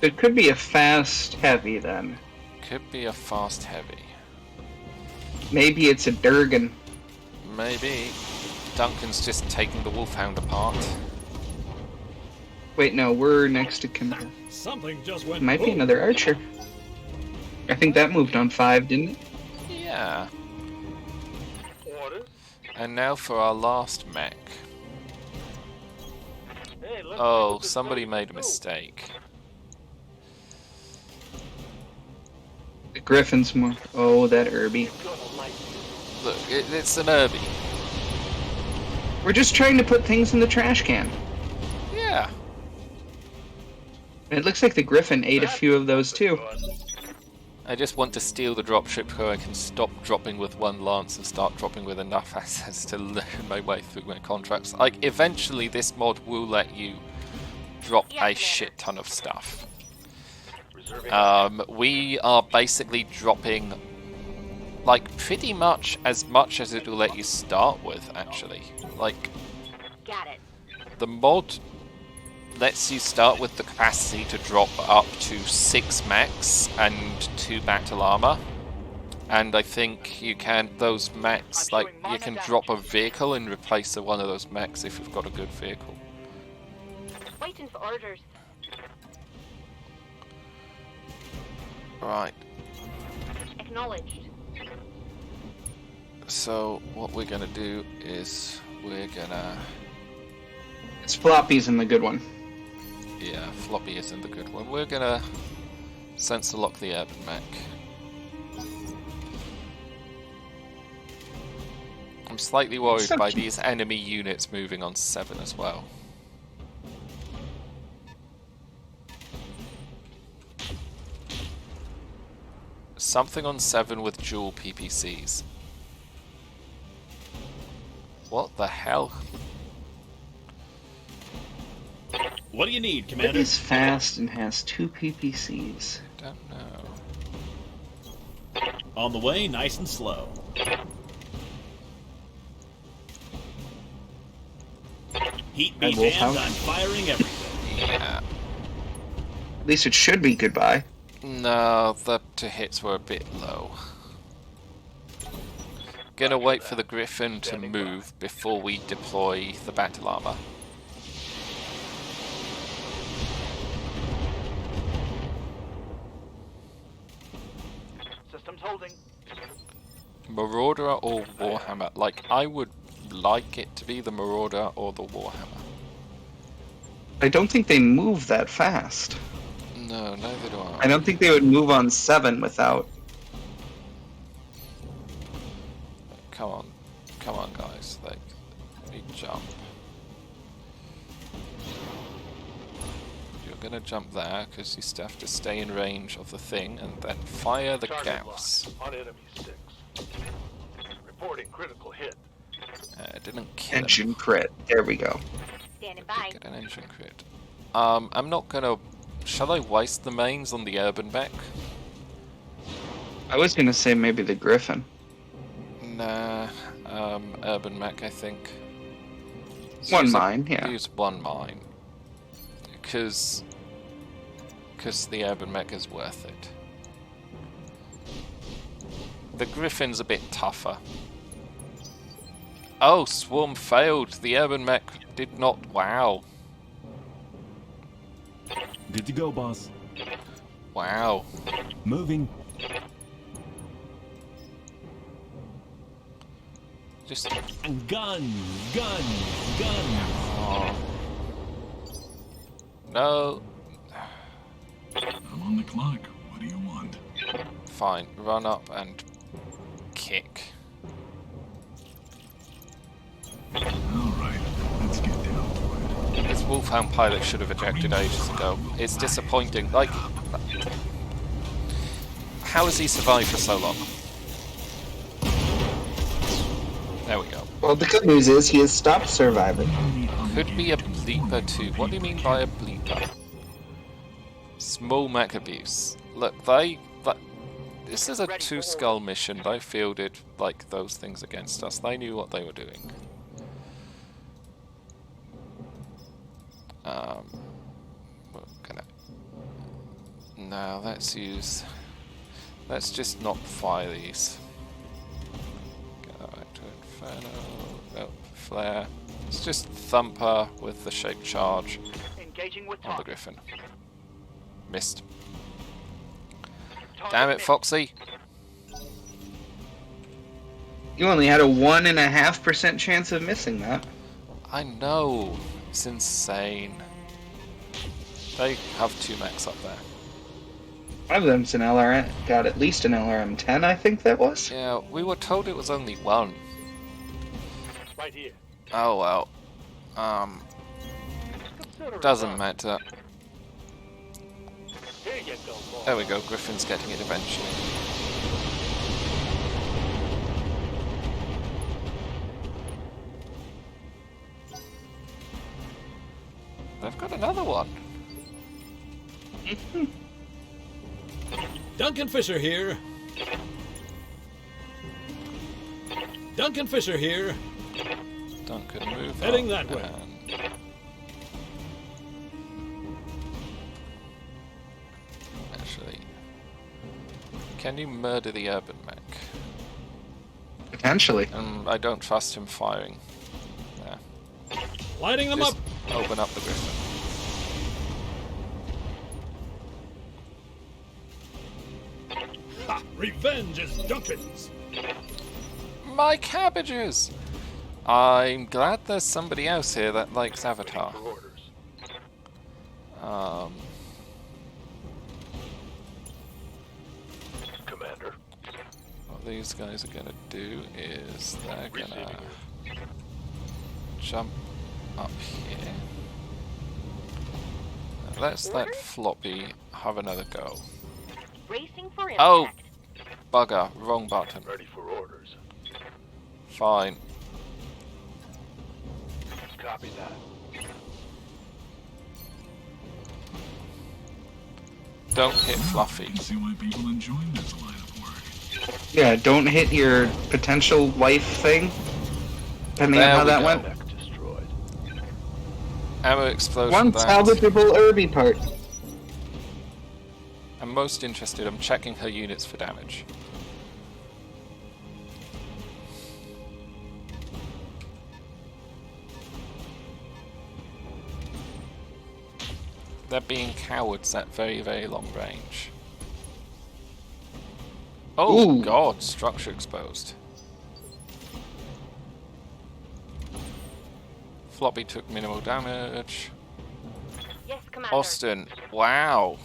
It could be a fast heavy, then. Could be a fast heavy. Maybe it's a Durgan. Maybe. Duncan's just taking the Wolfhound apart. Wait, no, we're next to Commander. Something just went. Might be another Archer. I think that moved on 5, didn't it? Yeah. Orders. And now for our last mech. Hey, let's Oh, see what this somebody thing made a can do. mistake. The Griffin's more. Oh, that Irby. Good almighty. Look, it's an Irby. We're just trying to put things in the trash can. Yeah. And it looks like the Griffin ate a few of those too. I just want to steal the dropship so I can stop dropping with one lance and start dropping with enough assets to learn my way through my contracts. Like, eventually this mod will let you drop a shit ton of stuff. We are basically dropping, like, pretty much as it will let you start with, actually. Like, Got it. the mod lets you start with the capacity to drop up to 6 mechs and 2 battle armor. And I think you can, those mechs, like, you can drop a vehicle and replace one of those mechs if you've got a good vehicle. Waiting for orders. Right. Acknowledged. So, what we're gonna do is, we're gonna... It's Floppy's in the good one. Yeah, floppy isn't the good one. We're gonna sensor lock the urban mech. I'm slightly worried by these enemy units moving on 7 as well. Something on 7 with dual PPCs. What the hell? What do you need, Commander? It is fast and has 2 PPCs. Don't know. On the way, nice and slow. Heat beat hands on firing everything. Yeah. At least it should be goodbye. No, the 2 hits were a bit low. Gonna wait for the Griffin to move before we deploy the battle armor. Systems holding. Marauder or Warhammer? Like, I would like it to be the Marauder or the Warhammer. I don't think they move that fast. No, neither do I. I don't think they would move on 7 without... Come on guys, like, we jump. You're gonna jump there, because you still have to stay in range of the thing, and then fire the Gauss. On enemy 6. Reporting critical hit. It didn't kill him. Engine crit. There we go. Standing by. Get an engine crit. I'm not gonna... Shall I waste the mains on the urban mech? I was gonna say maybe the Griffin. Nah, urban mech, I think. One mine, yeah. Use 1 mine. Because the urban mech is worth it. The Griffin's a bit tougher. Oh, Swarm failed. The urban mech did not. Wow. Good to go, boss. Wow. Moving. Just. Guns. Oh. No. I'm on the clock. What do you want? Fine. Run up and kick. Alright, let's get down to it. This Wolfhound pilot should have ejected ages ago. It's disappointing. Like, how has he survived for so long? There we go. Well, the good news is he has stopped surviving. Could be a bleeper too. What do you mean by a bleeper? Small mech abuse. Look, this is a 2-skull mission. They fielded like those things against us. They knew what they were doing. We're gonna... No, let's just not fire these. Go back to Inferno. Oh, flare. Let's just thumper with the shape charge Engaging with on the target. Griffin. Missed. Damn it, Foxy. You only had a 1.5% chance of missing that. I know. It's insane. They have 2 mechs up there. One of them's an LRM. Got at least an LRM-10, I think that was. Yeah, we were told it was only one. Right here. Oh well. Consider it Doesn't done. matter. Here you go, boy. There we go, Griffin's getting it eventually. They've got another one. Duncan Fisher here. Duncan Fisher here. Duncan, move Heading up that way. and- Actually, can you murder the urban mech? Potentially. I don't trust him firing. Yeah. Lighting them Just up. open up the Griffin. Ha! Revenge is Duncan's. My cabbages! I'm glad there's somebody else here that likes Avatar. For orders. Commander. What these guys are gonna do is they're gonna Receiving jump up here. Let's let Floppy have another go. Bracing for impact. Oh! Bugger, wrong button. Ready for orders. Fine. Copy that. Don't hit I Fluffy. can see why people enjoy this line of work. Yeah, don't hit your potential wife thing. Depending on There how we that go. went. Mech destroyed. Ammo explosion. One that. salvageable Irby part. I'm most interested. I'm checking her units for damage. They're being cowards at very, very long range. Oh Ooh. god, structure exposed. Floppy took minimal damage. Yes, Commander. Austin, wow.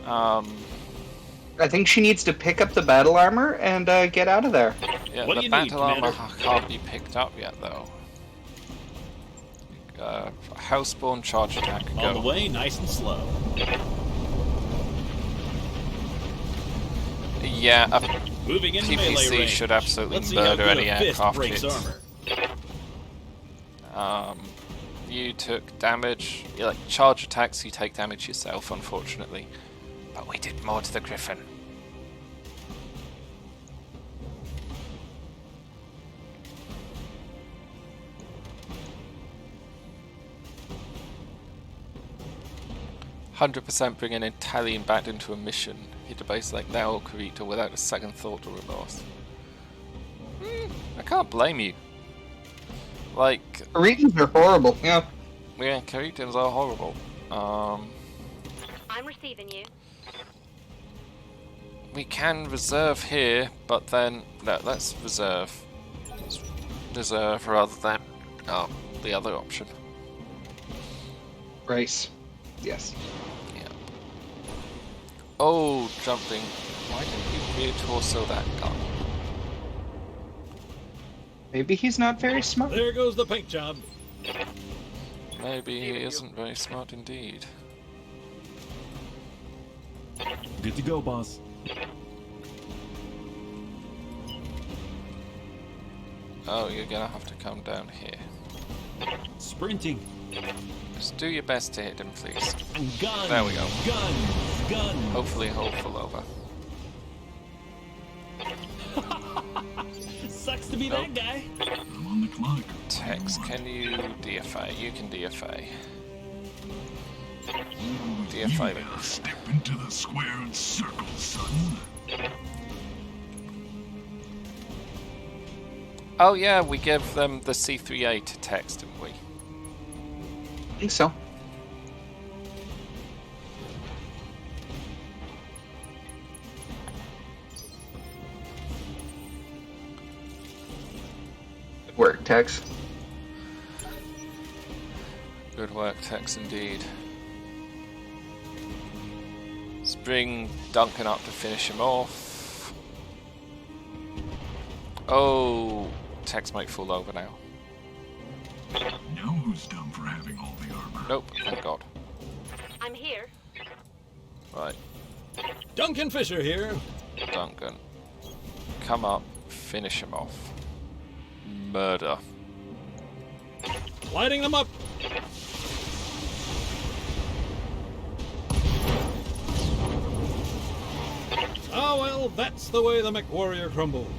I think she needs to pick up the battle armor and get out of there. Yeah, What do the you need, battle armor Commander? can't be picked up yet, though. Houseborn charge attack. Go. On the way, nice and slow. Yeah, a Moving into melee PPC range. should absolutely Let's see how murder good any a fist aircraft breaks hits. armor. You took damage. You like charge attacks. You take damage yourself, unfortunately. But we did more to the Griffin. "100% bring an Italian back into a mission. Hit a base like now or Kurita without a second thought or remorse." I can't blame you. Like, Regions are horrible. Yeah. yeah, Kuritans are horrible. I'm receiving you. We can reserve here, but then no, let's reserve. Let's reserve rather than the other option. Race. Yes. Yeah. Oh, jumping! Why didn't you rear torso that gun? Maybe he's not very smart. There goes the paint job. Maybe he isn't very smart indeed. Good to go, boss. Oh, you're gonna have to come down here. Sprinting. Just do your best to hit him, please. And gun. There we go. Gun. Hopefully, he'll fall over. Sucks to be Nope. that guy. I'm on the clock. Tex, can you DFA? You can DFA. DFA the Griffin. Step into the squared circle, son. Oh yeah, we gave them the C3A to Tex, didn't we? I think so. Good work, Tex. Good work, Tex, indeed. bring Duncan up to finish him off. Oh, Tex might fall over now. Now who's dumb for having all the armor? Nope, thank God. I'm here. Right, Duncan Fisher here. Duncan. Come up, finish him off. Murder. Lighting them up. Oh well, that's the way the MechWarrior crumbled.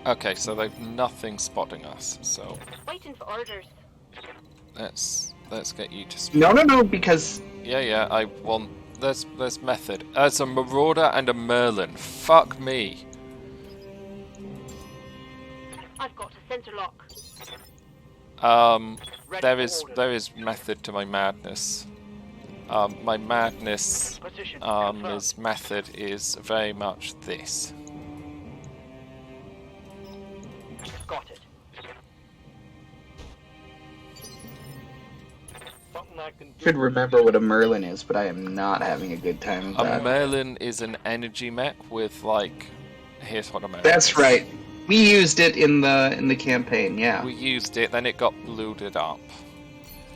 Okay, so they've nothing spotting us, so Waiting for orders. let's get you to speak. No, because Yeah, I want there's method. There's a Marauder and a Merlin. Fuck me. I've got a center lock. There is method to my madness. My madness Position is method is very much this. Got it. Something I can do. should remember what a Merlin is, but I am not having a good time with A that. Merlin is an energy mech with like, here's what a Merlin That's is. right. We used it in the campaign, yeah. We used it, then it got looted up.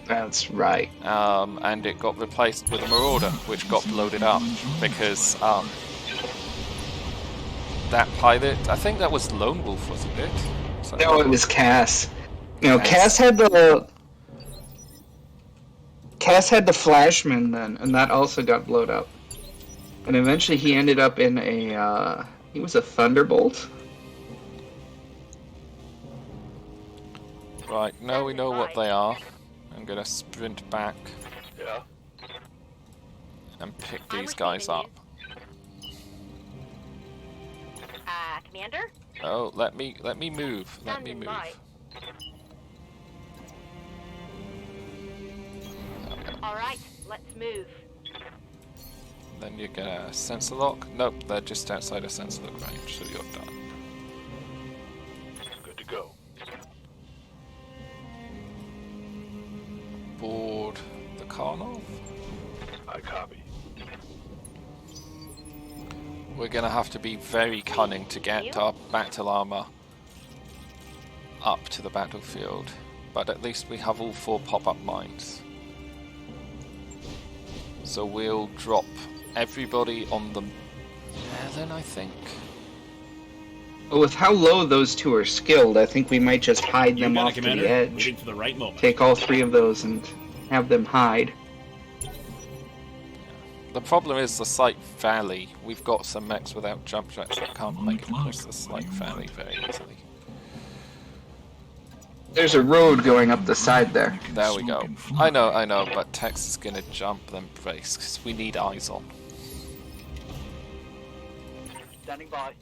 That's right. And it got replaced with a Marauder, which got loaded up because that pilot, I think that was Lone Wolf, wasn't it? So, No, it was Cass. You know, Cass. Cass had the Flashman then, and that also got blown up. And eventually he ended up in a he was a Thunderbolt. Right, now we know what they are. I'm gonna sprint back Yeah. and pick I'm these guys receiving up. Commander? Oh, let me move. Let me Standing move. by. All right, let's move. Then you get a sensor lock. Nope, they're just outside a sensor lock range, so you're done. Good to go. Board the Karnov. I copy. We're gonna have to be very cunning to get our battle armor up to the battlefield, but at least we have all 4 pop-up mines. So we'll drop everybody on the Merlin, I think. But with how low those two are skilled, I think we might just hide You them got off it, to Commander. the edge. Waiting for the right moment. Take all 3 of those and have them hide. The problem is the Slight Valley. We've got some mechs without jump jacks that can't make it across the Slight Valley very easily. There's a road going up the side there. There we go. I know, but Tex is gonna jump then brace, because we need eyes on. Standing by.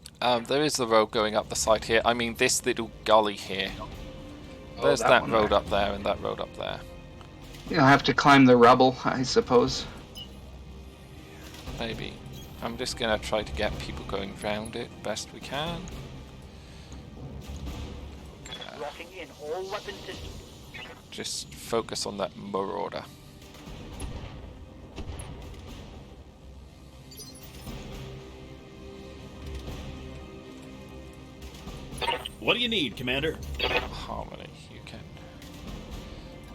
There is the road going up the side here. I mean, this little gully here. There's that that one road there. up there and that road up there. You'll have to climb the rubble, I suppose. Maybe. I'm just gonna try to get people going round it best we can. Locking in all weapon systems. Just focus on that Marauder. What do you need, Commander? Harmony.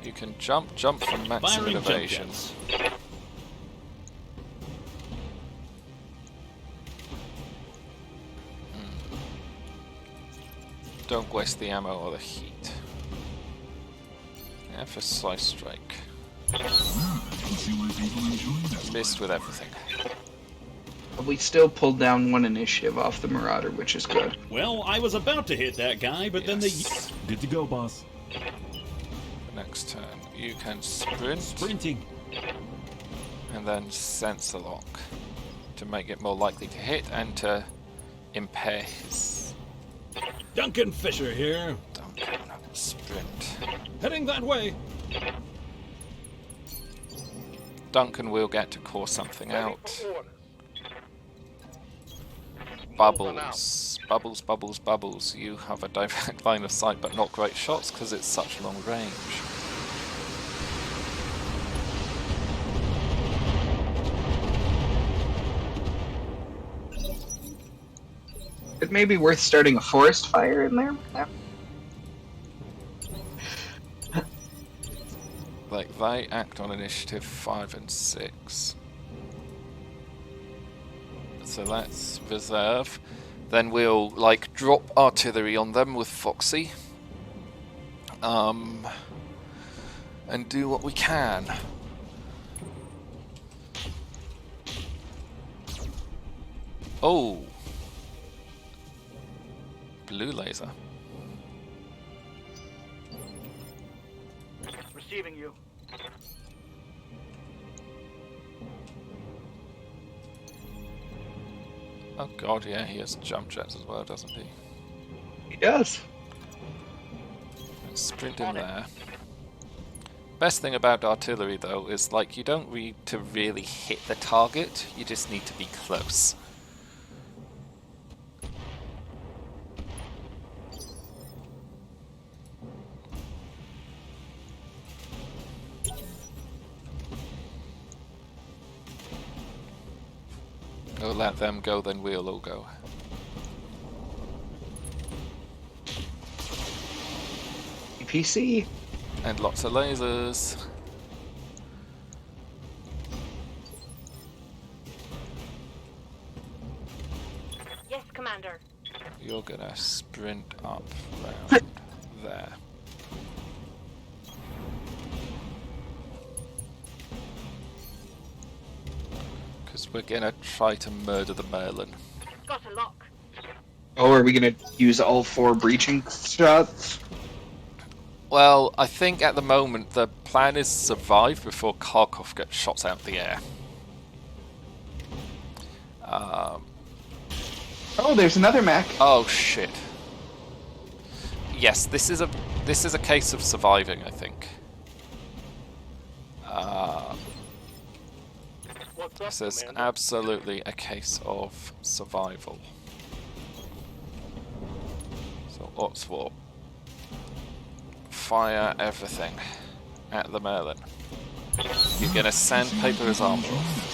You can jump for maximum Firing jump innovation. jets. Don't waste the ammo or the heat. Yeah, for Slice Strike. Ah, I can see why people enjoy this. Missed with everything. But we still pulled down 1 initiative off the Marauder, which is good. Well, I was about to hit that guy, but then Yes. Good to go, boss. Next turn, you can sprint Sprinting. and then sensor lock to make it more likely to hit and to impair his Duncan Fisher here. Duncan sprint. Heading that way. Duncan will get to call something Ready out. for orders. Bubbles. Bubbles, bubbles, bubbles. You have a direct line of sight but not great shots because it's such long range. It may be worth starting a forest fire in there. Like, they act on initiative 5 and 6. So that's reserve. Then we'll, like, drop artillery on them with Foxy. And do what we can. Oh! Blue laser. Receiving you. Oh god, yeah, he has jump jets as well, doesn't he? He does. Let's sprint in there. Best thing about artillery, though, is like you don't need to really hit the target, you just need to be close. We'll let them go, then we'll all go. PC. And lots of lasers. Yes, Commander. You're gonna sprint up round there. Because we're gonna try to murder the Merlin. Got a lock. Oh, are we gonna use all 4 breaching shots? Well, I think at the moment the plan is survive before Kharkov gets shot out the air. Oh, there's another mech. Oh shit. Yes, this is a case of surviving, I think. What's up, This is Commander? absolutely a case of survival. So, Otswarp. Fire everything at the Merlin. You're gonna sandpaper his armor off.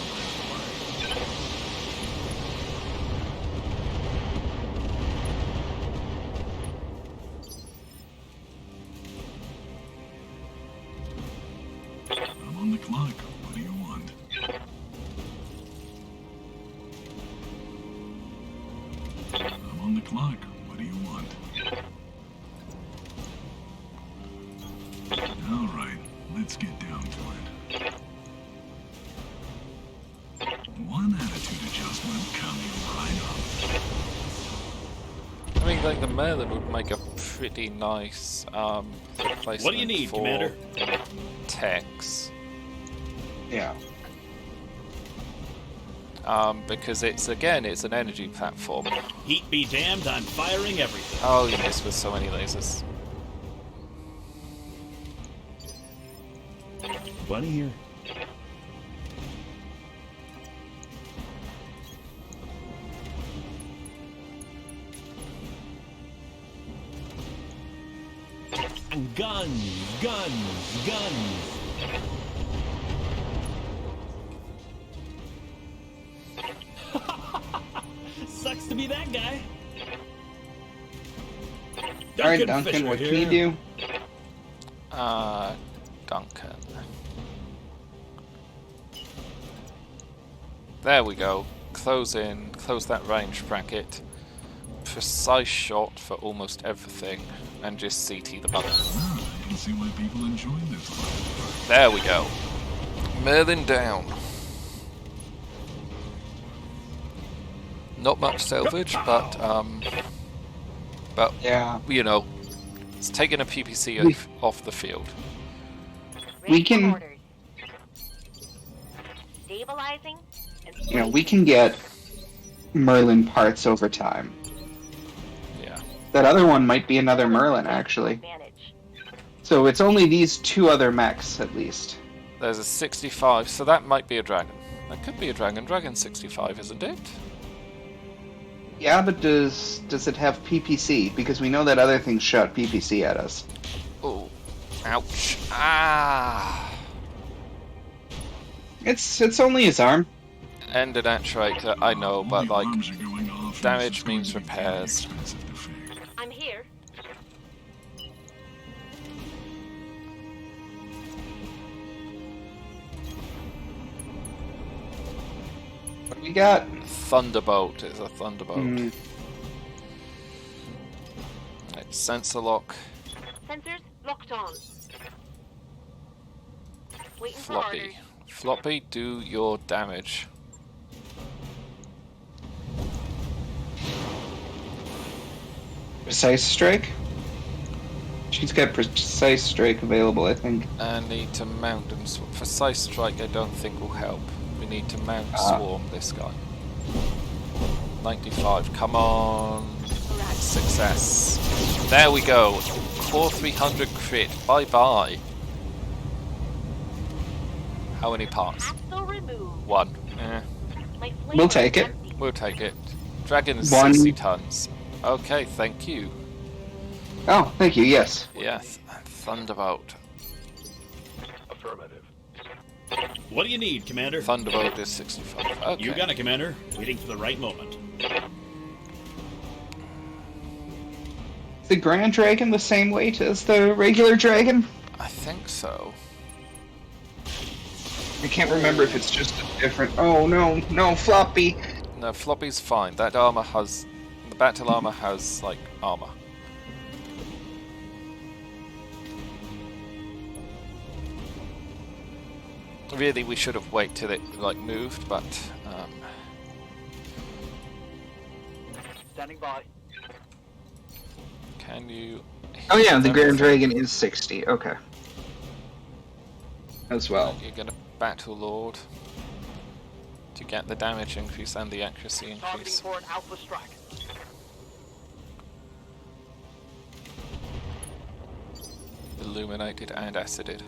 I'm on the clock. What do you want? I'm on the clock. What do you want? All right, let's get down to it. One attitude adjustment coming right up. I mean, like, the Merlin would make a pretty nice replacement What do you need, for Commander? Tex. Yeah. Because it's an energy platform. Heat be damned, I'm firing everything. Oh, you missed with so many lasers. Bunny here. Guns, guns, guns. Sucks to be that guy. Alright, Duncan, Fisher what can here. you do? Duncan. There we go. Close that range bracket. Precise shot for almost everything, and just CT the button. I can see why people enjoy this. There we go. Merlin down. Not much salvage, but Yeah. you know, it's taking a PPC off the field. We Ready for can- orders. Stabilizing and You know, we can get Merlin parts over time. Yeah. That other one might be another Merlin, actually. advantage. So it's only these 2 other mechs, at least. There's a 65, so that might be a dragon. That could be a dragon. Dragon's 65, isn't it? Yeah, but does it have PPC? Because we know that other thing shot PPC at us. Oh, ouch. Ah. It's only his arm. And an actuator, I know, but like, Alarms are going off. damage means repairs. I'm here. What do we got? Thunderbolt is a thunderbolt. Mm. It's sensor lock. Sensors locked on. Waiting for Floppy. orders. Floppy, do your damage. Precise strike? She's got precise strike available, I think. I need to mount and precise strike. I don't think will help. We need to mount swarm this guy. 95. Come on. Success. There we go. Core 300 crit. Bye bye. How many parts? Capsule removed. 1. Eh, My We'll take it. empty. we'll take it. Dragon is 1. 60 tons. Okay, thank you. Oh, thank you, yes. Yes, Thunderbolt. Affirmative. What do you need, Commander? Thunderbolt is 65. Okay. You got it, Commander. Waiting for the right moment. Is the Grand Dragon the same weight as the regular dragon? I think so. I can't remember if it's just a different... Oh, no, Floppy! No, Floppy's fine. That armor has... The battle armor has, like, armor. Really, we should have waited till it, like, moved, but... Standing by. Can you... Oh yeah, the hit Grand everything? Dragon is 60, okay. As well. You're gonna Battle Lord to get the damage increase and the accuracy Targeting increase. for an alpha strike. Illuminated and acided.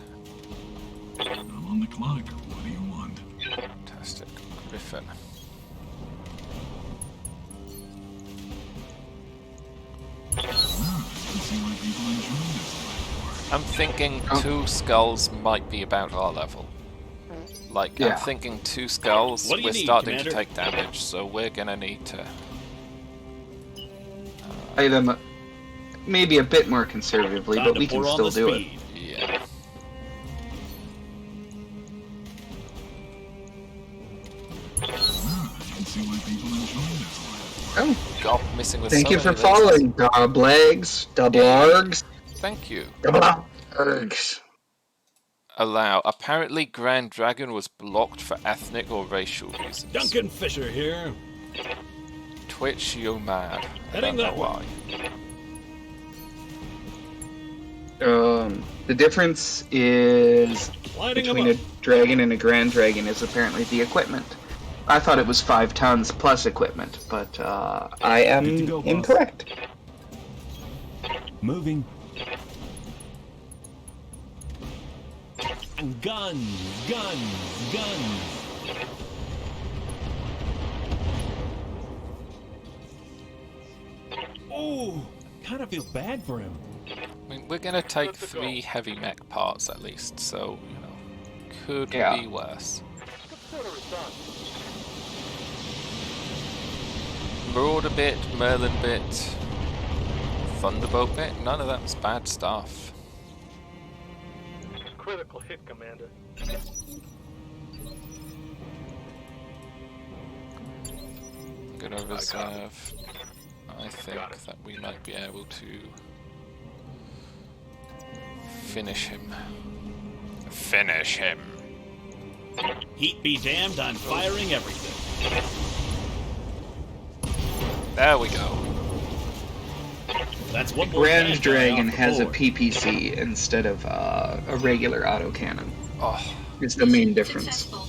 I'm on the clock. What do you want? Fantastic. Griffin. I can see why people enjoy this line of work. I'm thinking 2 skulls might be about our level. Like, Yeah. I'm thinking 2 skulls, What do you we're need, starting Commander? to take damage, so we're gonna need to... Play them maybe a bit more conservatively, Time but to we can pour on still the do it. speed. Yeah. I can see why people enjoy this line of work. Oh, God, missing with thank so you for many lasers. following, Doblegs, Double Args, Thank you. Double Args. Allow. Apparently Grand Dragon was blocked for ethnic or racial reasons. Duncan Fisher here. Twitch, you're mad. I Heading don't know that way. why. The difference is Lighting between them a up. dragon and a Grand Dragon is apparently the equipment. I thought it was 5 tons plus equipment, but I am Good to go, boss. incorrect. Moving. And guns, guns, guns. Oh, kind of feel bad for him. I mean, we're gonna take 3 heavy mech parts at least, so, you know, could Yeah. be worse. Consider it done. Marauder bit, Merlin bit, Thunderbolt bit, none of that's bad stuff. Critical hit, Commander. I'm gonna reserve. I think that we might be able to finish him. Finish him. Heat be damned, I'm firing everything. There we go. That's one more Grand bad guy Dragon off the has a board. PPC instead of a regular autocannon. Oh, It's the main difference. Successful.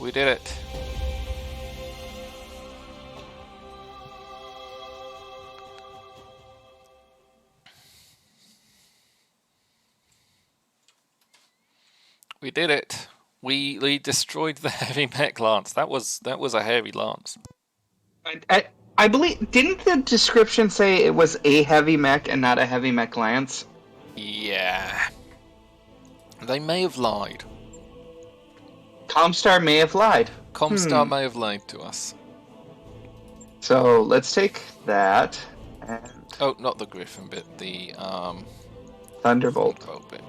we did it. We did it. We destroyed the heavy mech lance. That was a heavy lance. I believe, didn't the description say it was a heavy mech and not a heavy mech lance? Yeah. They may have lied. Comstar may have lied. Comstar may have lied to us. So let's take that and Oh, not the Griffin bit, the Thunderbolt. Thunderbolt bit.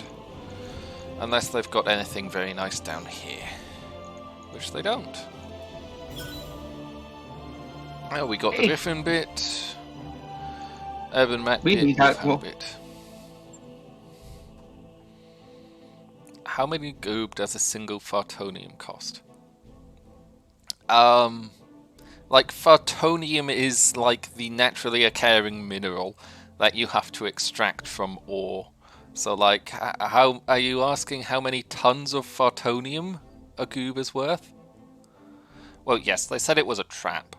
Unless they've got anything very nice down here. Which they don't. Oh, we got the Griffin bit. Urban Mech bit, Wolfhound bit. How many goob does a single Fartonium cost? Like, Fartonium is like the naturally occurring mineral that you have to extract from ore. So, like, how are you asking how many tons of Fartonium a goob is worth? Well, yes, they said it was a trap.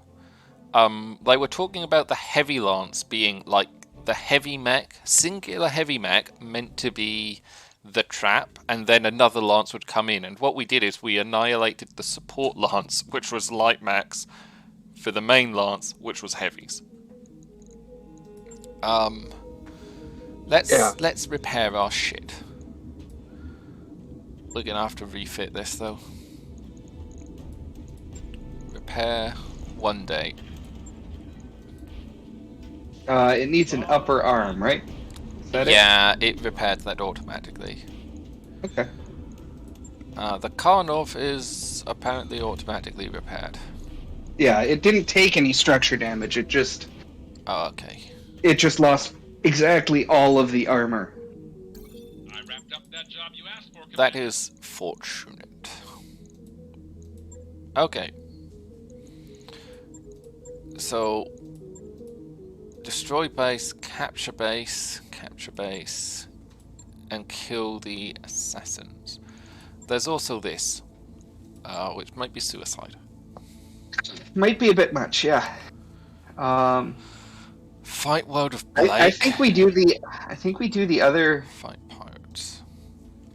They were talking about the heavy lance being like the heavy mech, singular heavy mech, meant to be the trap, and then another lance would come in. And what we did is we annihilated the support lance, which was light mechs, for the main lance, which was heavies. Let's repair our shit. We're gonna have to refit this though. Repair 1 day. It needs an upper arm, right? Is that it repaired that automatically. Okay. The Karnov is apparently automatically repaired. Yeah, it didn't take any structure damage. It just. Oh, okay. It just lost exactly all of the armor. I wrapped up that job you asked for. That is fortunate. Okay. So, destroy base, capture base, and kill the assassins. There's also this, which might be suicide. Might be a bit much, yeah. Fight World of Blake. I think we do the other. Fight pirates.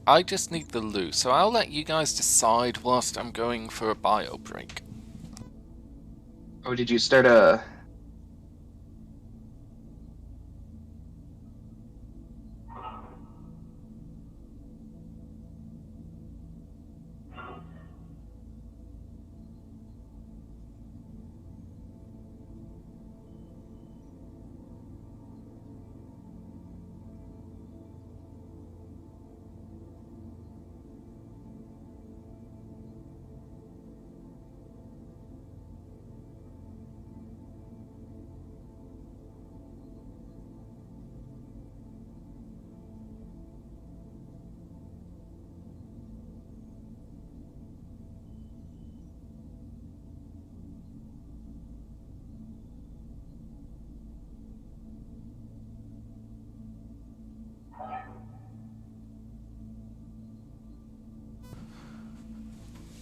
I just need the loot, so I'll let you guys decide whilst I'm going for a bio break. Oh, did you start a?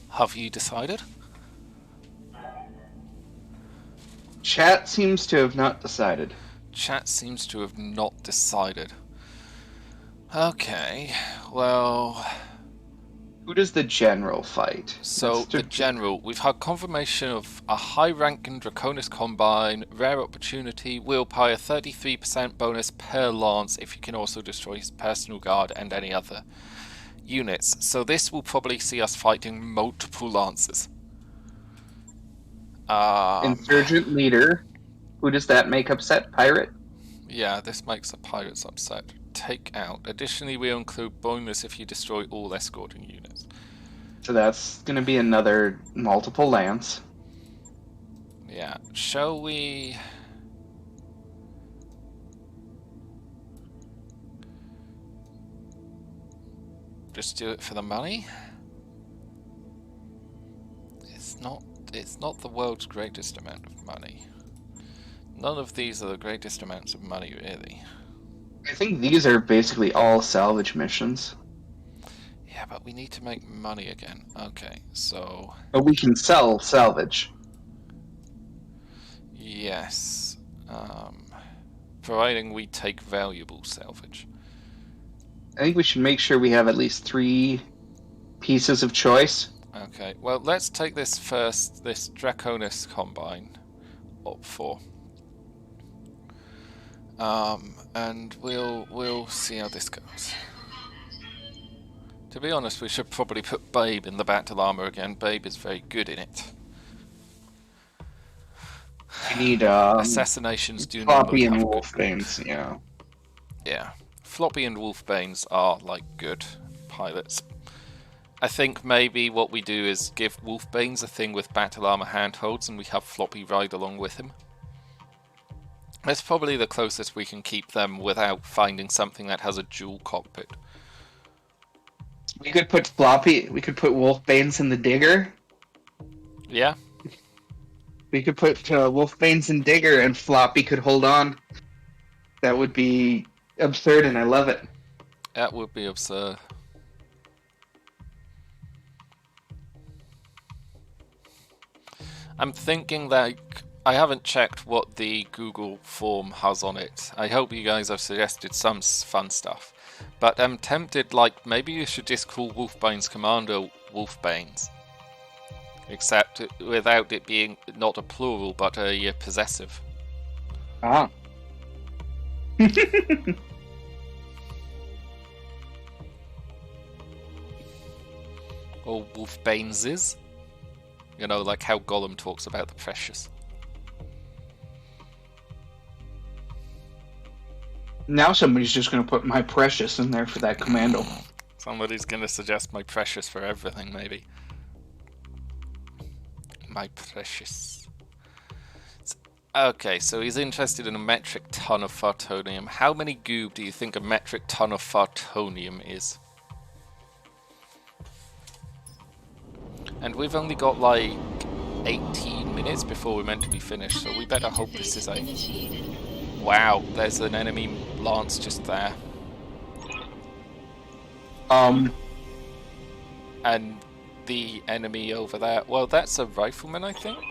Have you decided? Chat seems to have not decided. Chat seems to have not decided. Okay, well... Who does the general fight? So, the general, we've had confirmation of a high-ranking Draconis Combine, rare opportunity, willpower, 33% bonus per lance if you can also destroy his personal guard and any other units. So this will probably see us fighting multiple lances. Insurgent leader. Who does that make upset? Pirate? Yeah, this makes the pirates upset. Take out. Additionally, we include bonus if you destroy all escorting units. So that's going to be another multiple lance. Yeah. Shall we... just do it for the money? It's not the world's greatest amount of money. None of these are the greatest amounts of money, really. I think these are basically all salvage missions. Yeah, but we need to make money again. Okay, so... But we can sell salvage. Yes. Providing we take valuable salvage. I think we should make sure we have at least 3 pieces of choice. Okay, well, let's take this first, this Draconis Combine up for. And we'll see how this goes. To be honest, we should probably put Babe in the battle armor again. Babe is very good in it. You need Assassinations do normally Floppy and have good Wolfbanes, yeah. Yeah. Floppy and Wolfbanes are, like, good pilots. I think maybe what we do is give Wolfbanes a thing with battle armor handholds and we have Floppy ride along with him. That's probably the closest we can keep them without finding something that has a dual cockpit. We could put Wolfbanes in the Digger. Yeah? We could put Wolfbanes in Digger and Floppy could hold on. That would be absurd and I love it. That would be absurd. I'm thinking that I haven't checked what the Google form has on it. I hope you guys have suggested some fun stuff. But I'm tempted, like, maybe you should just call Wolfbane's Commander Wolfbanes. Except without it being not a plural, but a possessive. Ah. Or Wolfbaneses. You know, like how Gollum talks about the precious. Now somebody's just going to put my precious in there for that commando. Somebody's going to suggest my precious for everything, maybe. My precious. Okay, so he's interested in a metric ton of fartonium. How many goob do you think a metric ton of fartonium is? And we've only got like 18 minutes before we're meant to be finished, so we better hope this is a... Wow, there's an enemy lance just there. And the enemy over there, well, that's a rifleman, I think?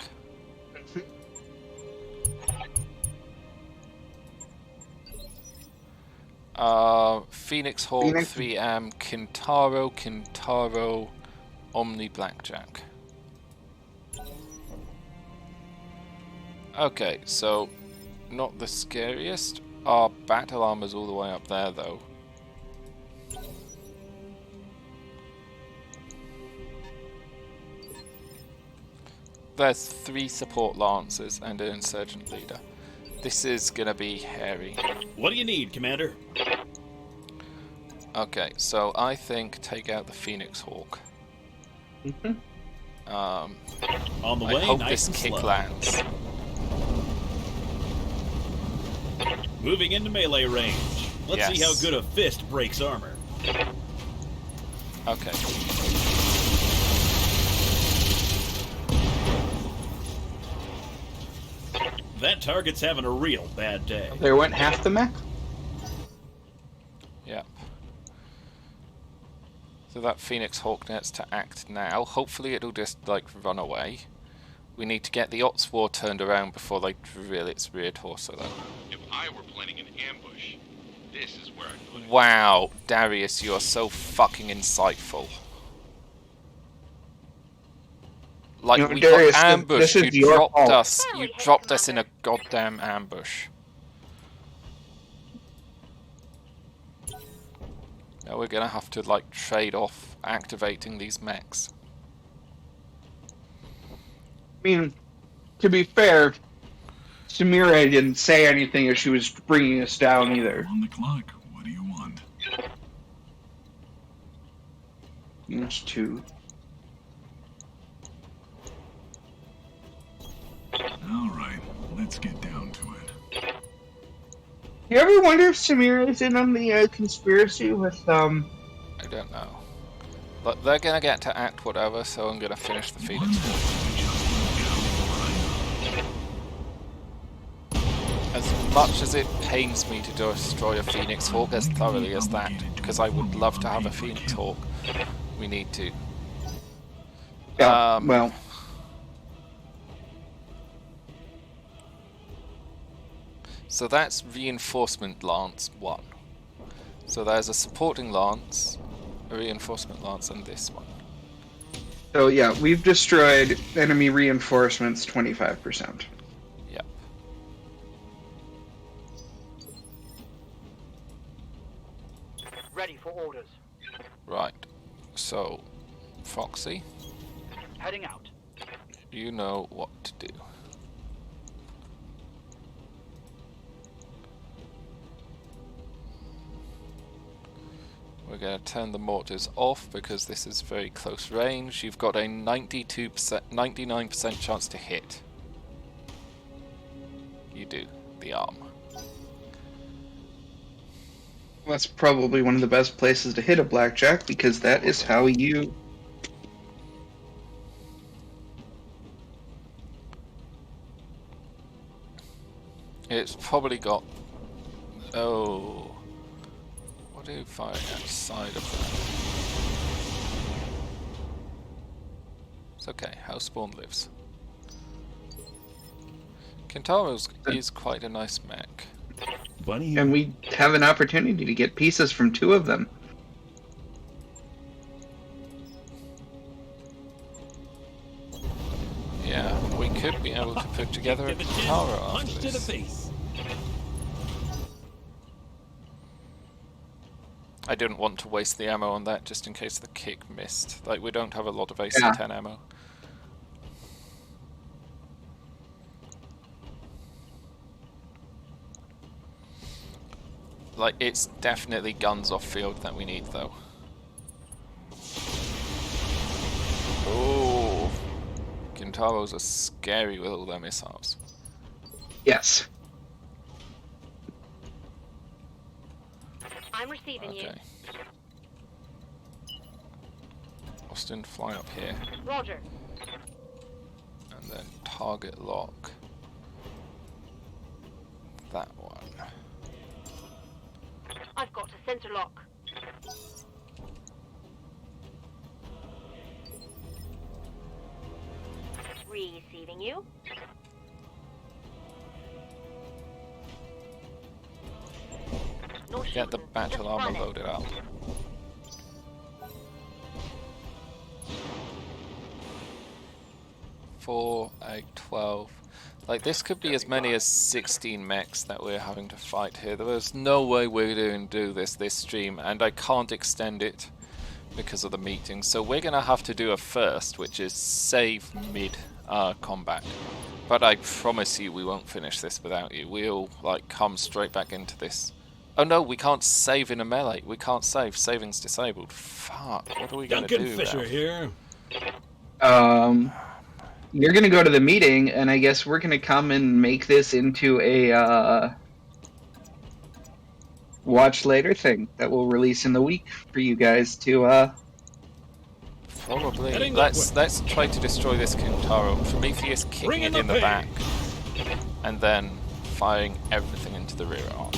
Phoenix Hawk, 3M, Kintaro, Omni Blackjack. Okay, so not the scariest. Our battle armor's all the way up there, though. There's 3 support lancers and an insurgent leader. This is gonna be hairy. What do you need, Commander? Okay, so I think take out the Phoenix Hawk. On the way, I hope nice this and kick slow. lands. Moving into melee range. Let's see how Yes. good a fist breaks armor. Okay. That target's having a real bad day. There went half the mech. Yep. So that Phoenix Hawk needs to act now. Hopefully it'll just, like, run away. We need to get the Ots War turned around before they drill its rear torso, though. If I were planning an ambush, this is where I'd put it. Wow, Darius, you are so fucking insightful. Like, You know, we Darius, got ambushed, this is you your dropped fault. us, you dropped us in a goddamn ambush. Now we're gonna have to, like, trade off activating these mechs. I mean, to be fair, Samira didn't say anything as she was bringing us down either. On the clock. What do you want? Minus 2. All right, let's get down to it. You ever wonder if Samira's in on the conspiracy with I don't know. But they're gonna get to act whatever, so I'm gonna finish the Phoenix Hawk. As much as it pains me to destroy a Phoenix Hawk as thoroughly as that, because I would love to have a Phoenix Hawk, we need to. Yeah, well, So that's reinforcement lance 1. So there's a supporting lance, a reinforcement lance, and this one. so yeah, we've destroyed enemy reinforcements 25%. Yep. Ready for orders. Right. So, Foxy, Heading out. you know what to do. We're going to turn the mortars off because this is very close range. You've got a 99% chance to hit. You do. The arm. That's probably one of the best places to hit a blackjack because that is how you... It's probably got... Oh... What are you firing outside of that? It's okay, Houseborn lives. Kentaro's is quite a nice mech. Bunny. And we have an opportunity to get pieces from 2 of them. Yeah, we could be able to put together a Give it Kentaro punch after to the this. face. I didn't want to waste the ammo on that just in case the kick missed. Like, we don't have a lot of AC-10 ammo. Like, it's definitely guns off field that we need, though. Oh, Kentaros are scary with all their missiles. Yes. I'm receiving you. Okay. Austin, fly up here. Roger. And then target lock. That one. I've got a center lock. Receiving you. No Get the shooting, battle just armor run it. loaded up. Four, 8, 12. Like, this could be as many as 16 mechs that we're having to fight here. There's no way we're going to do this stream, and I can't extend it because of the meeting. So we're going to have to do a first, which is save mid combat. But I promise you we won't finish this without you. We'll, like, come straight back into this. Oh no, we can't save in a melee. We can't save. Saving's disabled. Fuck, what are we going to do Duncan Fisher now? here. You're gonna go to the meeting, and I guess we're gonna come and make this into a watch later thing that we'll release in the week for you guys to Probably. Heading Let's try to destroy this Kintaro. Prometheus kicking Bring it in in the the pain. back, and then firing everything into the rear arm.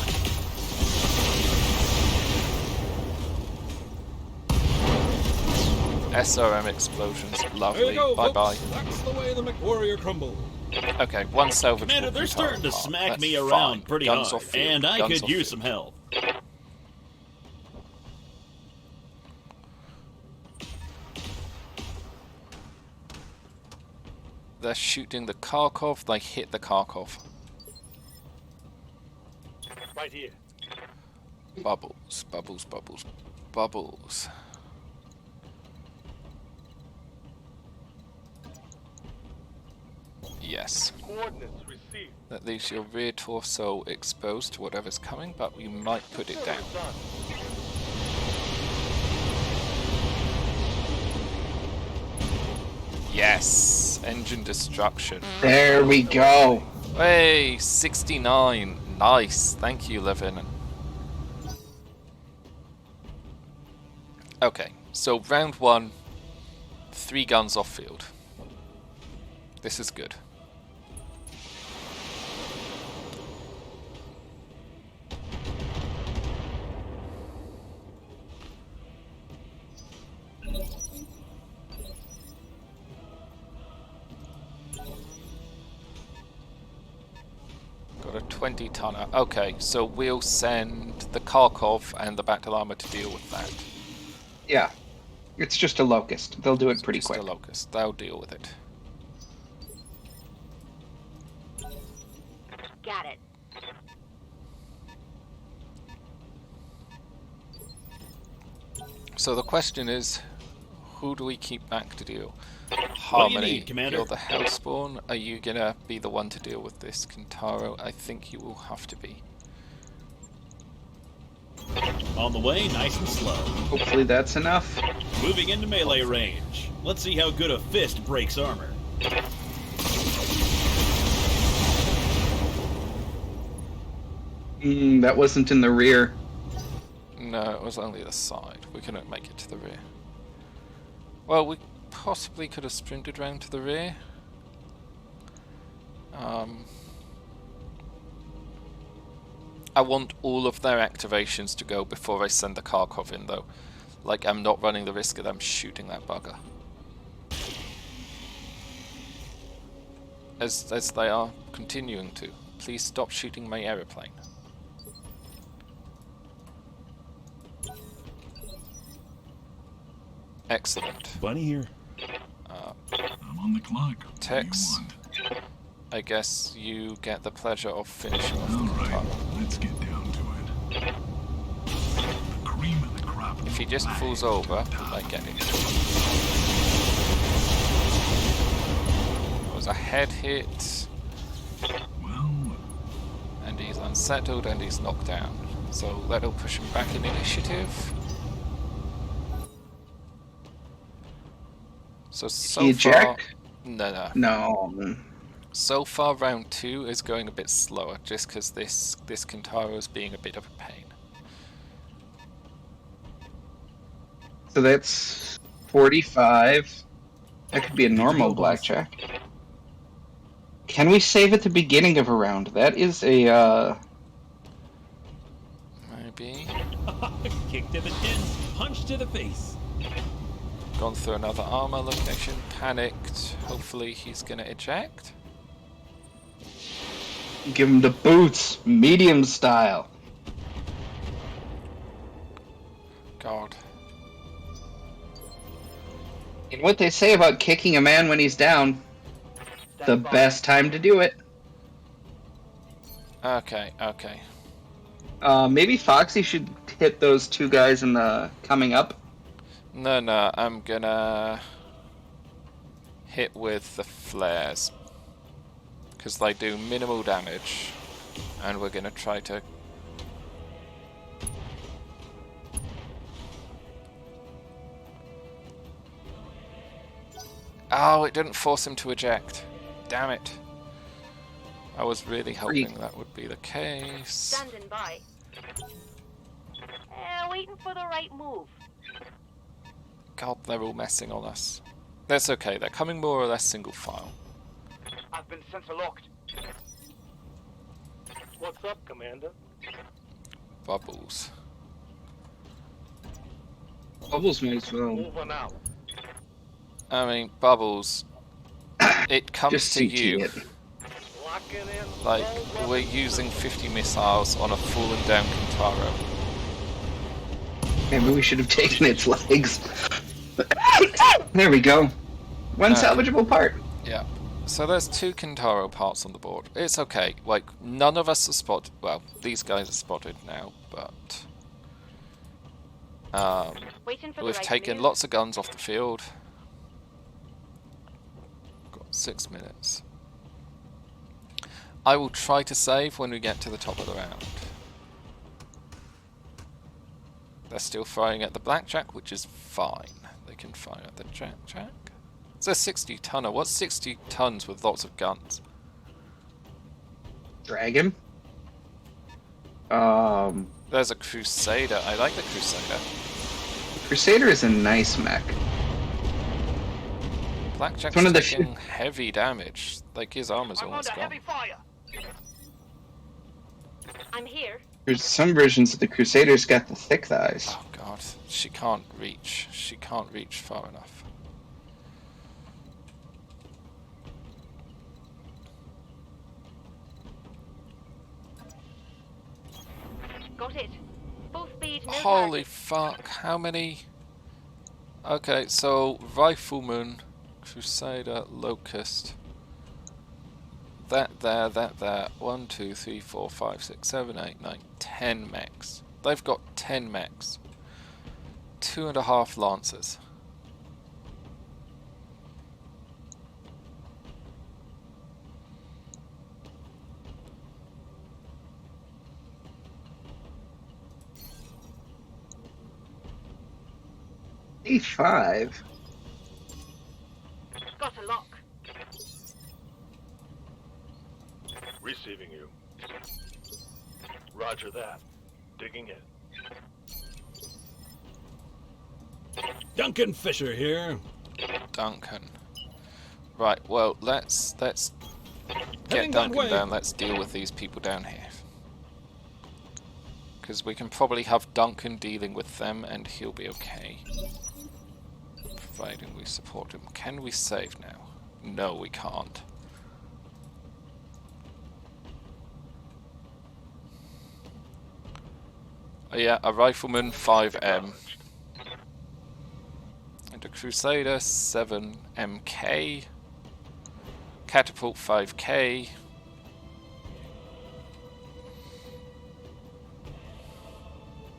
SRM explosions, There you lovely. go, Bye bye. folks. That's the way the McWarrior crumble. Okay, one salvageable. Commander, they're Kintaro starting to part. smack That's me fine. around pretty Guns hard, off field. and I Guns could off use field. some help. They're shooting the Kharkov. They hit the Kharkov. Right here. Bubbles, bubbles, bubbles, bubbles. Yes. Coordinates received. That leaves your rear torso exposed to whatever's coming, but we might put it down. Done. Yes! Engine destruction. there we go. Hey, 69. Nice. Thank you, Levin. Okay, so round 1, 3 guns off field. This is good. Got a 20 tonner. Okay, so we'll send the Kharkov and the battle armor to deal with that. Yeah, it's just a locust. They'll do it pretty Just quick. a locust. They'll deal with it. Got it. So the question is, who do we keep back to deal? What do you Harmony, need, Commander? you're the Hellspawn. Are you gonna be the one to deal with this, Kintaro? I think you will have to be. On the way, nice and slow. Hopefully that's enough. Moving into melee range. Let's see how good a fist breaks armor. That wasn't in the rear. No, it was only the side. We couldn't make it to the rear. Well, we possibly could have sprinted round to the rear. I want all of their activations to go before I send the Kharkov in, though. Like, I'm not running the risk of them shooting that bugger. As they are continuing to. Please stop shooting my aeroplane. Excellent. Bunny here. I'm on the clock. What do you Tex, want? I guess you get the pleasure of finishing off the All right, Kintaro. let's get down to it. The cream of the crop. If he just lies falls at the over, top. I get it. It was a head hit, Well, and he's unsettled, and he's knocked down. So that'll push him back in initiative. So He far, eject? no. No. So far, round 2 is going a bit slower, just because this Kintaro is being a bit of a pain. So that's 45. That could be a normal blackjack. Can we save at the beginning of a round? That is a, Maybe. Kick to the chin, punch to the face. Gone through another armor location, panicked. Hopefully he's gonna eject. give him the boots, medium style. God. And what they say about kicking a man when he's down, the best time to do it. Okay. Maybe Foxy should hit those two guys in the coming up. No, I'm gonna hit with the flares. Because they do minimal damage. And we're gonna try to... Oh, it didn't force him to eject. Damn it. I was really hoping that would be the case. Standing by. Waiting for the right move. God, they're all messing on us. That's okay, they're coming more or less single file. I've been sensor locked. What's up, Commander? Bubbles. Bubbles might as well. Over now. I mean, Bubbles, it comes Just to CT you. it. Locking in. Like, low we're weapon using system. 50 missiles on a fallen down Kintaro. Maybe we should have taken its legs. There we go. One salvageable part. Yeah. So there's 2 Kintaro parts on the board. It's okay. Like, none of us are spotted. Well, these guys are spotted now, but... Waiting for the we've right taken move. lots of guns off the field. Got 6 minutes. I will try to save when we get to the top of the round. They're still firing at the blackjack, which is fine. They can fire at the jack. It's a 60 tonner. What's 60 tons with lots of guns? Dragon. There's a Crusader. I like the Crusader. Crusader is a nice mech. Blackjack's one of the taking heavy damage. Like, his armor's I'm almost under gone. heavy fire. I'm here. There's some versions of the Crusader's got the thick thighs. Oh god, she can't reach. She can't reach far enough. Got it. Full speed, no Holy target. fuck, how many? Okay, so Rifleman, Crusader, Locust. That there. 1, 2, 3, 4, 5, 6, 7, 8, 9, 10 mechs. They've got 10 mechs. 2.5 Lancers. A5. Got a lock. Receiving you. Roger that. Digging in. Duncan Fisher here. Duncan. Right, well, let's get Heading that Duncan way. down. Let's deal with these people down here. Because we can probably have Duncan dealing with them and he'll be okay. Providing we support him. Can we save now? No, we can't. Oh yeah, a Rifleman 5M. And a Crusader 7MK. Catapult 5K.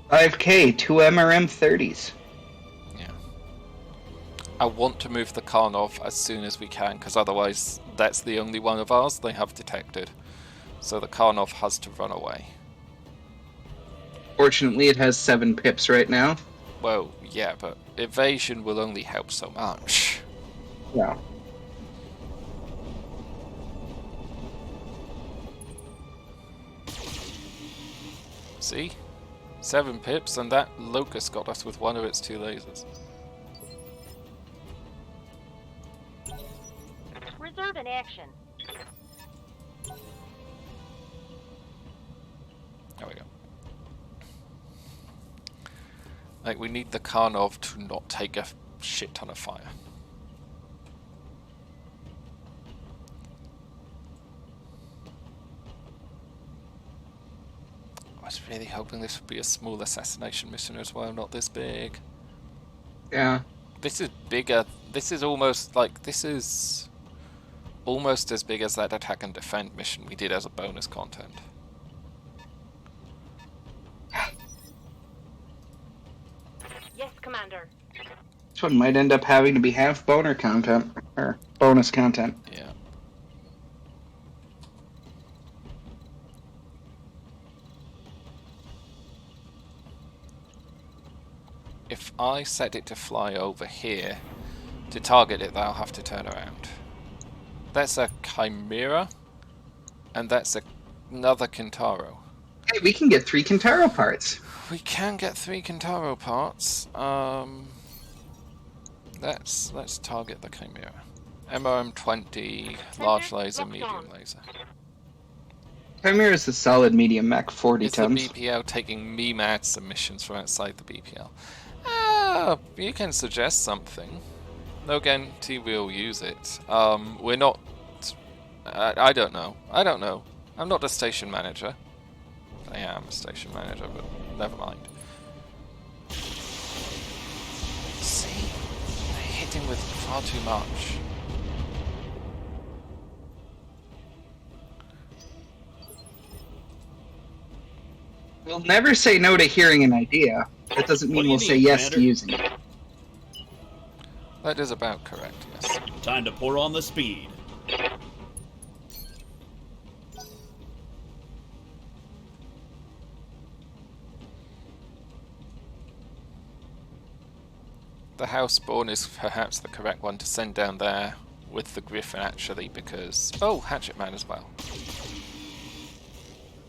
$5K, 2 MRM 30s. Yeah. I want to move the Karnov as soon as we can, because otherwise that's the only one of ours they have detected. So the Karnov has to run away. Fortunately, it has 7 pips right now. Well, yeah, but evasion will only help so much. Yeah. See? 7 pips, and that Locust got us with one of its 2 lasers. Reserve in action. There we go. Like, we need the Karnov to not take a shit ton of fire. I was really hoping this would be a small assassination mission as well, not this big. Yeah. This is bigger. This is almost like, this is almost as big as that attack and defend mission we did as a bonus content. Yes, Commander. This one might end up having to be half boner content, or bonus content. Yeah. If I set it to fly over here, to target it, they'll have to turn around. That's a Chimera, and that's another Kintaro. Hey, we can get 3 Kintaro parts. We can get 3 Kintaro parts. Let's target the Chimera. MRM-20, large laser, medium laser. Chimera is a solid medium mech, 40 Is the tons. BPL taking me mad submissions from outside the BPL? You can suggest something. No guarantee we'll use it. We're not... I don't know. I'm not a station manager. I am a station manager, but never mind. See? They're hitting with far too much. We'll never say no to hearing an idea. That doesn't mean we'll say yes to using it. That is about correct, yes. Time to pour on the speed. The Houseborn is perhaps the correct one to send down there with the Griffin, actually, because... Oh, Hatchet Man as well.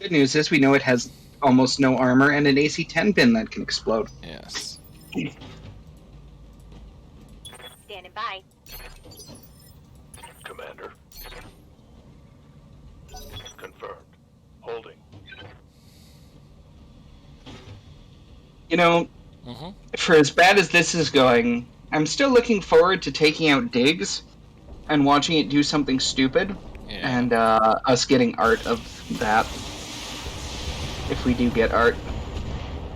Good news is we know it has almost no armor and an AC-10 pin that can explode. Yes. Standing by. Commander. Confirmed. Holding. You know, for as bad as this is going, I'm still looking forward to taking out Diggs and watching it do something stupid, and us getting art of that. If we do get art.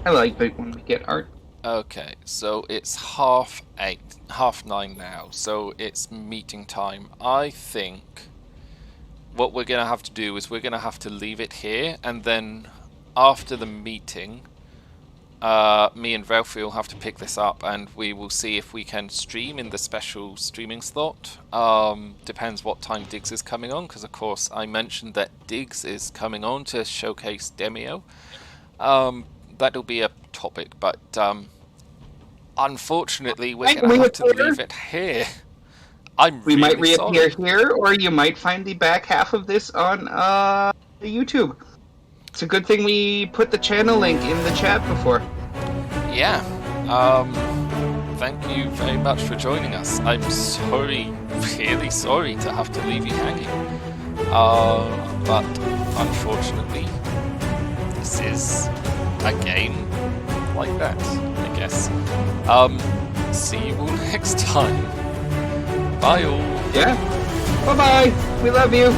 I like it when we get art. Okay, so it's 9:30 now, so it's meeting time. I think what we're going to have to do is we're going to have to leave it here, and then after the meeting, me and Ralphy will have to pick this up, and we will see if we can stream in the special streaming slot. Depends what time Diggs is coming on, because of course I mentioned that Diggs is coming on to showcase Demio. That'll be a topic, but Unfortunately, we're Might going to have to reappear. leave it here. I'm We really might reappear sorry. here, or you might find the back half of this on YouTube. It's a good thing we put the channel link in the chat before. Yeah. Thank you very much for joining us. I'm sorry, really sorry to have to leave you hanging. But unfortunately, this is a game like that, I guess. See you all next time. Bye all. Yeah. Bye-bye. We love you.